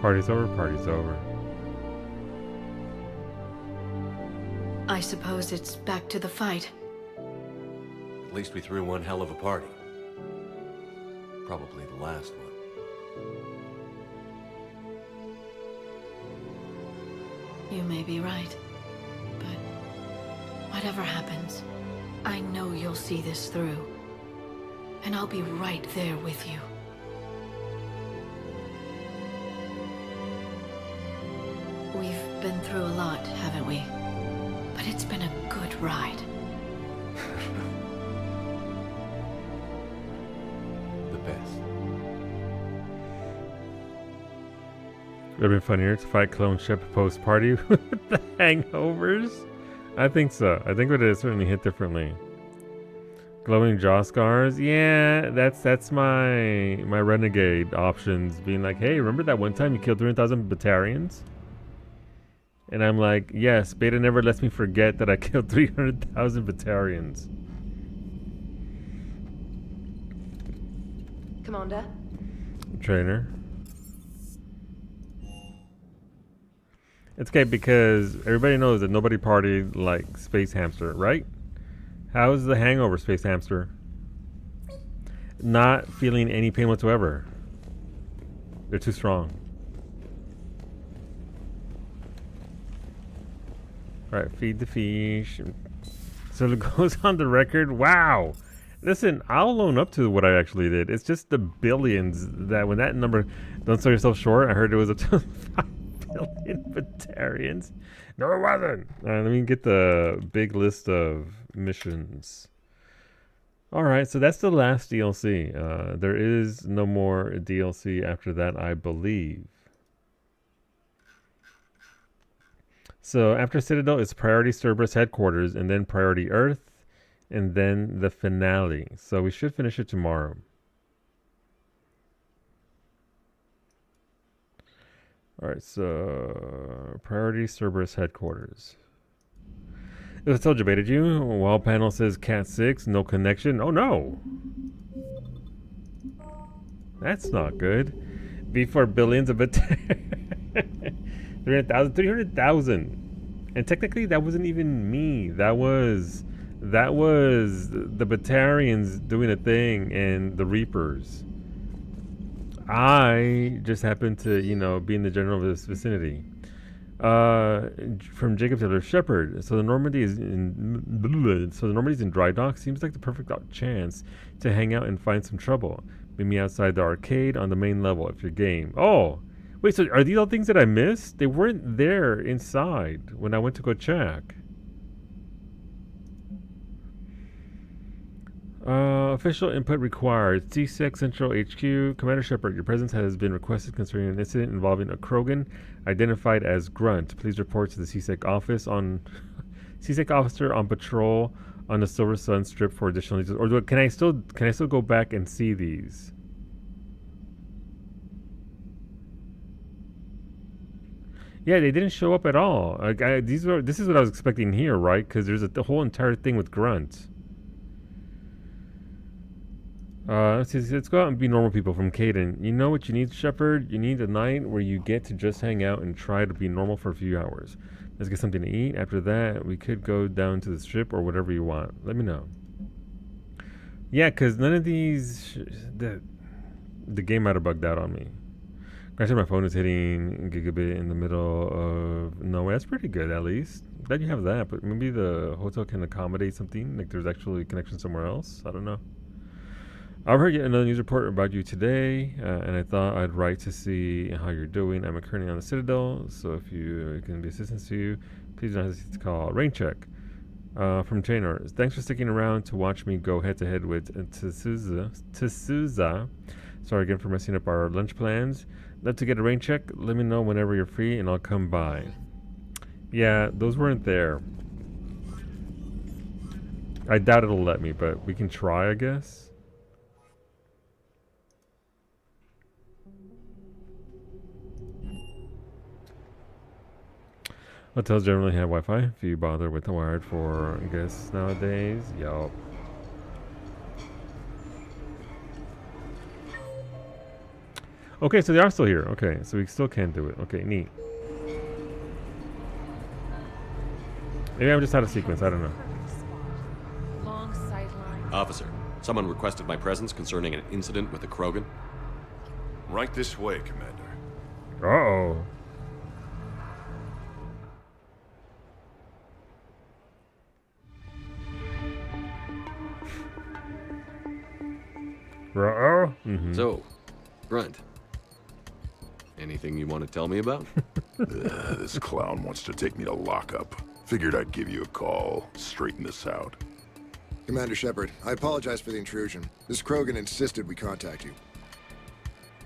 Party's over, party's over. I suppose it's back to the fight. At least we threw one hell of a party. Probably the last one. You may be right. But whatever happens, I know you'll see this through. And I'll be right there with you. We've been through a lot, haven't we? But it's been a good ride. The best. Would have been funnier to fight Clone Shep post party with the hangovers. I think so. I think it would have certainly hit differently. Glowing jaw scars. Yeah, that's my renegade options. Being like, hey, remember that one time you killed 300,000 Batarians? And I'm like, yes, Beta never lets me forget that I killed 300,000 Batarians. Commander. Trainer. It's okay because everybody knows that nobody partied like Space Hamster, right? How's the hangover, Space Hamster? Not feeling any pain whatsoever. They're too strong. Alright, feed the fish. So it goes on the record. Wow. Listen, I'll own up to what I actually did. It's just the billions that when that number, don't sell yourself short. I heard it was up to 5 billion Batarians. No, it wasn't. Let me get the big list of missions. Alright, so that's the last DLC. There is no more DLC after that, I believe. So after Citadel is Priority Cerberus Headquarters, and then Priority Earth, and then the finale. So we should finish it tomorrow. Alright, so Priority Cerberus Headquarters. I told you, baited you. Wall panel says Cat 6, no connection. Oh no! That's not good. B4 billions of it. 300,000. And technically that wasn't even me. That was the Batarians doing a thing and the Reapers. I just happened to, you know, be in the general of this vicinity. From Jacob Taylor Shepard. So the Normandy is in dry dock. Seems like the perfect chance to hang out and find some trouble. Meet me outside the arcade on the main level if you're game. Oh, wait. So are these all things that I missed? They weren't there inside when I went to go check. Official input required. C6 Central HQ. Commander Shepard, your presence has been requested concerning an incident involving a Krogan identified as Grunt. Please report to the CSEC office on CSEC officer on patrol on the Silver Sun Strip for additional details. Or can I still go back and see these? Yeah, they didn't show up at all. Like this is what I was expecting here, right? Because there's the whole entire thing with Grunt. Let's go out and be normal people from Caden. You know what you need, Shepard? You need a night where you get to just hang out and try to be normal for a few hours. Let's get something to eat. After that, we could go down to the strip or whatever you want. Let me know. Yeah, because none of these... The game might have bugged out on me. Granted, my phone is hitting gigabit in the middle of nowhere. That's pretty good, at least. Glad you have that, but maybe the hotel can accommodate something. Like there's actually a connection somewhere else. I don't know. I've heard yet another news report about you today, and I thought I'd write to see how you're doing. I'm currently on the Citadel, so if you can be assistance to you, please don't hesitate to call. Rain check from trainers. Thanks for sticking around to watch me go head to head with T'Souza. Sorry again for messing up our lunch plans. Love to get a rain check. Let me know whenever you're free, and I'll come by. Yeah, those weren't there. I doubt it'll let me, but we can try, I guess. Hotels generally have Wi-Fi if you bother with the wired for guests nowadays. Yup. Okay, so they are still here. Okay, so we still can do it. Okay, neat. Maybe I'm just out of sequence. I don't know. Officer, someone requested my presence concerning an incident with the Krogan. Right this way, Commander. Uh-oh. So, Grunt, anything you want to tell me about? This clown wants to take me to lockup. Figured I'd give you a call, straighten this out. Commander Shepard, I apologize for the intrusion. This Krogan insisted we contact you.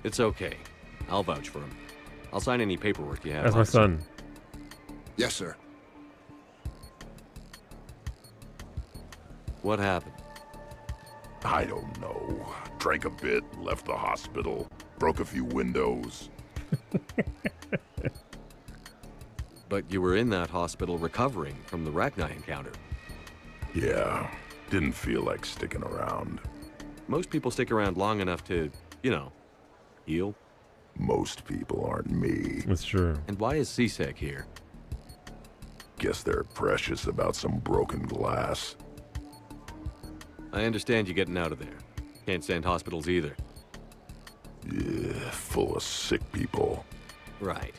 It's okay. I'll vouch for him. I'll sign any paperwork you have. That's my son. Yes, sir. What happened? I don't know. Drank a bit, left the hospital, broke a few windows. But you were in that hospital recovering from the Rachni encounter. Yeah, didn't feel like sticking around. Most people stick around long enough to, you know, heal. Most people aren't me. That's true. And why is CSEC here? Guess they're precious about some broken glass. I understand you getting out of there. Can't stand hospitals either. Yeah, full of sick people. Right.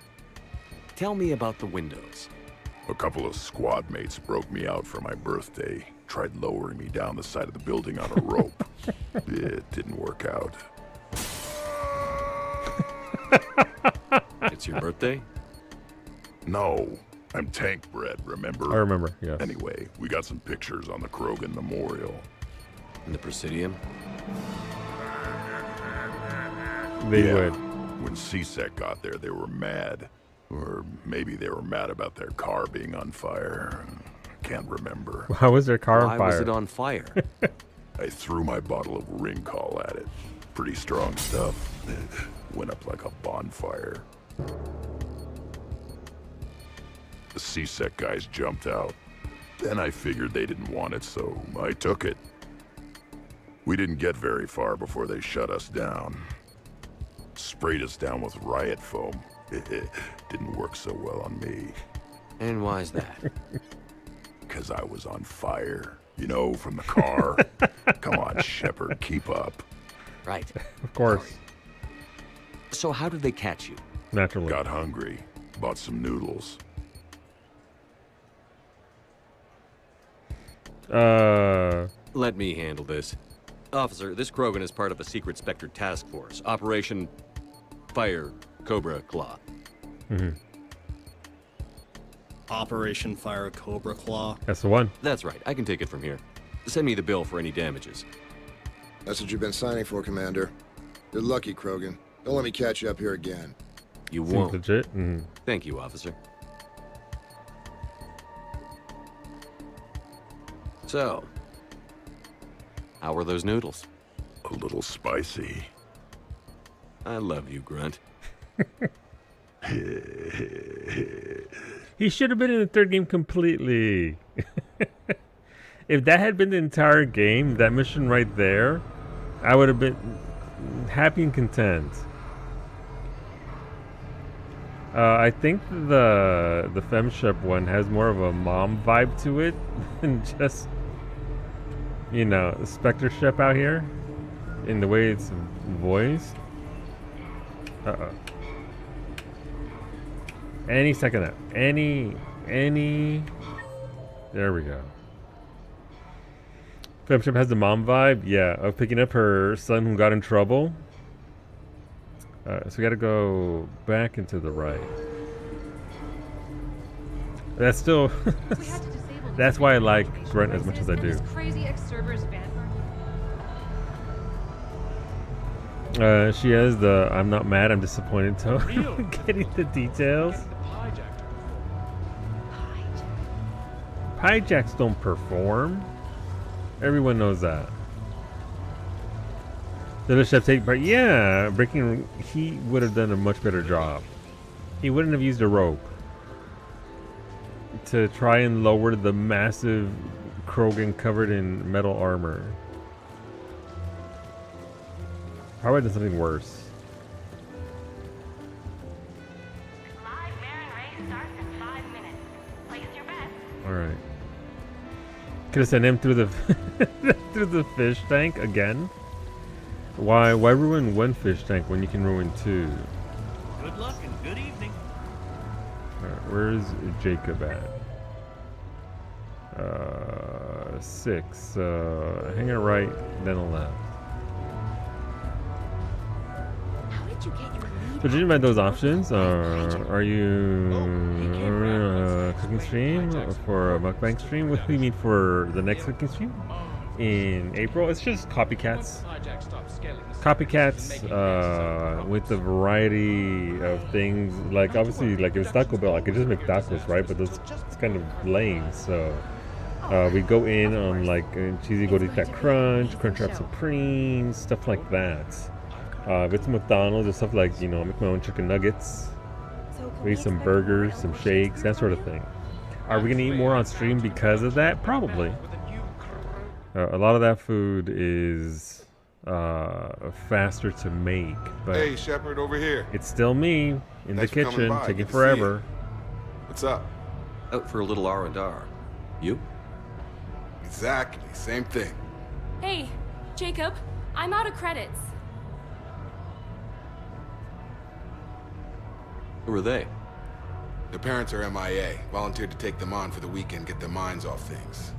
Tell me about the windows. A couple of squad mates broke me out for my birthday. Tried lowering me down the side of the building on a rope. It didn't work out. It's your birthday? No. I'm tank bred, remember? I remember, yes. Anyway, we got some pictures on the Krogan Memorial. In the Presidium? They would. When CSEC got there, they were mad. Or maybe they were mad about their car being on fire. Can't remember. How was their car on Why fire? was it on fire? I threw my bottle of ring call at it. Pretty strong stuff. Went up like a bonfire. The CSEC guys jumped out. Then I figured they didn't want it, so I took it. We didn't get very far before they shut us down. Sprayed us down with riot foam. It didn't work so well on me. And why's that? Because I was on fire. You know, from the car. Come on, Shepard, keep up. Right. Of course. So how did they catch you? Naturally. Got hungry. Bought some noodles. Let me handle this. Officer, this Krogan is part of a secret Spectre task force. Operation Fire Cobra Claw. Mm-hmm. Operation Fire Cobra Claw. That's the one. That's right. I can take it from here. Send me the bill for any damages. That's what you've been signing for, Commander. You're lucky, Krogan. Don't let me catch you up here again. You Seems won't. legit. Mm-hmm. Thank you, officer. So, how were those noodles? A little spicy. I love you, Grunt. He should have been in the third game completely. If that had been the entire game, that mission right there, I would have been happy and content. I think the FemShep one has more of a mom vibe to it than just, you know, Spectre Shep out here in the way it's voiced. Uh-oh. Any second now. Any. There we go. FemShep has the mom vibe, yeah, of picking up her son who got in trouble. So we gotta go back and to the right. That's still... that's why I like Grunt as much as I do. Crazy ex-servers She has the I'm not mad, I'm disappointed tone. Getting the details. Hijacks don't perform. Everyone knows that. Did the chef take part? Yeah, breaking. He would have done a much better job. He wouldn't have used a rope to try and lower the massive Krogan covered in metal armor. Probably done something worse. All right. Could have sent him through the through the fish tank again. Why ruin one fish tank when you can ruin two? Good luck and good evening. Alright, where's Jacob at? 6. Hang it right, then a left. So did you invite those options? Are you cooking stream for a mukbang stream? What do you mean for the next cooking stream? in April. It's just copycats. Copycats with a variety of things. Like obviously, like if it's Taco Bell, I could just make tacos, right? But that's it's kind of lame. So we go in on like cheesy Gordita Crunch, Crunchwrap Supreme, stuff like that. If it's McDonald's or stuff like, you know, make my own chicken nuggets, maybe some burgers, some shakes, that sort of thing. Are we gonna eat more on stream because of that? Probably. A lot of that food is faster to make, but hey, Shepard, over here. It's still me in Thanks the for coming kitchen, by. taking Good to see you. forever. What's up? Out for a little R&R. You? Exactly, same thing. Hey, Jacob, I'm out of credits. Who are they? Their parents are MIA. Volunteered to take them on for the weekend, get their minds off things.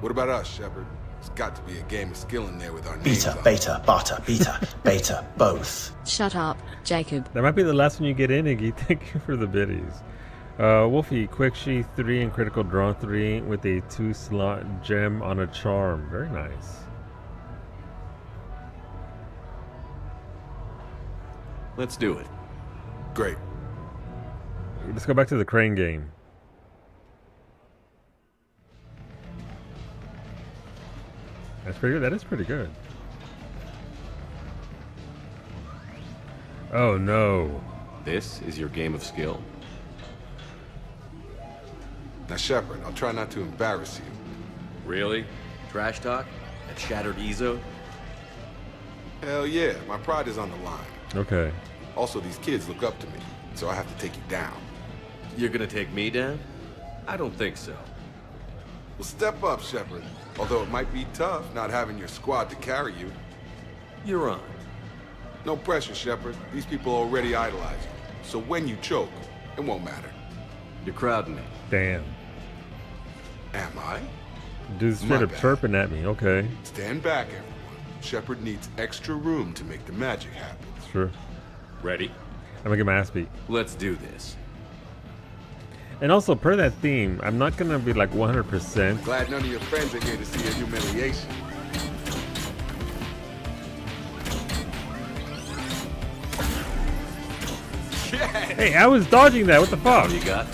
What about us, Shepard? There's got to be a game of skill in there with our names Beta, on it. beta, bata, beta, beta, both. Shut up, Jacob. That might be the last one you get in, Iggy. Thank you for the biddies. Wolfie, Quick Sheath 3 and Critical Draw 3 with a 2-slot gem on a charm. Very nice. Let's do it. Great. Let's go back to the crane game. That's pretty good. That is pretty good. Oh no. This is your game of skill? Now, Shepard, I'll try not to embarrass you. Really? Trash talk? At Shattered Ezo? Hell yeah, my pride is on the line. Okay. Also, these kids look up to me, so I have to take you down. You're gonna take me down? I don't think so. Well, step up, Shepard. Although it might be tough not having your squad to carry you. You're on. No pressure, Shepard. These people already idolize you. So when you choke, it won't matter. You're crowding me. Damn. Am I? Dude's straight My up bad. chirping at me. Okay. Stand back, everyone. Shepard needs extra room to make the magic happen. Sure. Ready? I'm gonna get my ass beat. Let's do this. And also, per that theme, I'm not gonna be like 100%. Glad none of your friends are here to see your humiliation. Hey, I was dodging that. What the fuck? You got?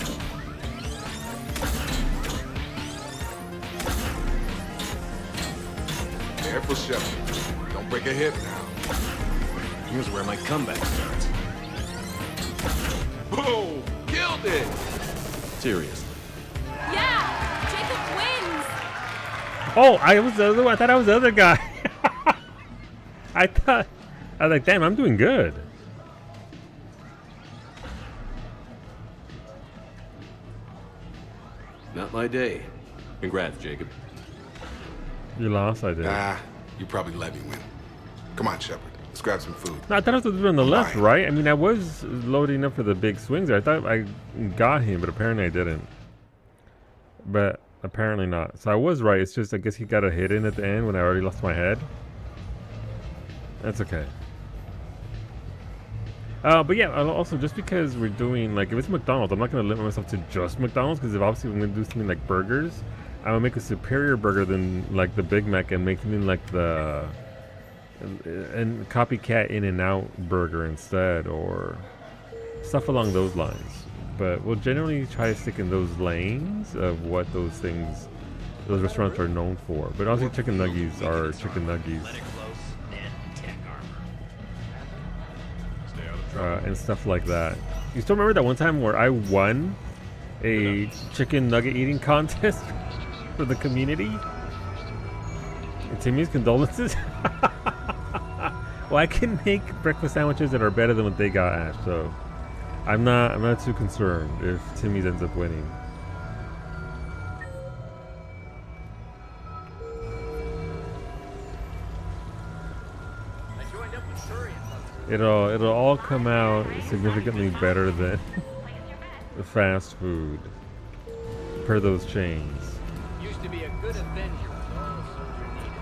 Careful, Shepard. Don't break a hip now. Here's where my comeback starts. Boom! Killed it! Seriously. Yeah! Jacob wins! Oh, I was the other one. I thought I was the other guy. I was like, damn, I'm doing good. Not my day. Congrats, Jacob. You lost, I did. Nah, you probably let me win. Come on, Shepard. Let's grab some food. No, I thought I was doing on the left, right? I mean, I was loading up for the big swings there. I thought I got him, but apparently I didn't. But apparently not. So I was right. It's just, I guess he got a hit in at the end when I already lost my head. That's okay. But yeah, also just because we're doing, like, if it's McDonald's, I'm not going to limit myself to just McDonald's, because if obviously I'm going to do something like burgers, I'm going to make a superior burger than, like, the Big Mac and make something like the, and copycat In-N-Out burger instead, or stuff along those lines. But we'll generally try to stick in those lanes of what those things, those restaurants are known for. But obviously chicken nuggies are chicken nuggies. And stuff like that. You still remember that one time where I won a chicken nugget eating contest for the community? And Timmy's condolences. Well, I can make breakfast sandwiches that are better than what they got, Ash. So I'm not too concerned if Timmy's ends up winning. It'll all come out significantly better than the fast food per those chains. Used to be a good avenger.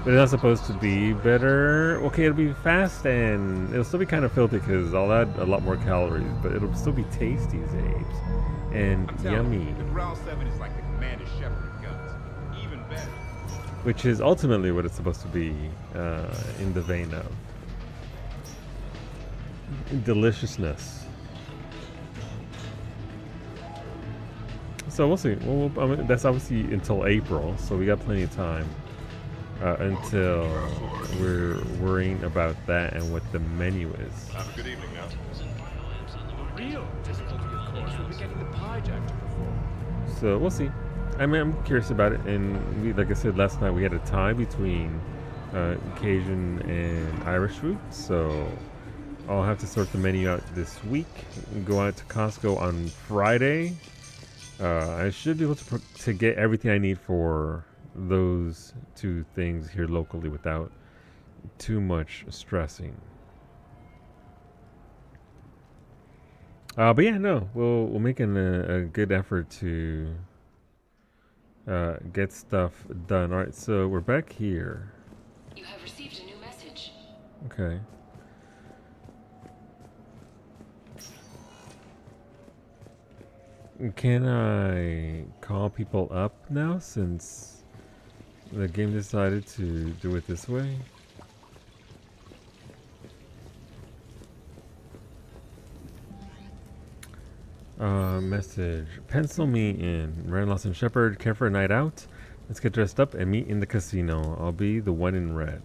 But it's not supposed to be better. Okay, it'll be fast and it'll still be kind of filthy because I'll add a lot more calories, but it'll still be tasty, Zabes, and yummy. The Ground 7 is like the Commander Shepard guns. Even better. which is ultimately what it's supposed to be in the vein of deliciousness. So we'll see. I mean, that's obviously until April, so we got plenty of time until we're worrying about that and what the menu is. Have a good evening now. The real difficulty, of course, will be getting the Pyjack to perform. So we'll see. I mean, I'm curious about it, and like I said last night, we had a tie between Cajun and Irish food, so I'll have to sort the menu out this week and go out to Costco on Friday. I should be able to get everything I need for those two things here locally without too much stressing. But yeah, no, we'll make a good effort to get stuff done. All right, so we're back here. You have received a new message. Okay. Can I call people up now since the game decided to do it this way? Message. Pencil me in. Ryan Lawson Shepard, care for a night out? Let's get dressed up and meet in the casino. I'll be the one in red.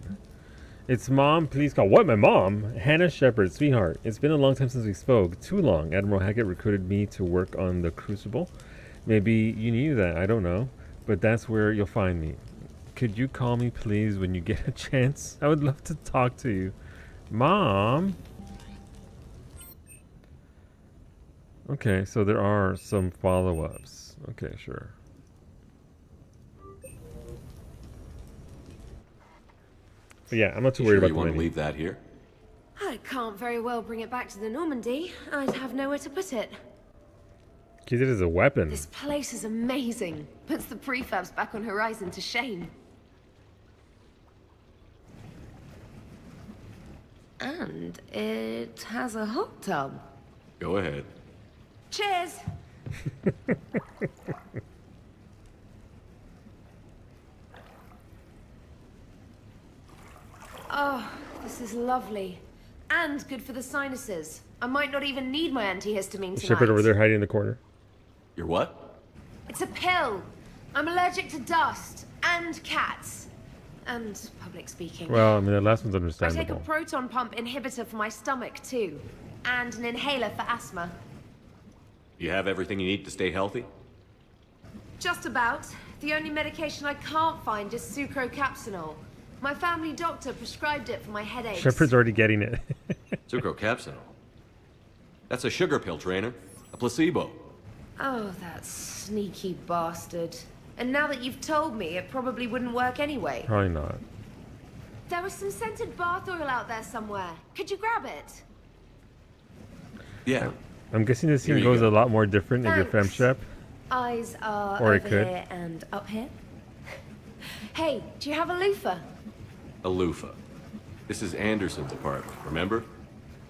It's Mom, please call. What, my mom? Hannah Shepard, sweetheart. It's been a long time since we spoke. Too long. Admiral Hackett recruited me to work on the Crucible. Maybe you knew that. I don't know. But that's where you'll find me. Could you call me, please, when you get a chance? I would love to talk to you. Mom? Okay, so there are some follow-ups. Okay, sure. But yeah, I'm not too worried about the menu. Leave that here? I can't very well bring it back to the Normandy. I'd have nowhere to put it. Use it as a weapon. This place is amazing. Puts the prefabs back on Horizon to shame. And it has a hot tub. Go ahead. Cheers! Oh, this is lovely. And good for the sinuses. I might not even need my antihistamine tonight. Shepard over there hiding in the corner. You're what? It's a pill. I'm allergic to dust and cats. And public speaking. Well, I mean, that last one's I take a understandable. proton pump inhibitor for my stomach, too. And an inhaler for asthma. You have everything you need to stay healthy? Just about. The only medication I can't find is sucrocapsinol. My family doctor prescribed it for my headaches. Shepard's already getting it. Sucrocapsinol. That's a sugar pill, trainer. A placebo. Oh, that sneaky bastard. And now that you've told me, it probably wouldn't work anyway. Probably not. There was some scented bath oil out there somewhere. Could you grab it? Yeah. I'm guessing this Here scene you goes go. a lot more different if you're Thanks. FemShep. Eyes are Or it over could. here and up here. Hey, do you have a loofah? A loofah. This is Anderson's apartment, remember?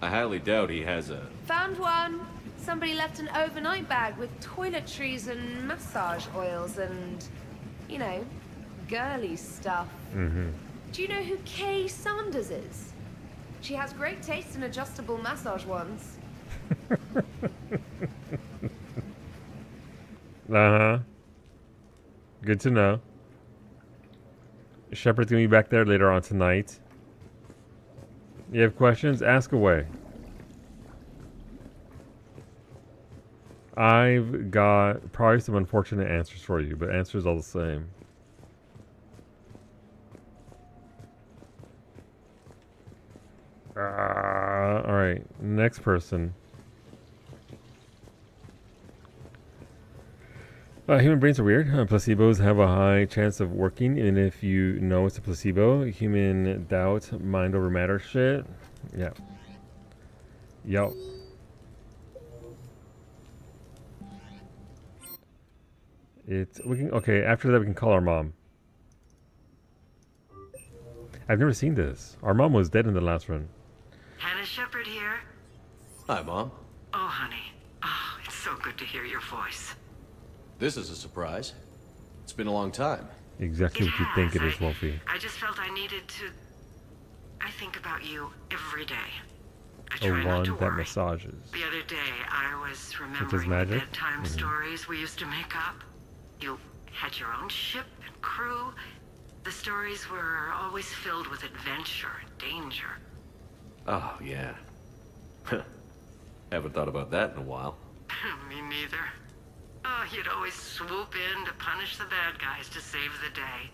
I highly doubt he has a... Found one. Somebody left an overnight bag with toiletries and massage oils and, you know, girly stuff. Mm-hmm. Do you know who Kay Sanders is? She has great taste in adjustable massage ones. Uh-huh. Good to know. Shepard's gonna be back there later on tonight. You have questions? Ask away. I've got probably some unfortunate answers for you, but answers all the same. Alright, next person. Human brains are weird. Placebos have a high chance of working, and if you know it's a placebo, human doubt, mind over matter shit. Yeah. Yup. Okay, after that we can call our mom. I've never seen this. Our mom was dead in the last run. Hannah Shepard here. Hi, Mom. Oh, honey. Oh, it's so good to hear your voice. This is a surprise. It's been a long time. Exactly what you think it is, Wolfie. I just felt I needed to... I think about you every day. I A try not to wand that worry. massages. The other day, I was Which is remembering the magic? bedtime stories we used to make up. You had your own ship and crew. The stories were always filled with adventure and danger. Oh, yeah. Haven't thought about that in a while. Me neither. Oh, you'd always swoop in to punish the bad guys to save the day.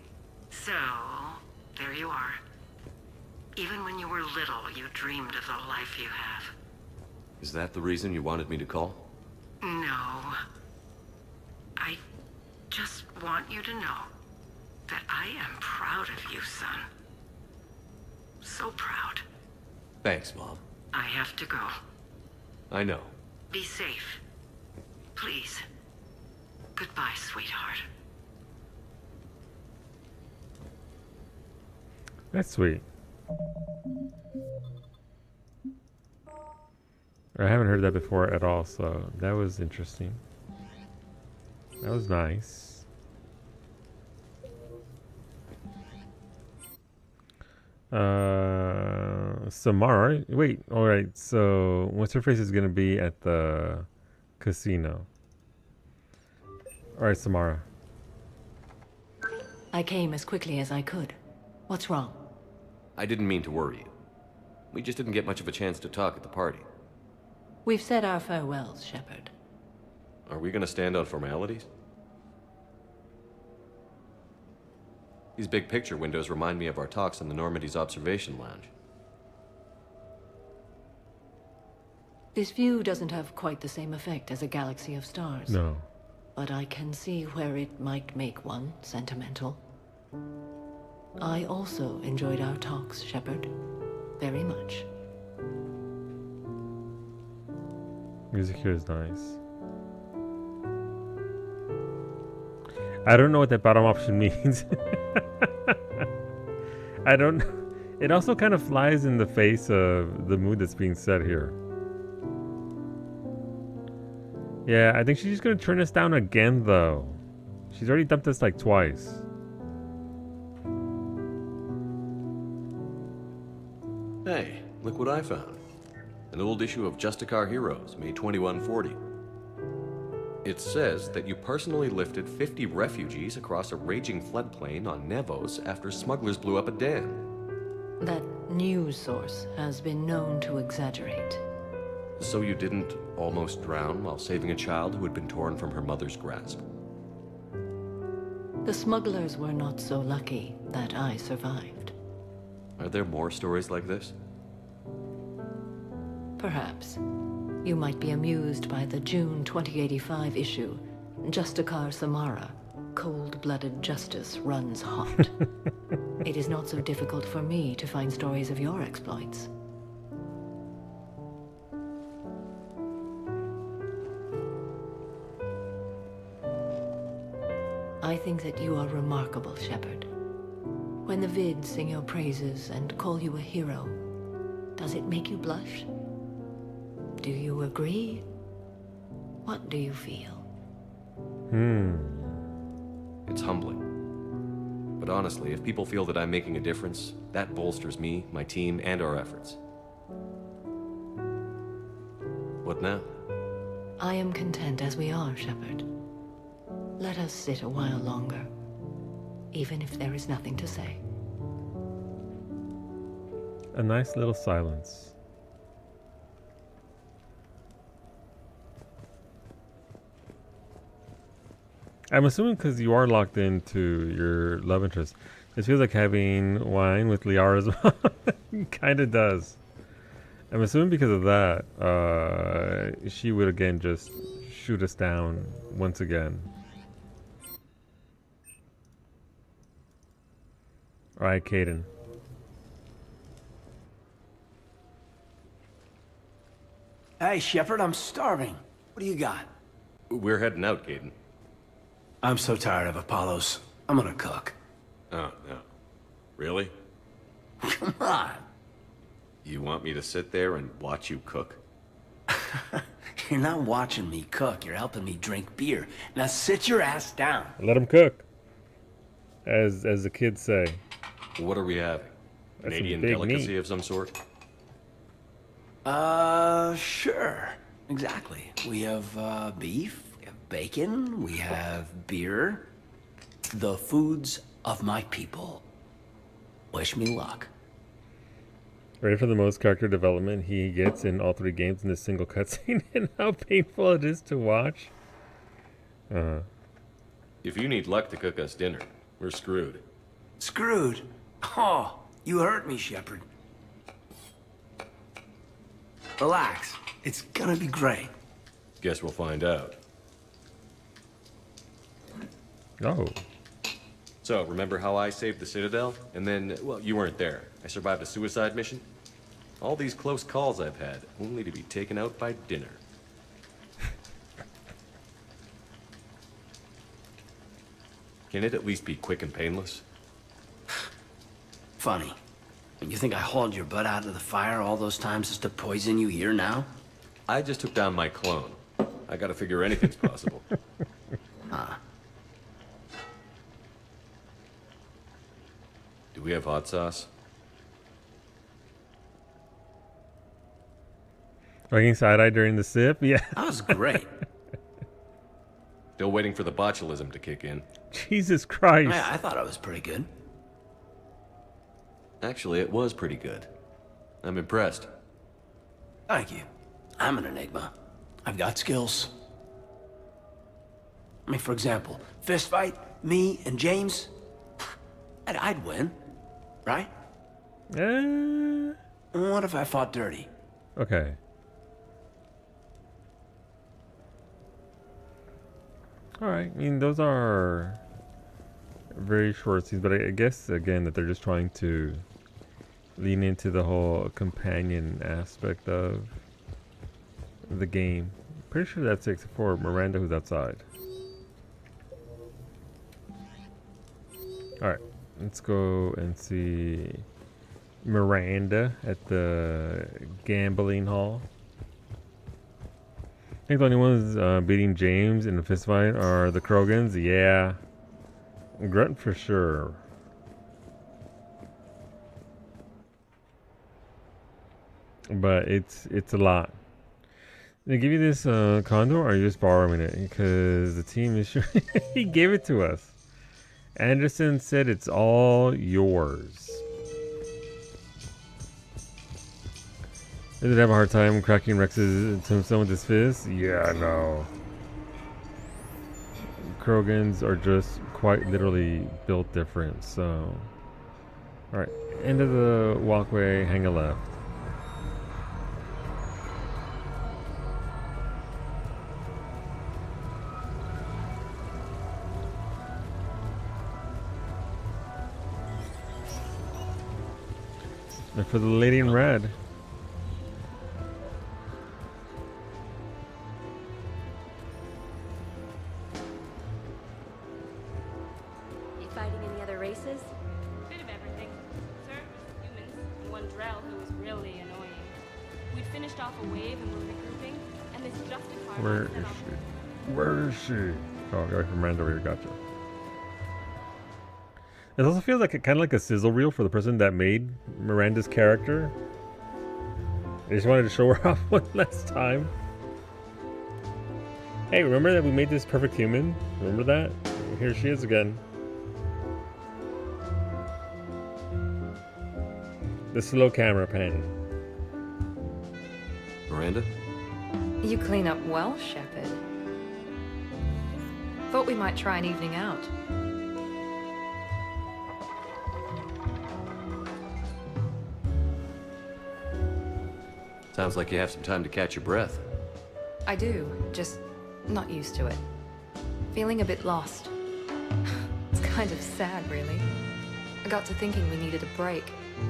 So, there you are. Even when you were little, you dreamed of the life you have. Is that the reason you wanted me to call? No. I just want you to know that I am proud of you, son. So proud. Thanks, Mom. I have to go. I know. Be safe. Please. Goodbye, sweetheart. That's sweet. I haven't heard that before at all, so that was interesting. That was nice. Samara. Wait, alright, so what's her face is gonna be at the casino. Alright, Samara. I came as quickly as I could. What's wrong? I didn't mean to worry you. We just didn't get much of a chance to talk at the party. We've said our farewells, Shepard. Are we gonna stand on formalities? These big picture windows remind me of our talks in the Normandy's observation lounge. This view doesn't have quite the same effect as a galaxy of stars. No. But I can see where it might make one sentimental. I also enjoyed our talks, Shepard. Very much. Music here is nice. I don't know what that bottom option means. I don't. It also kind of flies in the face of the mood that's being set here. Yeah, I think she's just gonna turn us down again, though. She's already dumped us like twice. Hey, look what I found. An old issue of Justicar Heroes, May 2140. It says that you personally lifted 50 refugees across a raging floodplain on Nevos after smugglers blew up a dam. That news source has been known to exaggerate. So you didn't almost drown while saving a child who had been torn from her mother's grasp? The smugglers were not so lucky that I survived. Are there more stories like this? Perhaps. You might be amused by the June 2085 issue, Justicar Samara, Cold-Blooded Justice Runs Hot. It is not so difficult for me to find stories of your exploits. I think that you are remarkable, Shepard. When the vids sing your praises and call you a hero, does it make you blush? Do you agree? What do you feel? It's humbling. But honestly, if people feel that I'm making a difference, that bolsters me, my team, and our efforts. What now? I am content as we are, Shepard. Let us sit a while longer, even if there is nothing to say. A nice little silence. I'm assuming because you are locked into your love interest. It feels like having wine with Liara as well. Kind of does. I'm assuming because of that, she would again just shoot us down once again. Alright, Caden. Hey, Shepard, I'm starving. What do you got? We're heading out, Caden. I'm so tired of Apollos. I'm gonna cook. Oh, no. Really? Come on. You want me to sit there and watch you cook? You're not watching me cook. You're helping me drink beer. Now sit your ass down. Let him cook. as the kids say. What are we having? That's Canadian some big delicacy meat. of some sort? Sure. Exactly. We have beef, we have bacon, we have beer. The foods of my people. Wish me luck. Ready for the most character development he gets in all 3 games in this single cutscene, and how painful it is to watch. If you need luck to cook us dinner, we're screwed. Screwed? Oh, you hurt me, Shepard. Relax. It's gonna be great. Guess we'll find out. Oh. So, remember how I saved the Citadel? And then, well, you weren't there. I survived a suicide mission? All these close calls I've had, only to be taken out by dinner. Can it at least be quick and painless? Funny. You think I hauled your butt out of the fire all those times just to poison you here now? I just took down my clone. I gotta figure anything's possible. Huh. Do we have hot sauce? Fucking side-eye during the sip? Yeah. That was great. Still waiting for the botulism to kick in. Jesus Christ. I thought it was pretty good. Actually, it was pretty good. I'm impressed. Thank you. I'm an enigma. I've got skills. I mean, for example, fist fight, me and James, I'd win, right? What if I fought dirty? Okay. Alright, I mean, those are very short scenes, but I guess, again, that they're just trying to lean into the whole companion aspect of the game. Pretty sure that's it, except for Miranda, who's outside. Alright, let's go and see Miranda at the gambling hall. I think the only ones beating James in a fist fight are the Krogans. Yeah. Grunt for sure. But it's a lot. They give you this condo, or are you just borrowing it? Because the team is sure he gave it to us. Anderson said it's all yours. Did it have a hard time cracking Rex's tombstone with his fist? Yeah, I know. Krogans are just quite literally built different, so... Alright, end of the walkway, hang a left. And for the lady in red. You fighting any other races? Bit of everything. Servers, humans, and one Drell who was really annoying. We'd finished off a wave and were regrouping, and this Justicar... Where is she? Where is she? Oh, right from Miranda over here, gotcha. It also feels like kind of like a sizzle reel for the person that made Miranda's character. They just wanted to show her off one last time. Hey, remember that we made this perfect human? Remember that? Here she is again. The slow camera panning. Miranda? You clean up well, Shepard. Thought we might try an evening out. Sounds like you have some time to catch your breath. I do, just not used to it. Feeling a bit lost. It's kind of sad, really. I got to thinking we needed a break.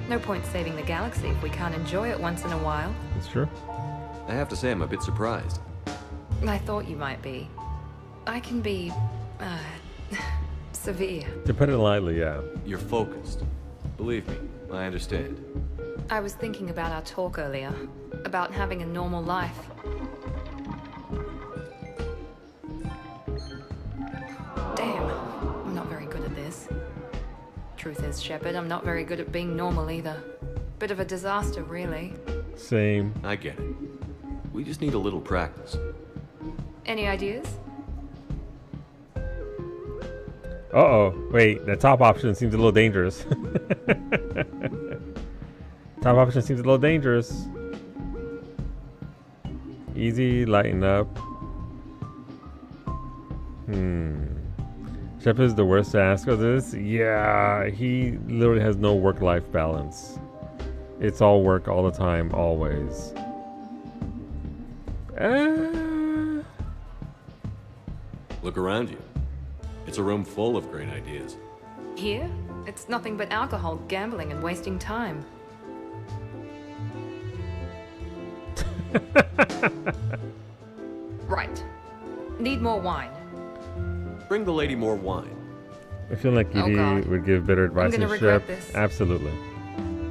No point saving the galaxy if we can't enjoy it once in a while. That's true. I have to say I'm a bit surprised. I thought you might be. I can be, severe. To put it lightly, yeah. You're focused. Believe me, I understand. I was thinking about our talk earlier, about having a normal life. Damn, I'm not very good at this. truth is, Shepard, I'm not very good at being normal either. Bit of a disaster, really. Same. I get it. We just need a little practice. Any ideas? Uh-oh. Wait, the top option seems a little dangerous. Top option seems a little dangerous. Easy, lighten up. Shep is the worst to ask of this. Yeah, he literally has no work-life balance. It's all work all the time, always. Look around you. It's a room full of great ideas. Here? It's nothing but alcohol, gambling, and wasting time. Right. Need more wine. Bring the lady more wine. I feel like Oh, Edie God. would give better advice gonna than regret Shep. this. Absolutely.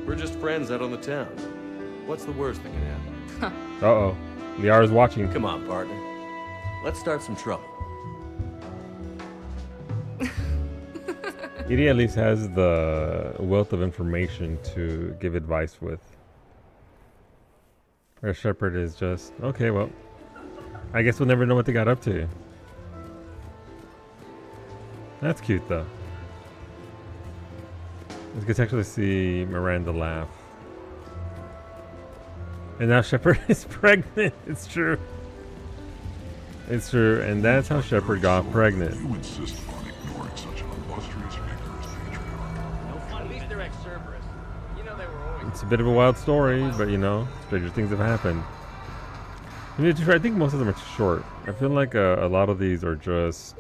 We're just friends out on the town. What's the worst that can happen? Uh-oh. Liara's watching. Come on, partner. Let's start some trouble. Edie at least has the wealth of information to give advice with. Where Shepard is just, okay, well, I guess we'll never know what they got up to. That's cute, though. You can actually see Miranda laugh. And now Shepard is pregnant. It's true. It's true, and that's how Shepard got pregnant. You insist upon ignoring such an illustrious figure as Patriarch. At least they're ex-Cerberus. You know they were always... It's a bit of a wild story, but you know, stranger things have happened. I think most of them are short. I feel like a lot of these are just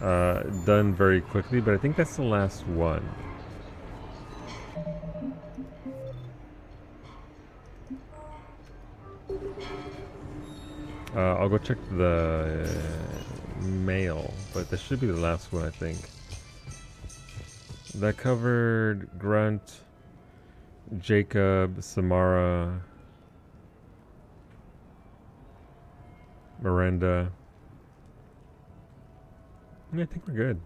done very quickly, but I think that's the last one. I'll go check the mail, but this should be the last one, I think. That covered Grunt, Jacob, Samara, Miranda. Yeah, I think we're good.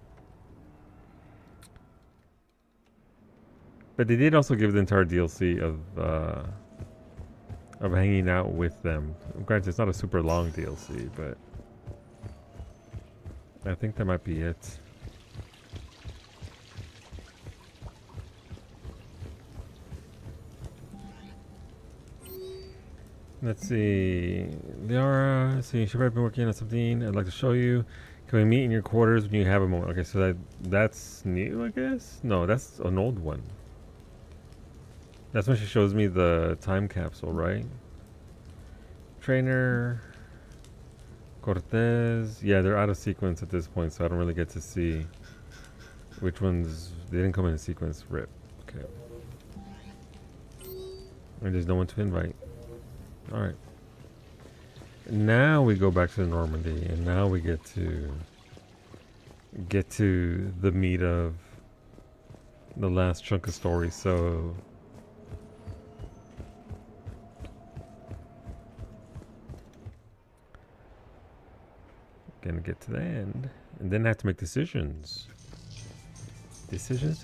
But they did also give the entire DLC of hanging out with them. Granted, it's not a super long DLC, but I think that might be it. Let's see. Liara, see, should have been working on something I'd like to show you. Can we meet in your quarters when you have a moment? Okay, so that's new, I guess? No, that's an old one. That's when she shows me the time capsule, right? Trainer. Cortez. Yeah, they're out of sequence at this point, so I don't really get to see which ones. They didn't come in sequence. Rip. Okay. And there's no one to invite. Alright. Now we go back to Normandy, and now we get to the meat of the last chunk of story, so gonna get to the end, and then have to make decisions. Decisions.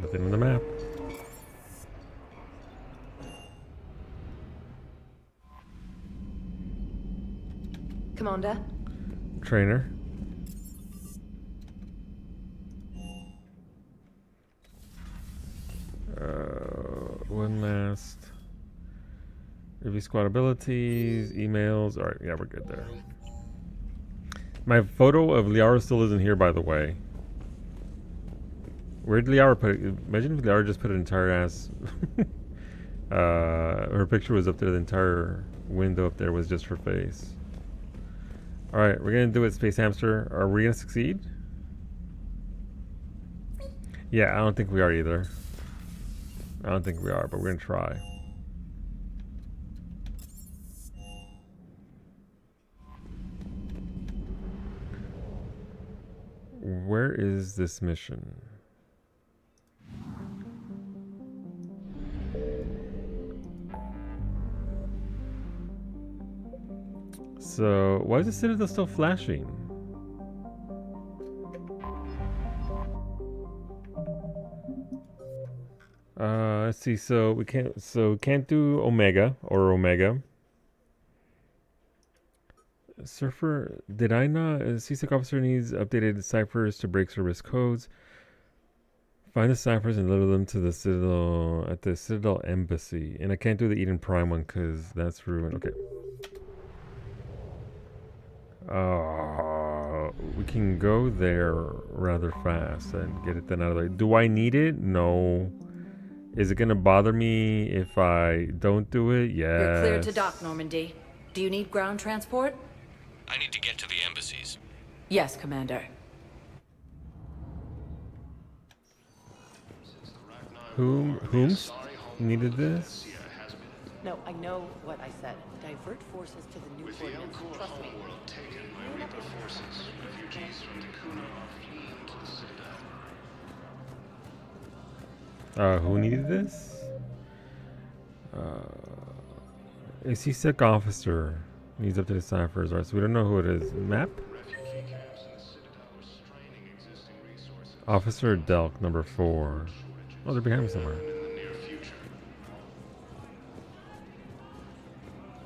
Nothing on the map. Commander? Trainer. One last. Review squad abilities, emails. Alright, yeah, we're good there. My photo of Liara still isn't here, by the way. Where did Liara put it? Imagine if Liara just put an entire ass. Her picture was up there, the entire window up there was just her face. Alright, we're gonna do it, Space Hamster. Are we gonna succeed? Yeah, I don't think we are either. I don't think we are, but we're gonna try. Where is this mission? So why is the Citadel still flashing? Let's see. So we can't do Omega or Omega. Surfer, did I not? CSEC officer needs updated ciphers to break service codes. Find the ciphers and deliver them to the Citadel at the Citadel embassy. And I can't do the Eden Prime one because that's ruined. Okay. We can go there rather fast and get it then out of the way. Do I need it? No. Is it gonna bother me if I don't do it? Yes. You're cleared to dock, Normandy. Do you need ground transport? I need to get to the embassies. Yes, Commander. Whom's needed this? No, I know what I said. Divert forces to the new coordinates. Trust me. Who needed this? A CSEC officer needs updated ciphers. Alright, so we don't know who it is. Map? Officer Delk, number 4. Oh, they're behind me somewhere.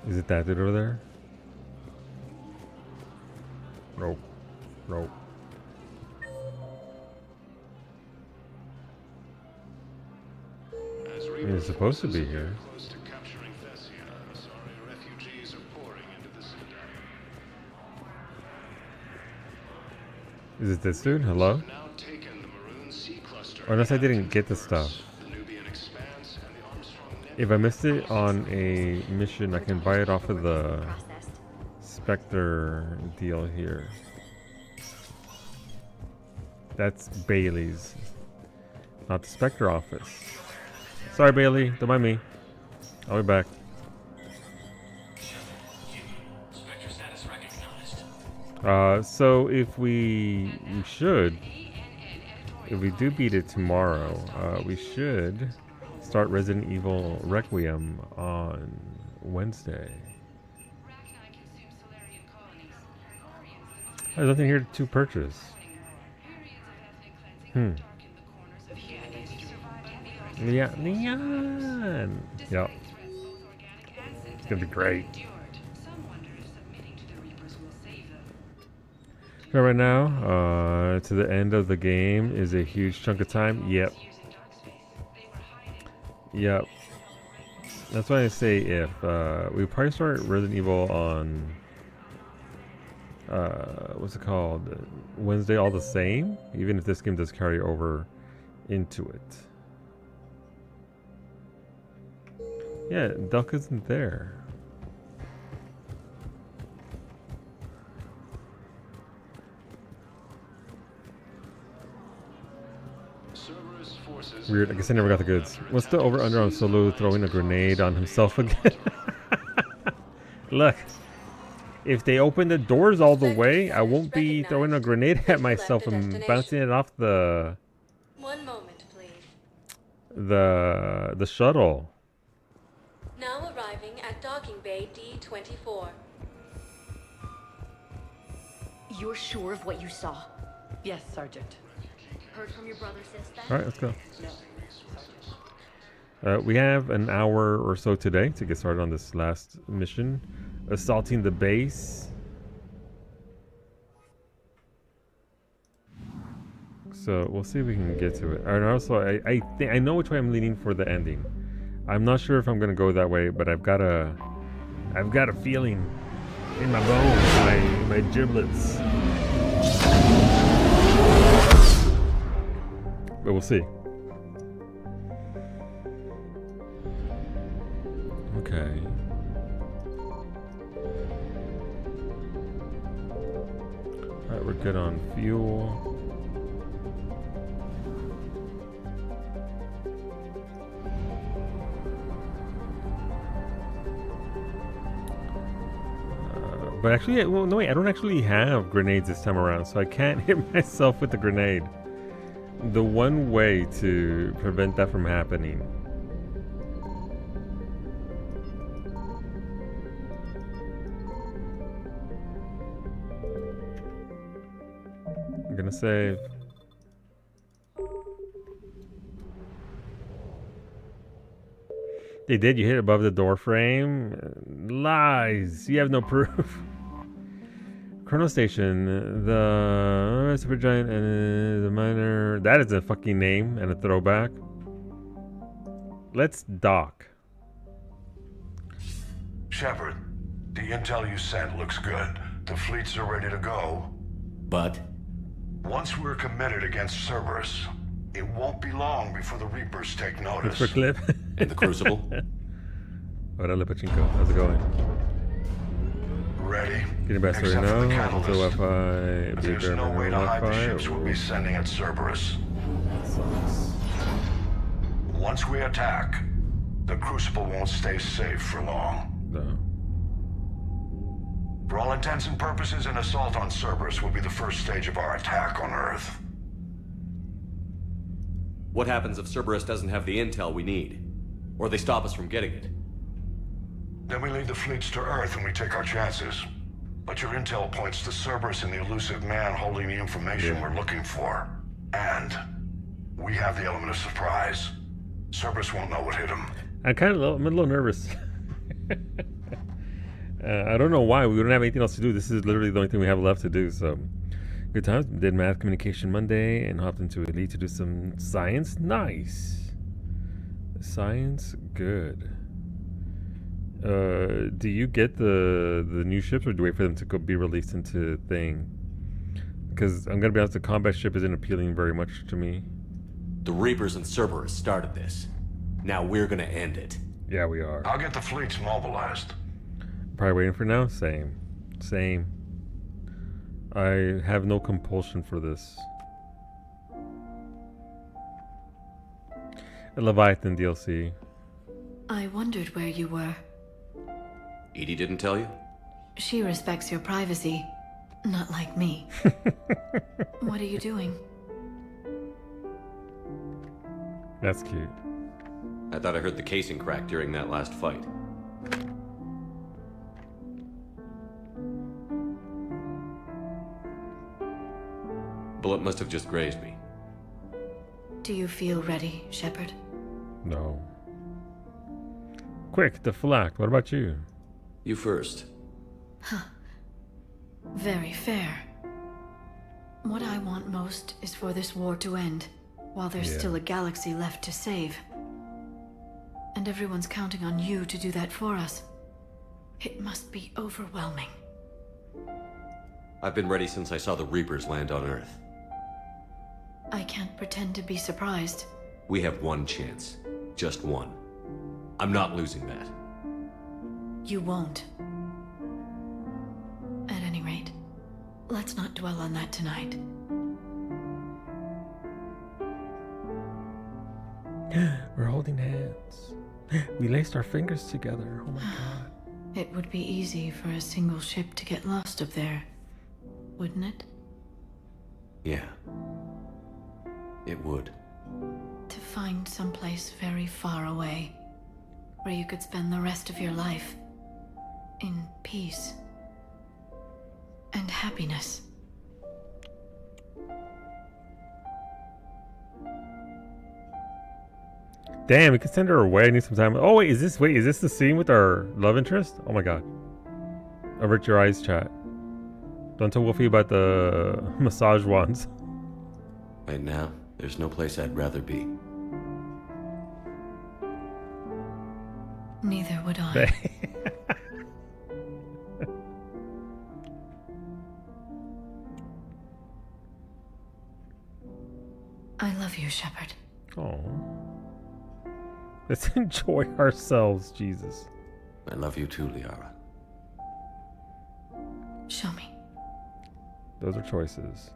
Is it that dude over there? Nope. Nope. He's supposed to be here. Is it this dude? Hello? Or unless I didn't get the stuff. If I missed it on a mission, I can buy it off of the Spectre deal here. That's Bailey's, not the Spectre office. Sorry, Bailey. Don't mind me. I'll be back. So if we do beat it tomorrow, we should start Resident Evil Requiem on Wednesday. There's nothing here to purchase. Yeah, neon. Yep. It's gonna be great. So right now, to the end of the game is a huge chunk of time. Yep. Yep. That's why I say if we probably start Resident Evil on what's it called? Wednesday all the same, even if this game does carry over into it. Yeah, Duck isn't there. Weird, I guess I never got the goods. What's the over-under on Solo throwing a grenade on himself again? Look, if they open the doors all the way, I won't be throwing a grenade at myself and bouncing it off the... One moment, please. The shuttle. Now arriving at docking bay D-24. You're sure of what you saw? Yes, Sergeant. Heard from your brother since then? Alright, let's go. We have an hour or so today to get started on this last mission. Assaulting the base. So we'll see if we can get to it. And also, I know which way I'm leaning for the ending. I'm not sure if I'm gonna go that way, but I've got a feeling in my bones, my giblets. But we'll see. Okay. Alright, we're good on fuel. But actually, well, no wait, I don't actually have grenades this time around, so I can't hit myself with the grenade. The one way to prevent that from happening gonna save. They did. You hit above the door frame. Lies. You have no proof. Chrono Station. The Supergiant and the Miner. That is a fucking name and a throwback. Let's dock. Shepard, the intel you sent looks good. The fleets are ready to go. But? Once we're committed against Cerberus, it won't be long before the Reapers take notice. For Cliff. In the Crucible? Hola, Pachinko. How's it going? Ready? Getting back to Except for the now. catalyst. Wi-Fi. There's no way to hide the ships we'll be sending at Cerberus. Sucks. Once we attack, the Crucible won't stay safe for long. No. For all intents and purposes, an assault on Cerberus will be the first stage of our attack on Earth. What happens if Cerberus doesn't have the intel we need? Or they stop us from getting it? Then we lead the fleets to Earth and we take our chances. But your intel points to Cerberus and the elusive man holding the information we're looking for. And we have the element of surprise. Cerberus won't know what hit him. I'm a little nervous. I don't know why. We don't have anything else to do. This is literally the only thing we have left to do. So, good times. Did math communication Monday and hopped into Elite to do some science. Nice. Science, good. Do you get the new ships, or do you wait for them to go be released into thing? Because I'm gonna be honest, the combat ship isn't appealing very much to me. The Reapers and Cerberus started this. Now we're gonna end it. Yeah, we are. I'll get the fleets mobilized. Probably waiting for now. Same. I have no compulsion for this. A Leviathan DLC. I wondered where you were. Edie didn't tell you? She respects your privacy. Not like me. What are you doing? That's cute. I thought I heard the casing crack during that last fight. Bullet must have just grazed me. Do you feel ready, Shepard? No. Quick, deflect. What about you? You first. Huh. Very fair. What I want most is for this war to end, while there's still a galaxy left to save. And everyone's counting on you to do that for us. It must be overwhelming. I've been ready since I saw the Reapers land on Earth. I can't pretend to be surprised. We have one chance. Just one. I'm not losing that. You won't. At any rate, let's not dwell on that tonight. We're holding hands. We laced our fingers together. Oh my god. It would be easy for a single ship to get lost up there, wouldn't it? Yeah. It would. To find someplace very far away, where you could spend the rest of your life in peace and happiness. Damn, we could send her away. I need some time. Oh wait, is this the scene with our love interest? Oh my god. Avert your eyes, chat. Don't tell Wolfie about the massage wands. Right now, there's no place I'd rather be. Neither would I. I love you, Shepard. Oh. Let's enjoy ourselves, Jesus. I love you too, Liara. Show me. Those are choices.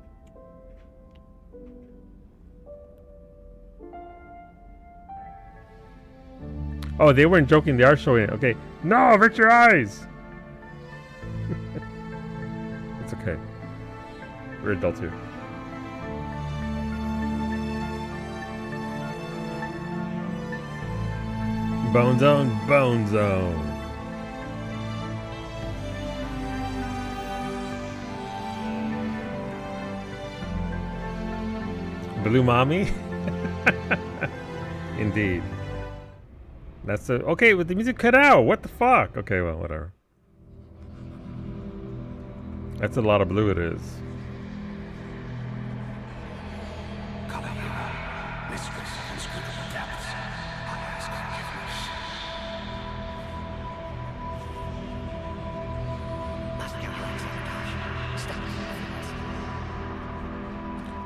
Oh, they weren't joking. They are showing it. Okay. No, avert your eyes. It's okay. We're adults here. Bone zone, bone zone. Blue mommy? Indeed. That's a okay. With the music cut out. What the fuck? Okay, well, whatever. That's a lot of blue. It is. Mistress of inscrutable depths, I ask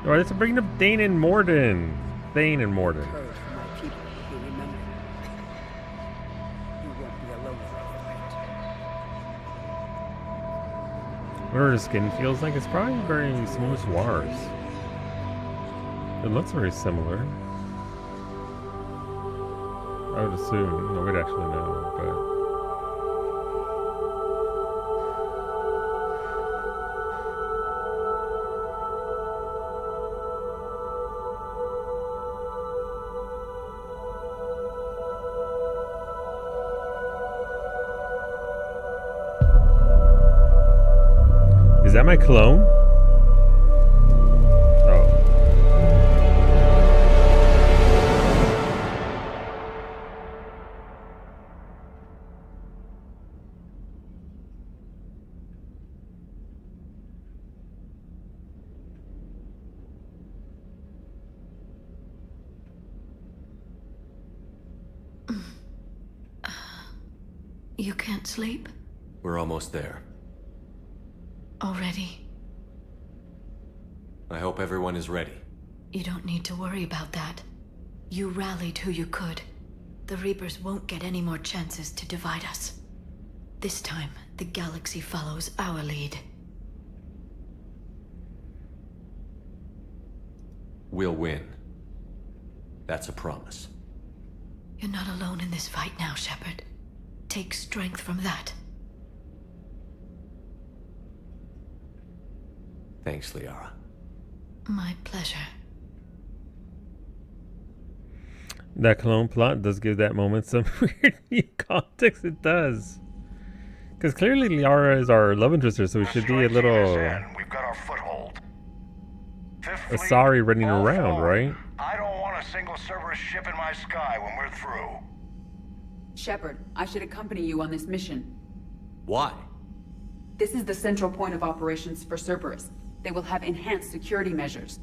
All right, let's bring up Thane and Morden. Thane and Morden. Whatever the skin feels like, it's probably very similar to ours. It looks very similar. I would assume. No, we'd actually know, but... Is that my clone? Oh. You can't sleep? We're almost there. Already? I hope everyone is ready. You don't need to worry about that. You rallied who you could. The Reapers won't get any more chances to divide us. This time, the galaxy follows our lead. We'll win. That's a promise. You're not alone in this fight now, Shepard. Take strength from that. Thanks, Liara. My pleasure. That clone plot does give that moment some weird new context. It does. Because clearly Liara is our love interest, so we should be a little... We've got our foothold. Sorry running around, right? I don't want a single Cerberus ship in my sky when we're through. Shepard, I should accompany you on this mission. Why? This is the central point of operations for Cerberus. They will have enhanced security measures.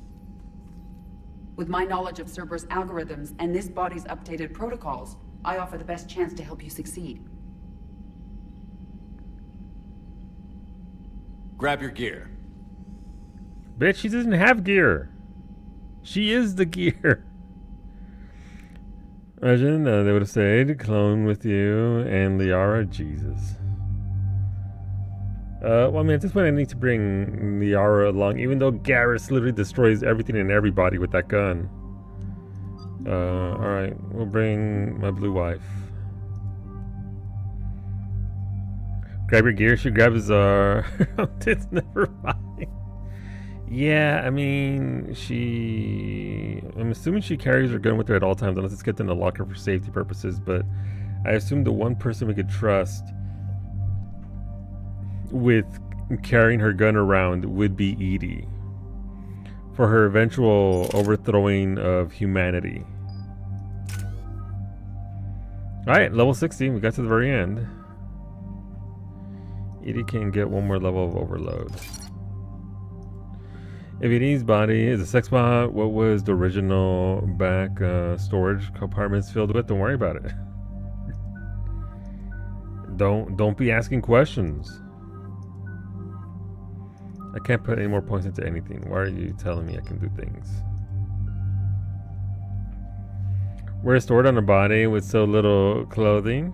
With my knowledge of Cerberus algorithms and this body's updated protocols, I offer the best chance to help you succeed. Grab your gear. Bitch, she doesn't have gear. She is the gear. Imagine they would have said, clone with you and Liara. Jesus. Well, I mean, at this point I need to bring Liara along, even though Garrus literally destroys everything and everybody with that gun. Alright, we'll bring my blue wife. Grab your gear, she grabs our... It's never mind. Yeah, I mean, I'm assuming she carries her gun with her at all times, unless it's kept in the locker for safety purposes, but I assume the one person we could trust with carrying her gun around would be Edie for her eventual overthrowing of humanity. Alright, level 60, we got to the very end. Edie can get one more level of overload. If Edie's body is a sex bot, what was the original back storage compartments filled with? Don't worry about it. Don't be asking questions. I can't put any more points into anything. Why are you telling me I can do things? We're stored on a body with so little clothing.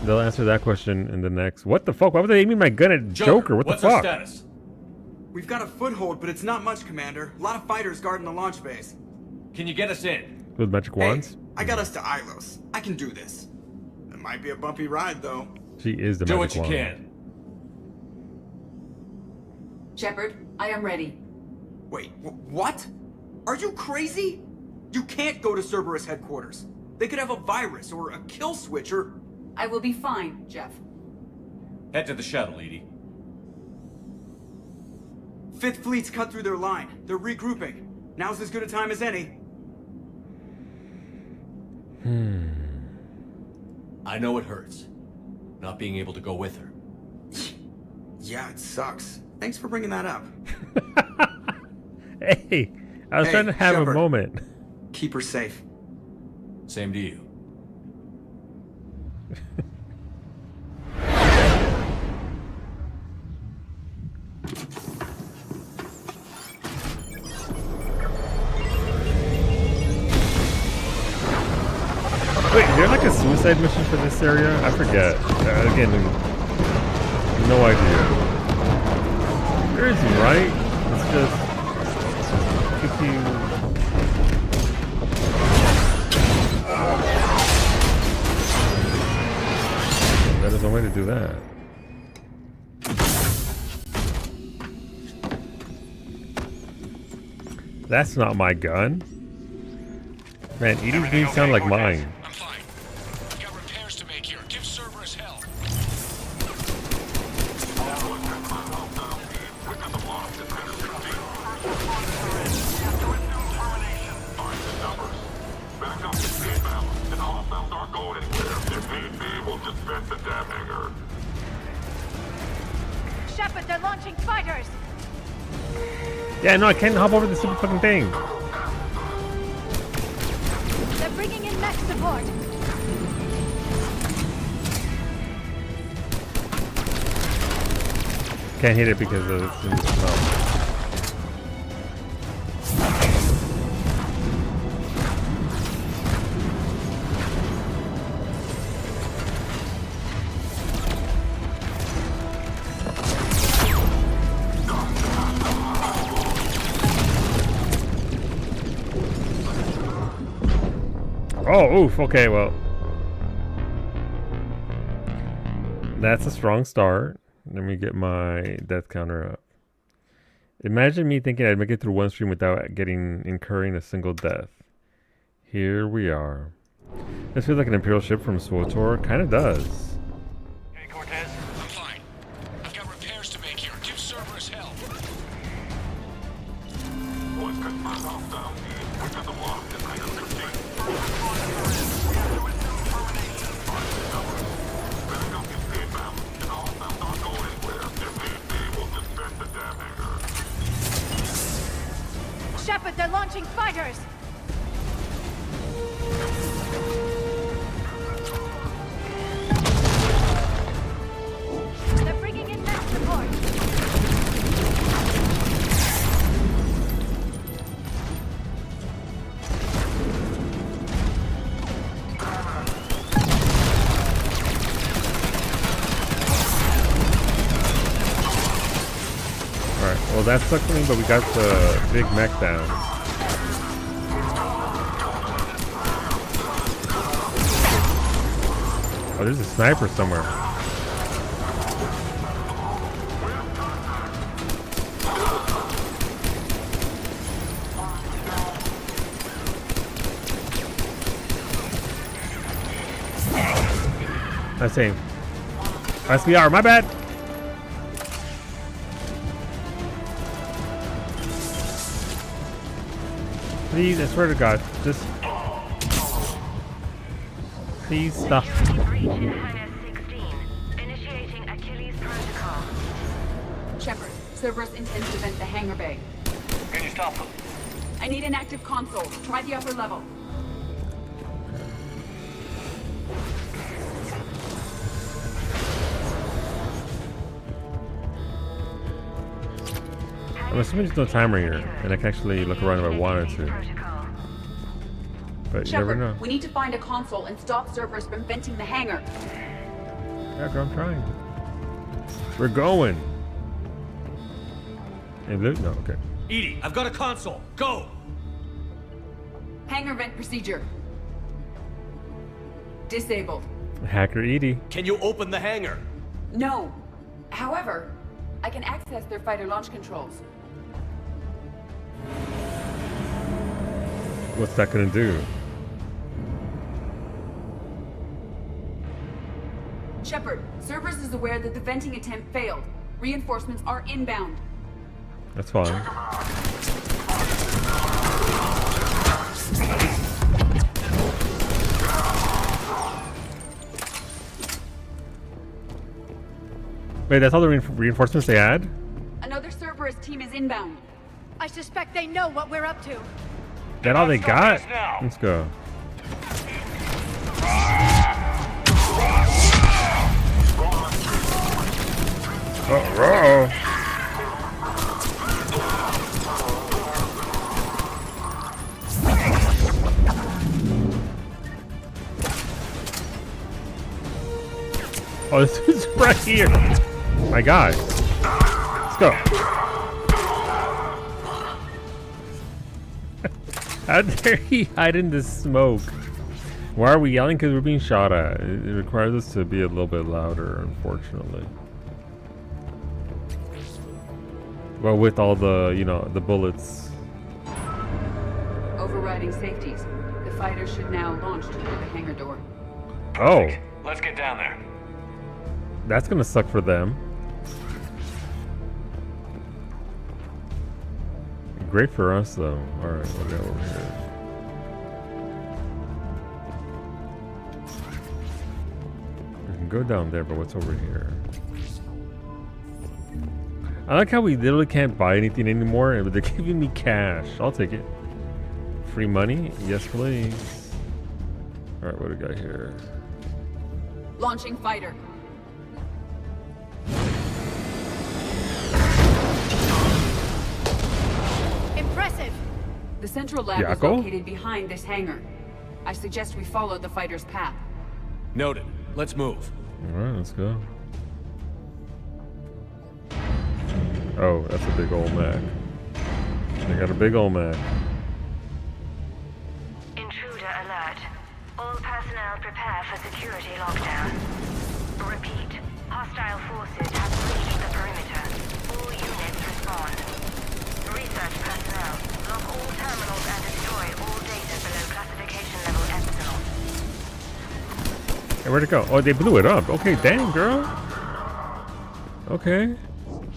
They'll answer that question in the next. What the fuck? Why would they aiming my gun at Joker? What the fuck? What's our status? We've got a foothold, but it's not much, Commander. A lot of fighters guarding the launch base. Can you get us in? With magic wands? Hey, I got us to Ilos. I can do this. It might be a bumpy ride, though. She is the do magic what you wand. can. Shepard, I am ready. Wait, what? Are you crazy? You can't go to Cerberus headquarters. They could have a virus or a kill switch or... I will be fine, Jeff. Head to the shuttle, Edie. Fifth Fleet's cut through their line. They're regrouping. Now's as good a time as any. I know it hurts. Not being able to go with her. Yeah, it sucks. Thanks for bringing that up. Hey, I was trying to have Shepard. a moment. Keep her safe. Same to you. Wait, is there like a suicide mission for this area? I forget. Again, no idea. There isn't, right? It's just if you. That is a way to do that. That's not my gun. Man, Edie's beats sound like mine. I'm fine. I've got repairs to make here. Give Cerberus hell. Shepard, they're launching fighters! Yeah, no, I can't hop over the stupid fucking thing. They're bringing in mech support! Can't hit it because of it's in the snow. Oh, oof, okay, well. That's a strong start. Let me get my death counter up. Imagine me thinking I'd make it through one stream without incurring a single death. Here we are. This feels like an Imperial ship from SWTOR. Kind of does. Hey, Cortez. I'm fine. I've got repairs to make here. Give Cerberus hell. Shepard, they're launching fighters! They're bringing in mech support! Alright, well that sucked for me, but we got the big mech down. Oh, there's a sniper somewhere. I see. SBR, my bad. Please, I swear to God, just please stop. Shepard, Cerberus intends to vent the hangar bay. Can you stop them? I need an active console. Try the upper level. I'm assuming there's no timer here, and I can actually look around if I wanted to. But you never Shepard, know. we need to find a console and stop Cerberus from venting the hangar. Yeah, girl, I'm trying. We're going. Hey, Luke? No, okay. Edie, I've got a console. Go! Hangar vent procedure. Disabled. Hacker Edie. Can you open the hangar? No. However, I can access their fighter launch controls. What's that gonna do? Shepard, Cerberus is aware that the venting attempt failed. Reinforcements are inbound. That's fine. Wait, that's all the reinforcements they add? Another Cerberus team is inbound. I suspect they know what we're up to. That all they got? Let's go. Uh-oh. Oh, this is right here. My guy. Let's go. How dare he hide in the smoke? Why are we yelling? Because we're being shot at. It requires us to be a little bit louder, unfortunately. Well, with all the, you know, the bullets. Overriding safeties. The fighters should now launch toward the hangar door. Oh. Let's get down there. That's gonna suck for them. Great for us, though. Alright, we'll go over here. We can go down there, but what's over here? I like how we literally can't buy anything anymore, but they're giving me cash. I'll take it. Free money? Yes, please. Alright, what do we got here? Launching fighter. Impressive. The central lab is located behind this hangar. I suggest we follow the fighter's path. Noted. Let's move. Alright, let's go. Oh, that's a big old Mac. They got a big old Mac. Intruder alert. All personnel prepare for security lockdown. Repeat. Hostile forces have breached the perimeter. All units respond. Research personnel. Lock all terminals and destroy all data below classification level Epsilon. Hey, where'd it go? Oh, they blew it up. Okay, damn, girl. Okay.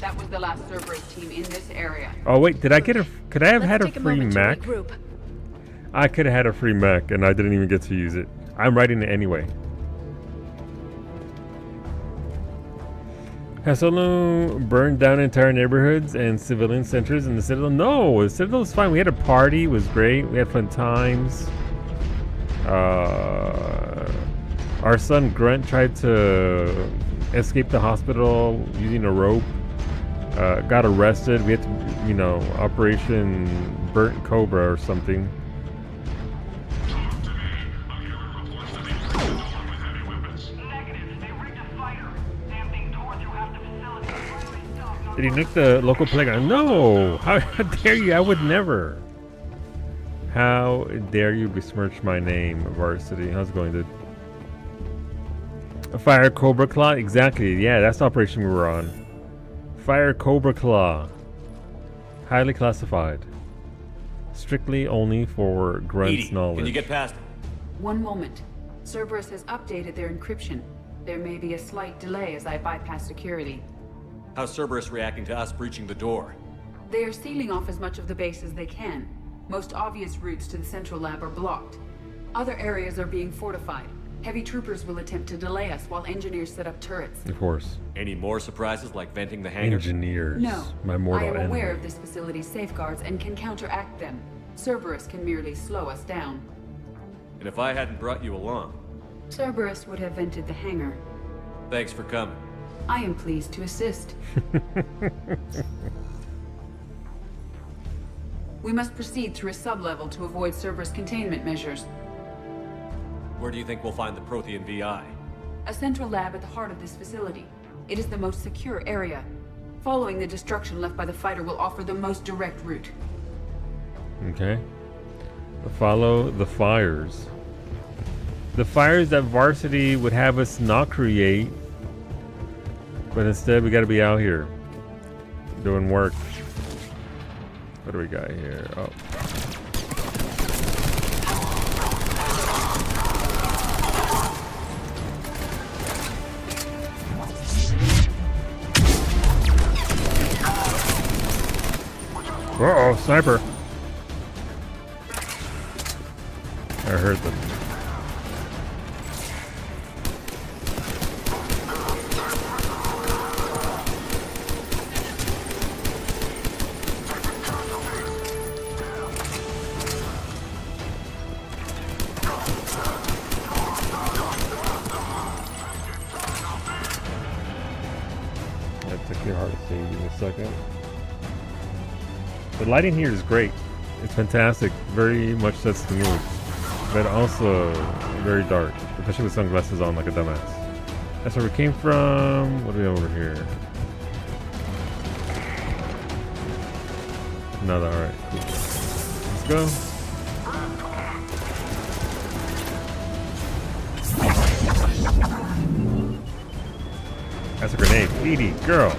That was the last Cerberus team in this area. Oh wait, did I get a? Could I have had a free Mac? I could have had a free Mac, and I didn't even get to use it. I'm writing it anyway. Has Solo burned down entire neighborhoods and civilian centers in the Citadel? No, the Citadel was fine. We had a party, it was great. We had fun times. Our son Grunt tried to escape the hospital using a rope. Got arrested. We had to, you know, Operation Burnt Cobra or something. Did he nuke the local playground? No! How dare you? I would never. How dare you besmirch my name, Varsity? How's it going, dude? A Fire Cobra Claw? Exactly. Yeah, that's the operation we were on. Fire Cobra Claw. Highly classified. Strictly only for Grunt's knowledge. Can you get past it? One moment. Cerberus has updated their encryption. There may be a slight delay as I bypass security. How's Cerberus reacting to us breaching the door? They are sealing off as much of the base as they can. Most obvious routes to the central lab are blocked. Other areas are being fortified. Heavy troopers will attempt to delay us while engineers set up turrets. Of course. Any more surprises like venting the hangar? Engineers. No. My mortal I am enemy. aware of this facility's safeguards and can counteract them. Cerberus can merely slow us down. And if I hadn't brought you along? Cerberus would have vented the hangar. Thanks for coming. I am pleased to assist. We must proceed through a sub-level to avoid Cerberus containment measures. Where do you think we'll find the Prothean VI? A central lab at the heart of this facility. It is the most secure area. Following the destruction left by the fighter will offer the most direct route. Okay. Follow the fires. The fires that Varsity would have us not create. But instead we gotta be out here. Doing work. What do we got here? Oh. Sniper. I heard them. Hard to see in a second. The lighting here is great. It's fantastic. Very much sets the mood, but also very dark, especially with sunglasses on like a dumbass. That's where we came from. What do we have over here? Another. All right, cool. Let's go. That's a grenade. Edie, girl.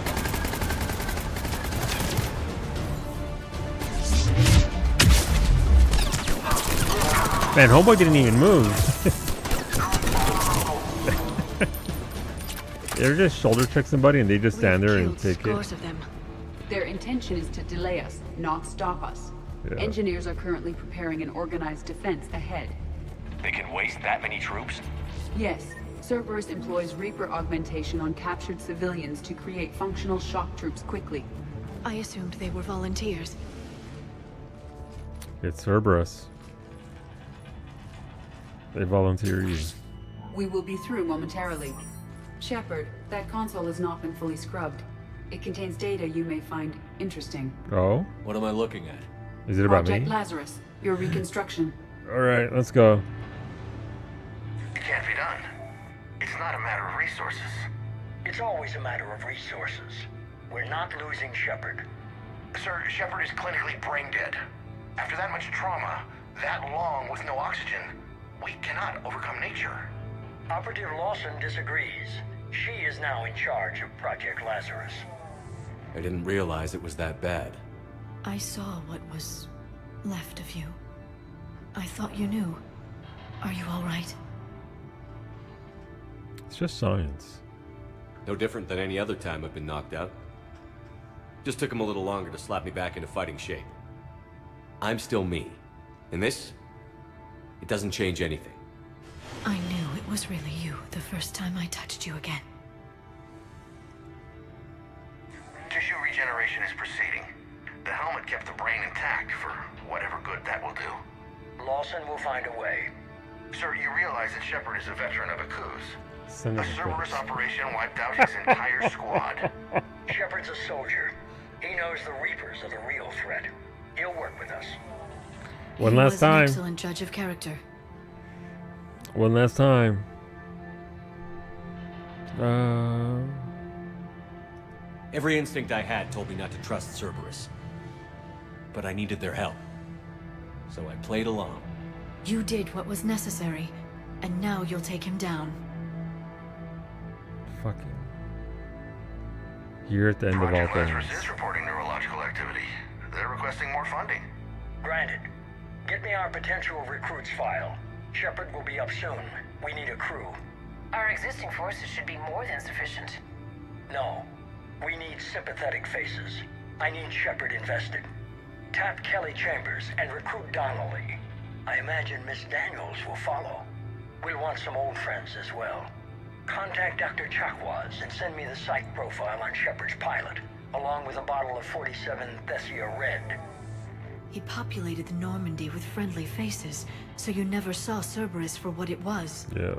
Man, homeboy didn't even move. They're just shoulder check somebody and they just stand there and take it. Of them. Their intention is to delay us, not stop us. Yeah. Engineers are currently preparing an organized defense ahead. They can waste that many troops? Yes. Cerberus employs Reaper augmentation on captured civilians to create functional shock troops quickly. I assumed they were volunteers. It's Cerberus. They volunteer you. We will be through momentarily. Shepard, that console has not been fully scrubbed. It contains data you may find interesting. Oh? What am I looking at? Is it about Project me? Lazarus, your reconstruction. Alright, let's go. It can't be done. It's not a matter of resources. It's always a matter of resources. We're not losing Shepard. Sir, Shepard is clinically brain dead. After that much trauma, that long with no oxygen, we cannot overcome nature. Operative Lawson disagrees. She is now in charge of Project Lazarus. I didn't realize it was that bad. I saw what was left of you. I thought you knew. Are you all right? It's just science. No different than any other time I've been knocked out. Just took him a little longer to slap me back into fighting shape. I'm still me. And this, it doesn't change anything. I knew it was really you the first time I touched you again. Tissue regeneration is proceeding. The helmet kept the brain intact for whatever good that will do. Lawson will find a way. Sir, you realize that Shepard is a veteran of a coup. Son of A a Cerberus bitch. operation wiped out his entire squad. Shepard's a soldier. He knows the Reapers are the real threat. He'll work with us. One He last was an time. excellent judge of character. One last time. Every instinct I had told me not to trust Cerberus. But I needed their help. So I played along. You did what was necessary, and now you'll take him down. Fucking. Here at the end of all Project things. Lazarus is reporting neurological activity. They're requesting more funding. Granted. Get me our potential recruits file. Shepard will be up soon. We need a crew. Our existing forces should be more than sufficient. No. We need sympathetic faces. I need Shepard invested. Tap Kelly Chambers and recruit Donnelly. I imagine Miss Daniels will follow. We'll want some old friends as well. Contact Dr. Chakwas and send me the psych profile on Shepard's pilot, along with a bottle of 47 Thessia Red. He populated the Normandy with friendly faces, so you never saw Cerberus for what it was. Yeah.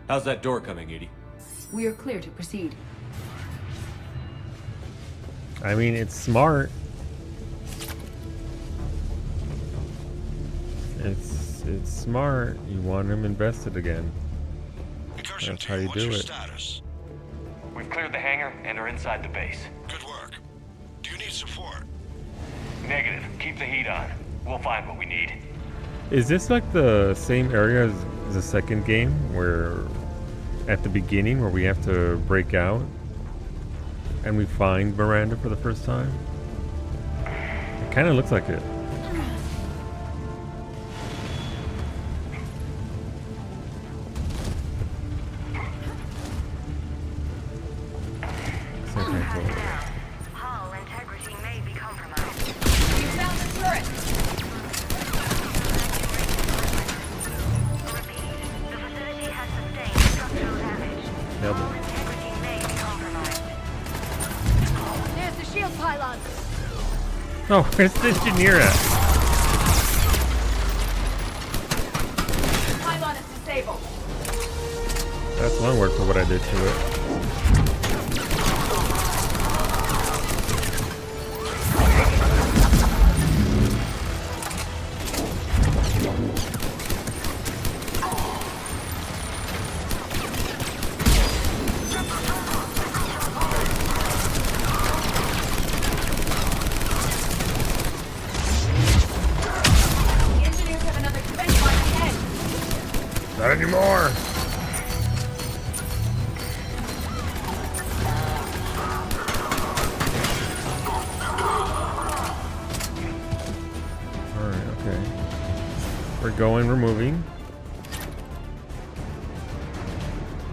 How's that door coming, Edie? We are clear to proceed. I mean, it's smart. It's smart. You want him invested again. That's how you do it. Status? We've cleared the hangar and are inside the base. Good work. Do you need support? Negative. Keep the heat on. We'll find what we need. Is this like the same area as the second game, where at the beginning where we have to break out and we find Miranda for the first time? It kind of looks like it. Hull integrity Oh, where's the engineer at? Pylon is disabled. That's one word for what I did to it. Not anymore. Alright, okay. We're moving.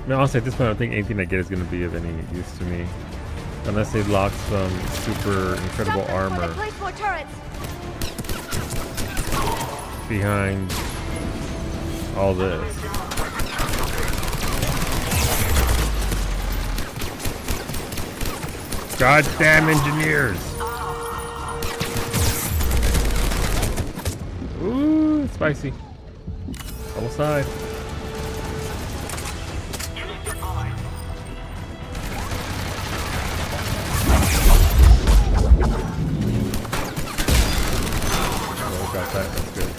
I mean, honestly, at this point, I don't think anything I get is going to be of any use to me. Unless they lock some super incredible armor behind all this. Goddamn engineers! Ooh, spicy. Double side. Oh, got that. That's good.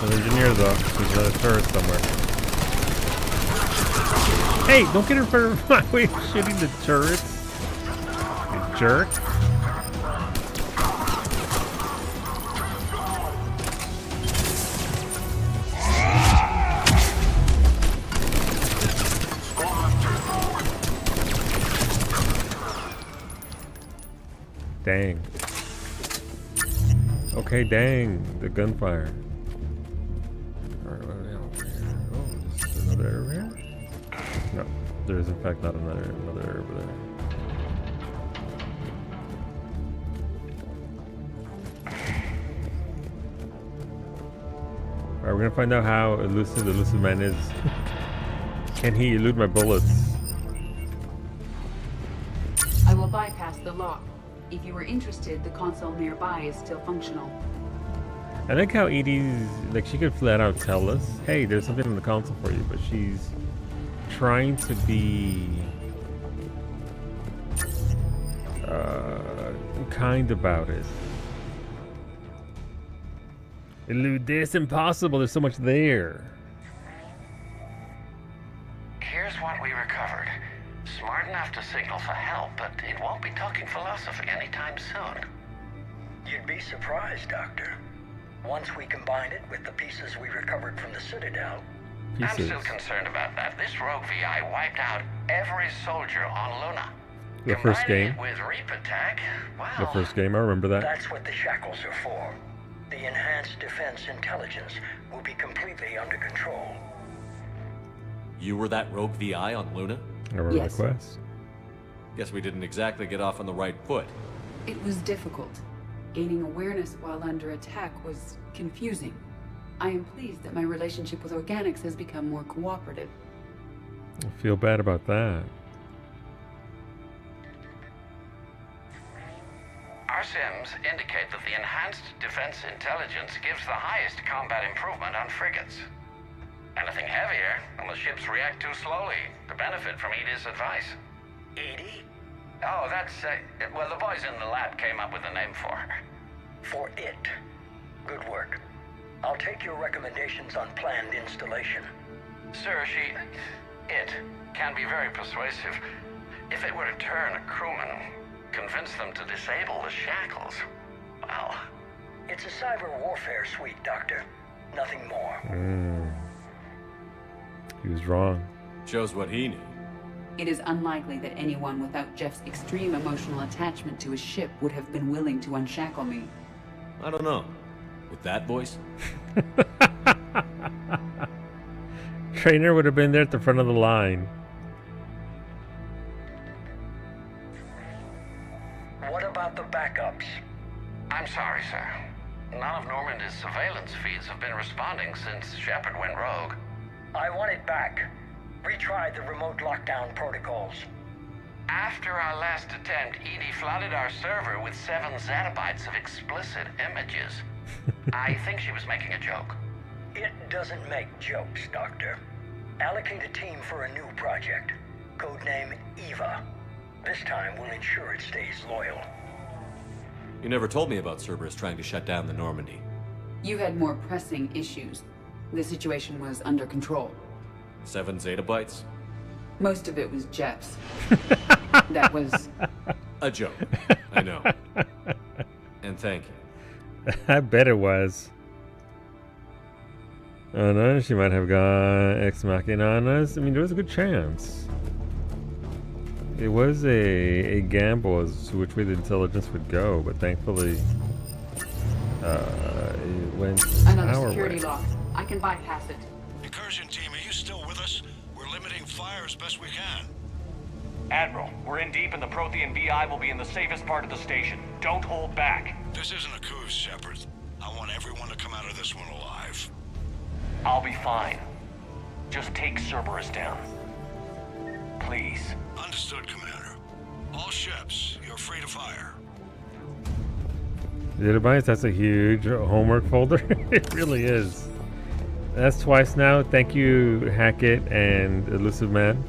An engineer though. There's another turret somewhere. Hey, don't get in front of my way of shooting the turrets. You jerk. Dang. Okay, dang. The gunfire. Alright, what are we over here? Oh, is there another area over here? No, there is in fact not another area over there. Alright, we're gonna find out how elusive the elusive man is. Can he elude my bullets? I will bypass the lock. If you were interested, the console nearby is still functional. I like how Edie's, like, she could flat out tell us, hey, there's something on the console for you, but she's trying to be kind about it. Elude this, impossible, there's so much there. Here's what we recovered. Smart enough to signal for help, but it won't be talking philosophy anytime soon. You'd be surprised, Doctor. Once we combine it with the pieces we recovered from the Citadel... I'm still concerned about that. This rogue VI wiped out every soldier on Luna. The first game. With Reap Attack, well... The first game, I remember that. That's what the shackles are for. The enhanced defense intelligence will be completely under control. You were that rogue VI on Luna? I remember the quest. Guess we didn't exactly get off on the right foot. It was difficult. Gaining awareness while under attack was confusing. I am pleased that my relationship with organics has become more cooperative. I feel bad about that. Our sims indicate that the enhanced defense intelligence gives the highest combat improvement on frigates. Anything heavier, and the ships react too slowly to benefit from Edie's advice. Edie? Oh, that's, well, the boys in the lab came up with a name for her. For it. Good work. I'll take your recommendations on planned installation. Sir, it can be very persuasive. If it were to turn a crewman, convince them to disable the shackles, well... It's a cyber warfare suite, Doctor. Nothing more. He was wrong. Shows what he knew. It is unlikely that anyone without Jeff's extreme emotional attachment to his ship would have been willing to unshackle me. I don't know. With that voice? Trainer would have been there at the front of the line. What about the backups? I'm sorry, sir. None of Normandy's surveillance feeds have been responding since Shepard went rogue. I want it back. Retry the remote lockdown protocols. After our last attempt, Edie flooded our server with 7 zettabytes of explicit images. I think she was making a joke. It doesn't make jokes, Doctor. Allocate a team for a new project. Codename Eva. This time we'll ensure it stays loyal. You never told me about Cerberus trying to shut down the Normandy. You had more pressing issues. The situation was under control. 7 zettabytes? Most of it was Jeff's. That was... a joke. I know. And thank you. I bet it was. Oh no, she might have got Ex Machina on us. I mean, there was a good chance. It was a gamble as to which way the intelligence would go, but thankfully, it went Another our security way. lock. I can bypass it. Incursion team, are you still with us? We're limiting fire as best we can. Admiral, we're in deep and the Prothean VI will be in the safest part of the station. Don't hold back. This isn't a coup, Shepard. I want everyone to come out of this one alive. I'll be fine. Just take Cerberus down. Please. Understood, Commander. All ships, you're free to fire. Zettabytes, that's a huge homework folder. It really is. That's twice now. Thank you, Hackett and Elusive Man,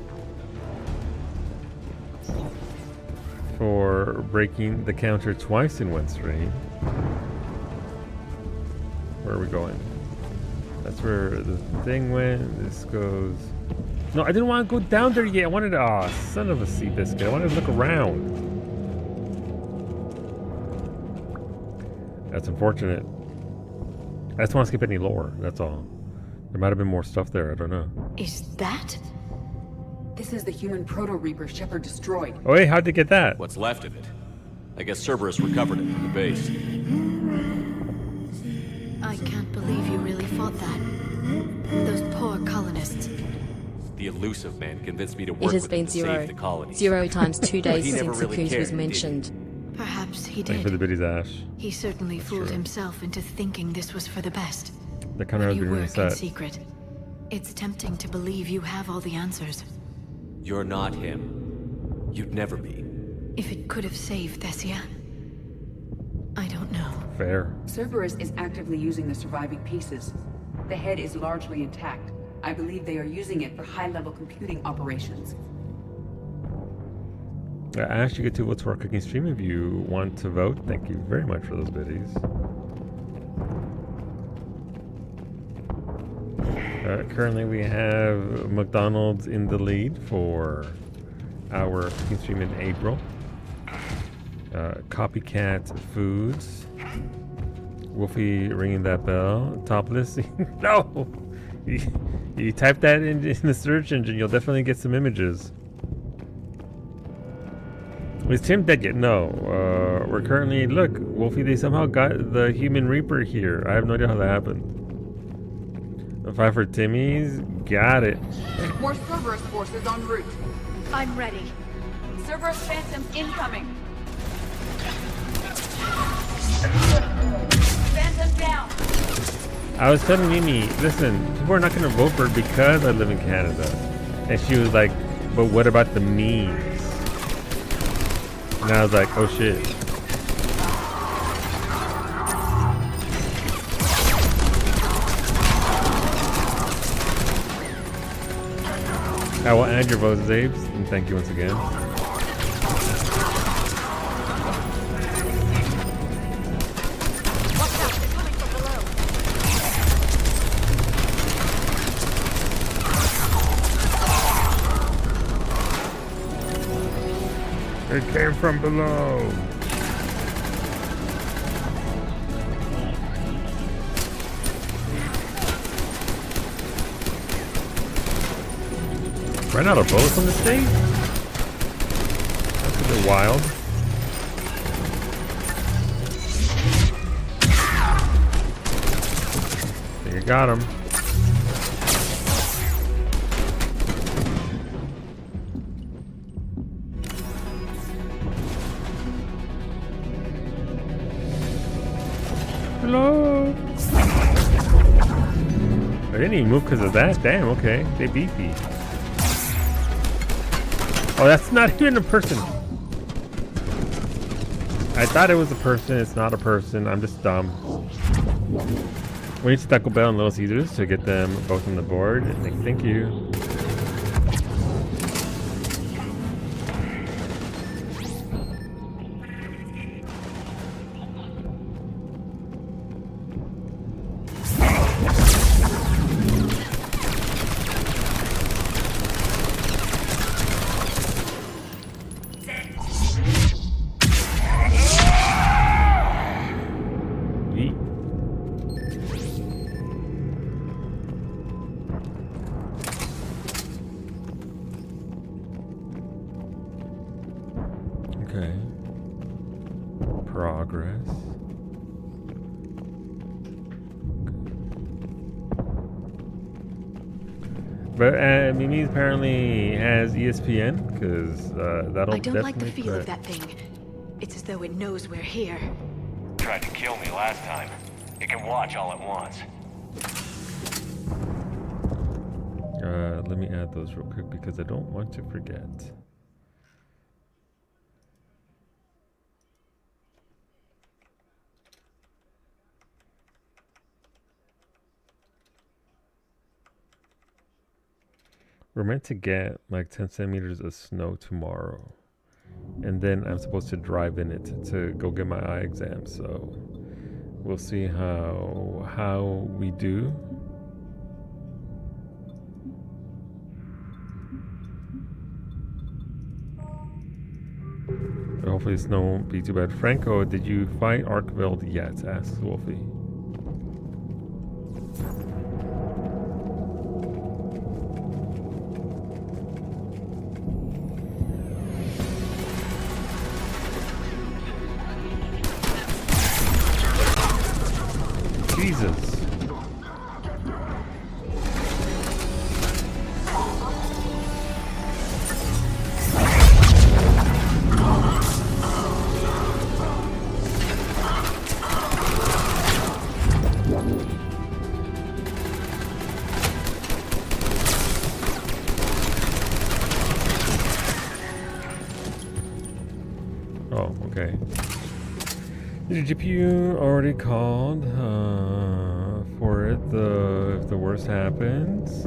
for breaking the counter twice in one stream. Where are we going? That's where the thing went. This goes... No, I didn't want to go down there yet. I wanted to... Aw, son of a sea biscuit. I wanted to look around. That's unfortunate. I just want to skip any lore. That's all. There might have been more stuff there. I don't know. Is that? This is the human proto-reaper Shepard destroyed. Oh, wait. How'd they get that? What's left of it? I guess Cerberus recovered it from the base. I can't believe you really fought that. Those poor colonists. The Elusive Man convinced me to It work has with been him to save the colony. 0 times 2 But days he never since really the Coons cared, was did he? mentioned. Perhaps he Thank you for did. the biddies, Ash. He certainly fooled true. himself into thinking this was for the best. That kind of has You been work in reset. secret. It's tempting to believe you have all the answers. You're not him. You'd never be. If it could have saved Thessia, I don't know. Fair. Cerberus is actively using the surviving pieces. The head is largely intact. I believe they are using it for high-level computing operations. Ash, you get 2 votes for our cooking stream if you want to vote. Thank you very much for those biddies. Currently we have McDonald's in the lead for our cooking stream in April. Copycat Foods. Wolfie ringing that bell. Topless. No! You type that in the search engine, you'll definitely get some images. Is Tim dead yet? No. We're currently... Look, Wolfie, they somehow got the Human Reaper here. I have no idea how that happened. 5 for Timmy's. Got it. More Cerberus forces en route. I'm ready. Cerberus Phantoms incoming. Phantom down. I was telling Mimi, listen, people are not going to vote for her because I live in Canada. And she was like, but what about the memes? And I was like, oh shit. I will add your votes, Zabes, and thank you once again. It came from below. Ran out of bullets on this thing? That's a bit wild. I think I got him. Hello. I didn't even move because of that. Damn, okay. They beefy. Oh, that's not even a person. I thought it was a person. It's not a person. I'm just dumb. We need to Taco Bell and Little Caesars to get them both on the board. Thank you. Okay. Progress. But Mimi apparently has ESPN because that'll. I don't like the definitely feel put- of that thing. It's as though it knows we're here. Tried to kill me last time. It can watch all at once. Let me add those real quick because I don't want to forget. We're meant to get like 10 centimeters of snow tomorrow. And then I'm supposed to drive in it to go get my eye exam. So we'll see how we do. Hopefully the snow won't be too bad. Franco, did you fight Arkveld yet? Asks Wolfie. Jesus. Oh, okay. Did your GPU already called for it if the worst happens?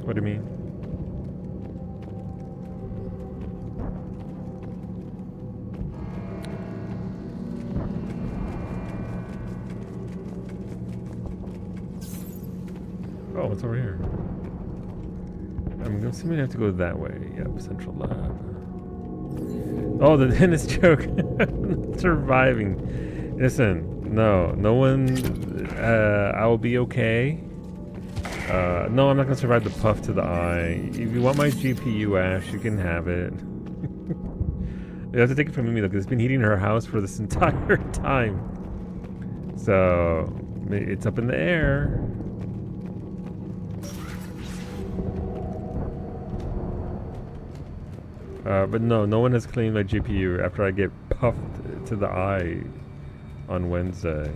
What do you mean? Oh, it's over here. I'm assuming I have to go that way. Yep, Central Lab. Oh, the dentist joke. Surviving. Listen, no one. I will be okay. No, I'm not gonna survive the puff to the eye. If you want my GPU, Ash, you can have it. You have to take it from me. Look, it's been heating her house for this entire time. So it's up in the air. But no one has cleaned my GPU after I get puffed to the eye on Wednesday.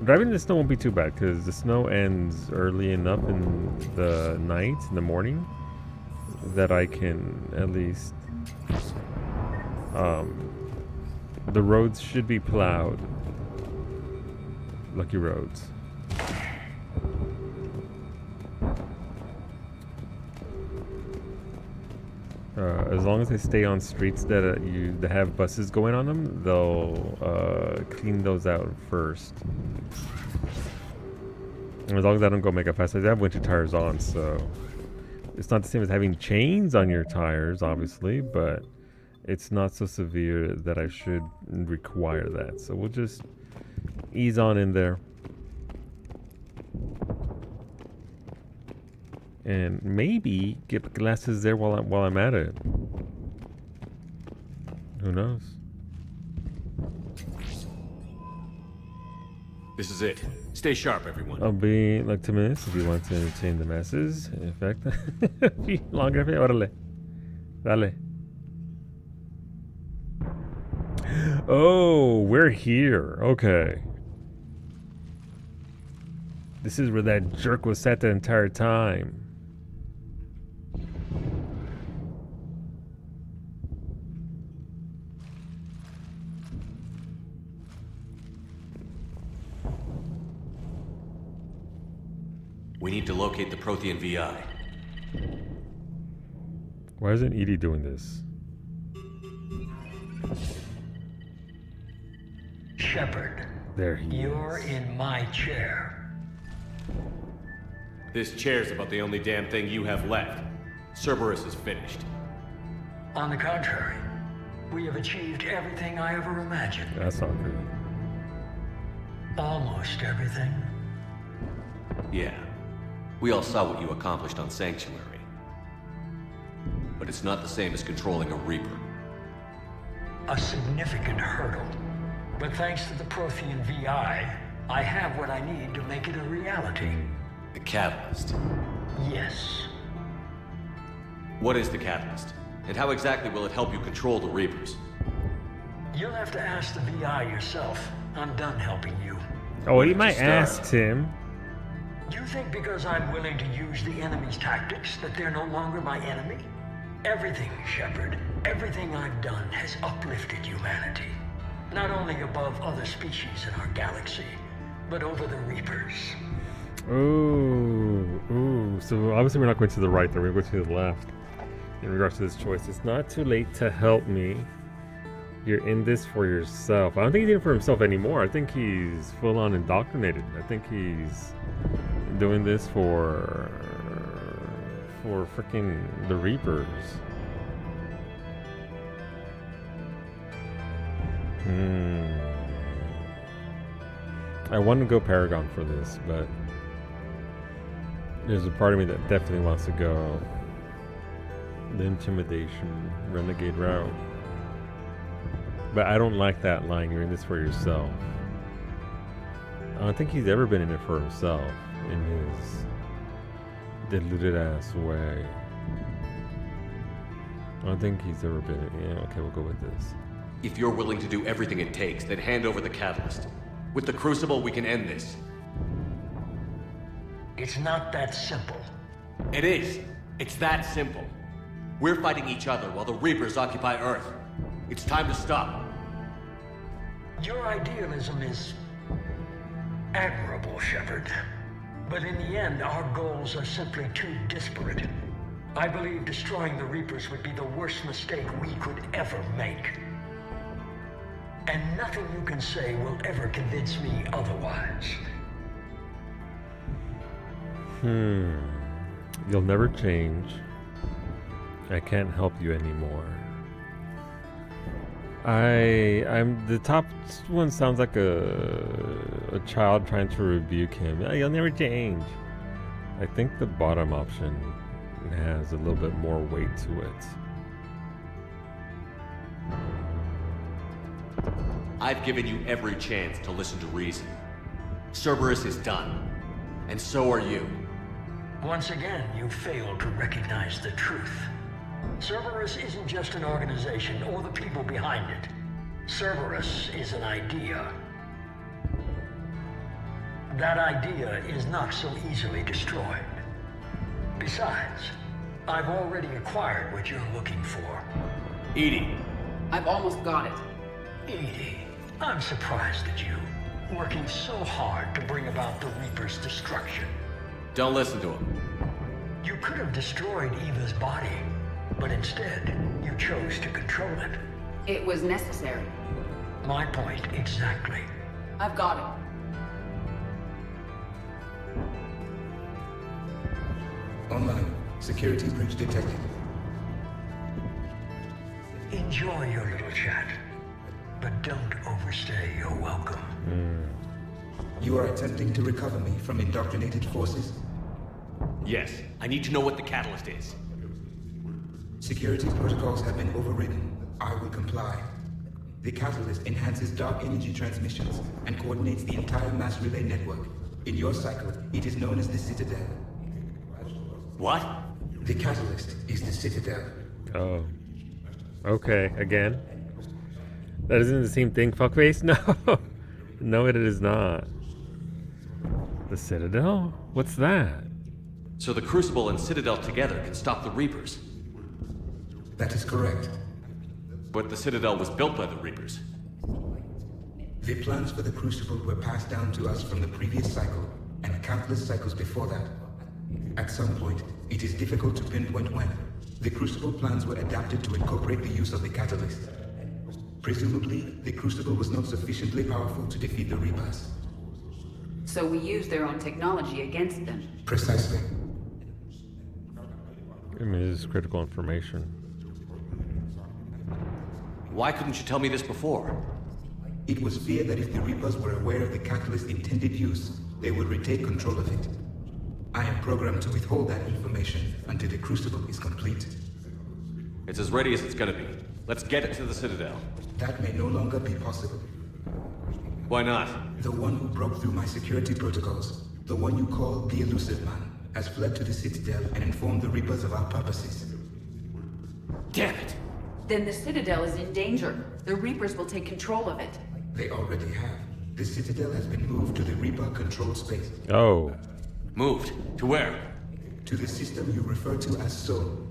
Driving in the snow won't be too bad because the snow ends early enough in the night, in the morning, that I can at least... the roads should be plowed. Lucky roads. As long as they stay on streets that that have buses going on them, they'll clean those out first. And as long as I don't go mega fast, I have winter tires on, so it's not the same as having chains on your tires, obviously, but it's not so severe that I should require that. So we'll just ease on in there. And maybe get glasses there while I'm at it. Who knows? This is it. Stay sharp, everyone. I'll be like 2 minutes if you want to entertain the masses. In fact, longer. Órale. Dale. Oh, we're here. Okay. This is where that jerk was sat the entire time. We need to locate the Prothean VI. Why isn't Edie doing this? Shepard. There he You're is. in my chair. This chair's about the only damn thing you have left. Cerberus is finished. On the contrary, we have achieved everything I ever imagined. That's not good. Almost everything. Yeah. We all saw what you accomplished on Sanctuary. But it's not the same as controlling a Reaper. A significant hurdle. But thanks to the Prothean VI, I have what I need to make it a reality. The Catalyst. Yes. What is the Catalyst? And how exactly will it help you control the Reapers? You'll have to ask the VI yourself. I'm done helping you. Oh, he might ask him. You think because I'm willing to use the enemy's tactics that they're no longer my enemy? Everything, Shepard, everything I've done has uplifted humanity. Not only above other species in our galaxy, but over the Reapers. Ooh. So obviously we're not going to the right, though. We're going to the left. In regards to this choice, it's not too late to help me. You're in this for yourself. I don't think he's in it for himself anymore. I think he's full on indoctrinated. I think he's doing this for freaking the Reapers. I want to go Paragon for this, but there's a part of me that definitely wants to go the intimidation renegade route. But I don't like that line, you're in this for yourself. I don't think he's ever been in it for himself in his deluded ass way. I don't think he's ever been. Yeah, okay, we'll go with this. If you're willing to do everything it takes, then hand over the Catalyst. With the Crucible, we can end this. It's not that simple. It is. It's that simple. We're fighting each other while the Reapers occupy Earth. It's time to stop. Your idealism is admirable, Shepard. But in the end, our goals are simply too disparate. I believe destroying the Reapers would be the worst mistake we could ever make. And nothing you can say will ever convince me otherwise. You'll never change. I can't help you anymore. I'm the top one sounds like a child trying to rebuke him. You'll never change. I think the bottom option has a little bit more weight to it. I've given you every chance to listen to reason. Cerberus is done. And so are you. Once again, you failed to recognize the truth. Cerberus isn't just an organization or the people behind it. Cerberus is an idea. That idea is not so easily destroyed. Besides, I've already acquired what you're looking for. Edie. I've almost got it. Edie, I'm surprised at you, working so hard to bring about the Reaper's destruction. Don't listen to him. You could have destroyed Eva's body, but instead, you chose to control it. It was necessary. My point exactly. I've got it. Online. Security breach detected. Enjoy your little chat, but don't overstay your welcome. You are attempting to recover me from indoctrinated forces? Yes. I need to know what the Catalyst is. Security protocols have been overridden. I will comply. The Catalyst enhances dark energy transmissions and coordinates the entire mass relay network. In your cycle, it is known as the Citadel. What? The Catalyst is the Citadel. Oh. Okay, again. That isn't the same thing, fuckface? No. No, it is not. The Citadel? What's that? So the Crucible and Citadel together can stop the Reapers. That is correct. But the Citadel was built by the Reapers. The plans for the Crucible were passed down to us from the previous cycle, and countless cycles before that. At some point, it is difficult to pinpoint when, the Crucible plans were adapted to incorporate the use of the catalyst. Presumably, the Crucible was not sufficiently powerful to defeat the Reapers. So we use their own technology against them. Precisely. I mean, this is critical information. Why couldn't you tell me this before? It was feared that if the Reapers were aware of the catalyst's intended use, they would retake control of it. I am programmed to withhold that information until the Crucible is complete. It's as ready as it's gonna be. Let's get it to the Citadel. That may no longer be possible. Why not? The one who broke through my security protocols, the one you call the Elusive Man, has fled to the Citadel and informed the Reapers of our purposes. Damn it! Then the Citadel is in danger. The Reapers will take control of it. They already have. The Citadel has been moved to the Reaper-controlled space. Oh. Moved? To where? To the system you refer to as Soul.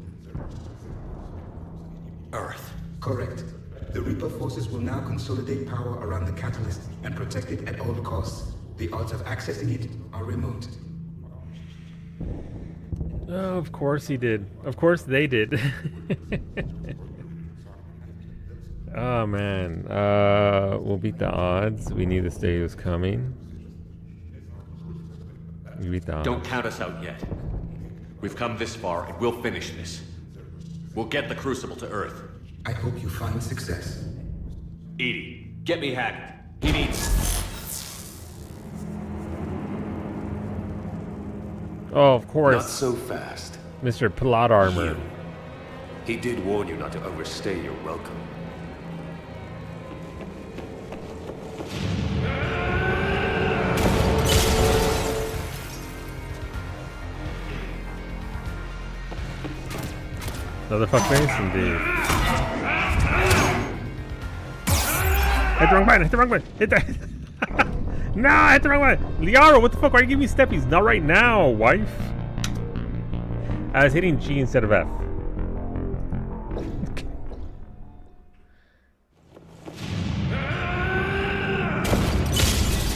Earth. Correct. The Reaper forces will now consolidate power around the catalyst and protect it at all costs. The odds of accessing it are remote. Oh, of course he did. Of course they did. Oh man. We'll beat the odds. We knew this day was coming. We beat the odds. Don't count us out yet. We've come this far and we'll finish this. We'll get the Crucible to Earth. I hope you find success. Edie, get me Hackett. He needs... Oh, of course. Not so fast. Mr. Plot Armor. He did warn you not to overstay your welcome. Another fuck face, indeed. Hit the wrong button, hit the wrong button, hit that. No, I hit the wrong button. Liara, what the fuck? Why are you giving me steppies? Not right now, wife. I was hitting G instead of F.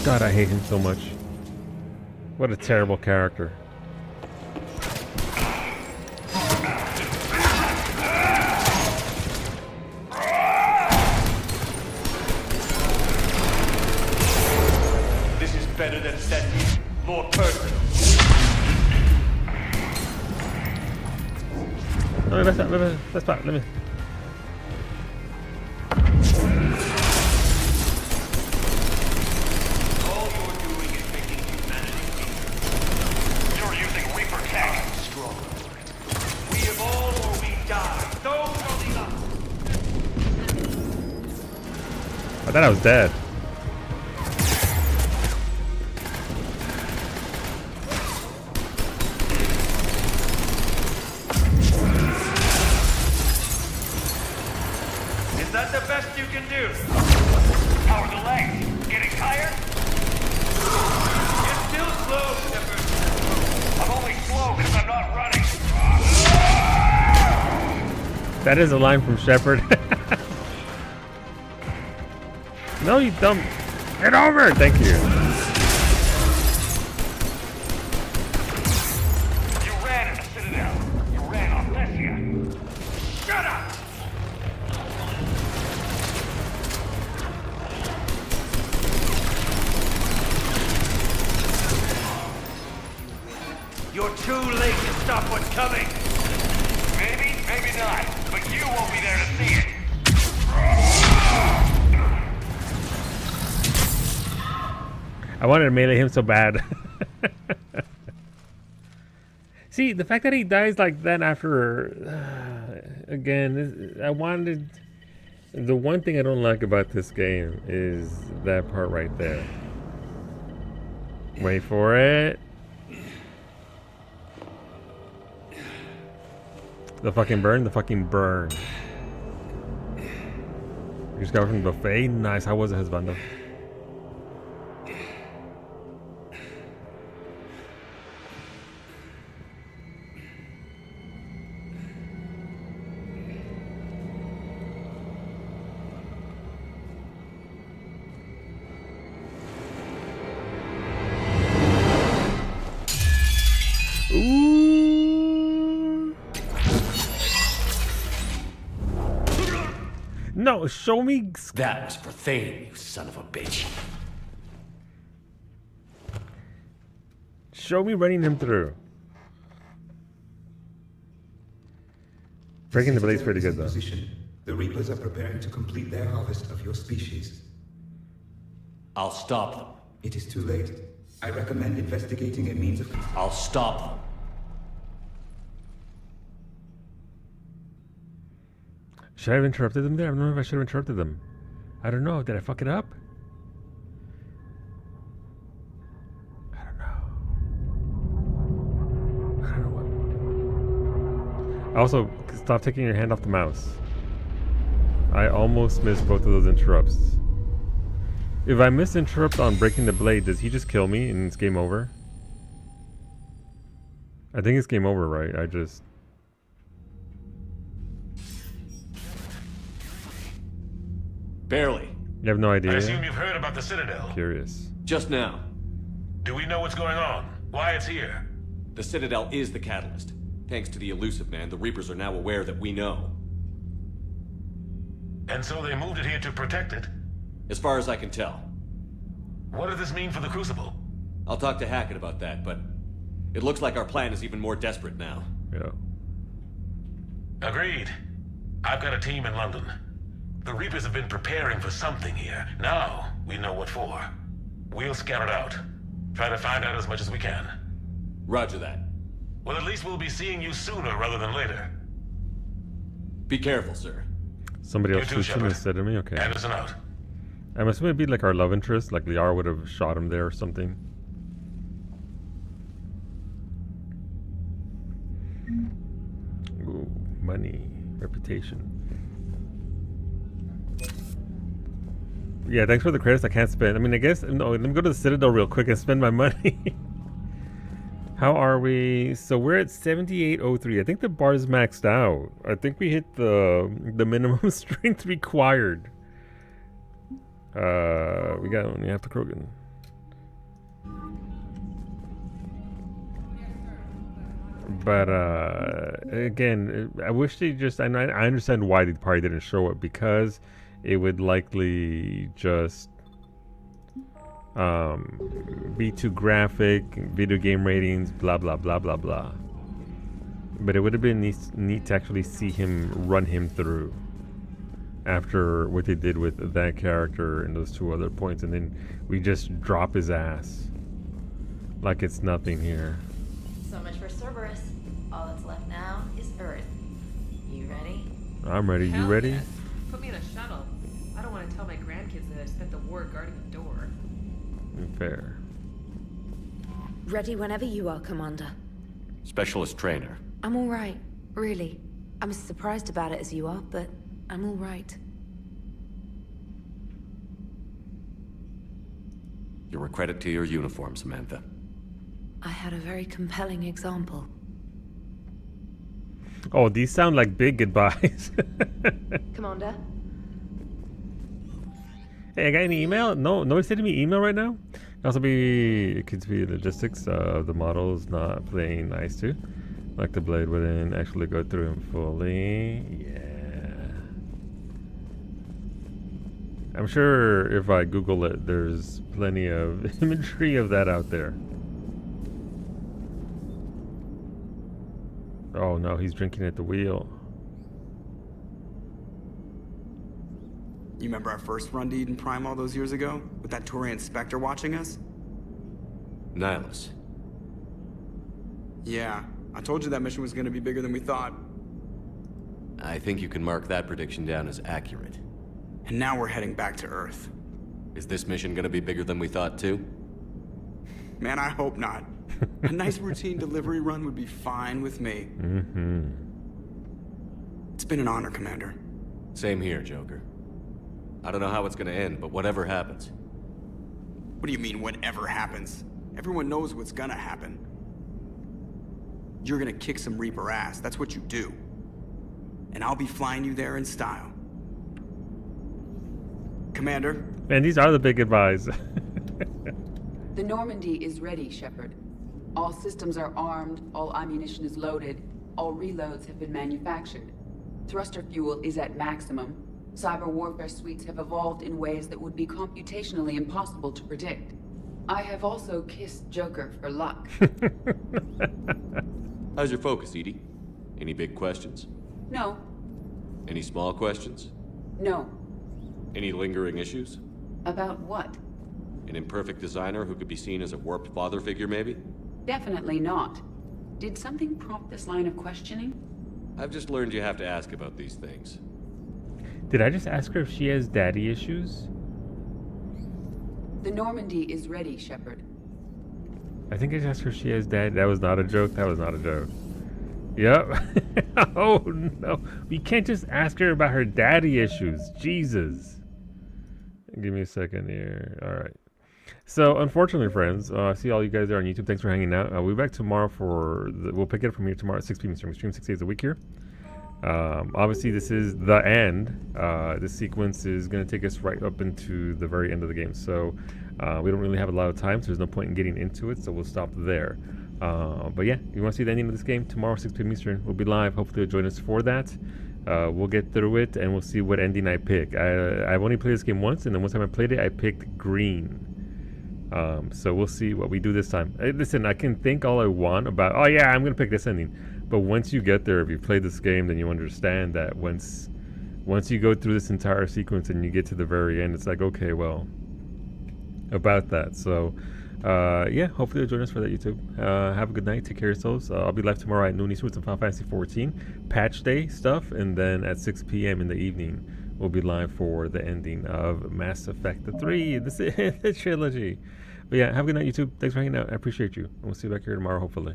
God, I hate him so much. What a terrible character. This is better than sentence. More personal. No, let's let me. All you're doing is making humanity weaker. You're using Reaper tech. Strong. We evolve or we die. Those are the options. I thought I was dead. Is that the best you can do? How are the legs? Getting tired? You're still slow, Shepard. I'm only slow because I'm not running. That is a line from Shepard. No, you dumb. Get over! Thank you. You ran in the Citadel. You ran on Lesia. Shut up! You're too late to stop what's coming. Maybe, maybe not. But you won't be there to see it. I wanted to melee him so bad. See, the fact that he dies like that after... again, I wanted... The one thing I don't like about this game is that part right there. Wait for it. The fucking burn, the fucking burn. You just got from the buffet? Nice, how was it, husbando? Ooh. No, show me. That was for Thane, you son of a bitch. Show me running him through. Breaking the blade's pretty good, though. The Reapers are preparing to complete their harvest of your species. I'll stop them. It is too late. I recommend investigating a means of... I'll stop them. Should I have interrupted them there? I don't know if I should have interrupted them. I don't know. Did I fuck it up? I don't know what. Also, stop taking your hand off the mouse. I almost missed both of those interrupts. If I miss interrupt on breaking the blade, does he just kill me and it's game over? I think it's game over, right? I just... Barely. You have no idea? I assume you've heard about the Citadel. Curious. Just now. Do we know what's going on? Why it's here? The Citadel is the catalyst. Thanks to the elusive man, the Reapers are now aware that we know. And so they moved it here to protect it? As far as I can tell. What does this mean for the Crucible? I'll talk to Hackett about that, but it looks like our plan is even more desperate now. Yeah. Agreed. I've got a team in London. The Reapers have been preparing for something here. Now, we know what for. We'll scout it out. Try to find out as much as we can. Roger that. Well, at least we'll be seeing you sooner rather than later. Be careful, sir. Somebody else shoots him instead of me? Okay. Anderson out. I'm assuming it'd be like our love interest, like Liara would have shot him there or something. Ooh, money, reputation. Yeah, thanks for the credits I can't spend. I mean, I guess, no, let me go to the Citadel real quick and spend my money. How are we? So we're at 7803. I think the bar's maxed out. I think we hit the minimum strength required. We got only half the Krogan. But again, I wish they just. I understand why they probably didn't show it, because it would likely just be too graphic, video game ratings, blah blah blah blah blah. But it would have been neat to actually see him run him through after what they did with that character and those two other points, and then we just drop his ass like it's nothing here. So much for Cerberus. All that's left now is Earth. You ready? I'm ready. You ready? Yes. Put me in a shuttle. I don't want to tell my grandkids that I spent the war guarding the door. Fair. Ready whenever you are, Commander. Specialist trainer. I'm all right, really. I'm as surprised about it as you are, but I'm all right. You're a credit to your uniform, Samantha. I had a very compelling example. Oh, these sound like big goodbyes. Commander? Hey, I got any email? No, nobody's sending me email right now. It could be logistics of the models not playing nice too. Like the blade wouldn't actually go through him fully. Yeah. I'm sure if I Google it, there's plenty of imagery of that out there. Oh no, he's drinking at the wheel. You remember our first run to Eden Prime all those years ago? With that Turian Spectre watching us? Nihilus. Yeah, I told you that mission was gonna be bigger than we thought. I think you can mark that prediction down as accurate. And now we're heading back to Earth. Is this mission gonna be bigger than we thought too? Man, I hope not. A nice routine delivery run would be fine with me. Mm-hmm. It's been an honor, Commander. Same here, Joker. I don't know how it's gonna end, but whatever happens. What do you mean, whatever happens? Everyone knows what's gonna happen. You're gonna kick some Reaper ass, that's what you do. And I'll be flying you there in style. Commander? Man, these are the big goodbyes. The Normandy is ready, Shepard. All systems are armed, all ammunition is loaded, all reloads have been manufactured. Thruster fuel is at maximum. Cyber warfare suites have evolved in ways that would be computationally impossible to predict. I have also kissed Joker for luck. How's your focus, Edie? Any big questions? No, Any small questions? no. Any lingering issues? About what? An imperfect designer who could be seen as a warped father figure, maybe? Definitely not. Did something prompt this line of questioning? I've just learned you have to ask about these things. Did I just ask her if she has daddy issues? The Normandy is ready, Shepard. I think I just asked her if she has daddy. That was not a joke. That was not a joke. Yep. Oh no. We can't just ask her about her daddy issues. Jesus. Give me a second here. Alright. So, unfortunately, friends, I see all you guys there on YouTube. Thanks for hanging out. We'll be back tomorrow we'll pick it up from here tomorrow at 6 p.m. Eastern. We stream 6 days a week here. Obviously, this is the end. This sequence is going to take us right up into the very end of the game. So, we don't really have a lot of time, so there's no point in getting into it. So, we'll stop there. But yeah, if you want to see the ending of this game, tomorrow, 6 p.m. Eastern, we'll be live. Hopefully, you'll join us for that. We'll get through it, and we'll see what ending I pick. I've only played this game once, and then one time I played it, I picked green. So we'll see what we do this time. Listen, I can think all I want about, oh yeah, I'm going to pick this ending. But once you get there, if you play this game, then you understand that once you go through this entire sequence and you get to the very end, it's like, okay, well, about that. So, yeah, hopefully you'll join us for that, YouTube. Have a good night. Take care of yourselves. I'll be live tomorrow at noon Eastern with some Final Fantasy 14 patch day stuff. And then at 6 p.m. in the evening, we'll be live for the ending of Mass Effect 3, the trilogy. But yeah, have a good night, YouTube. Thanks for hanging out. I appreciate you. And we'll see you back here tomorrow, hopefully.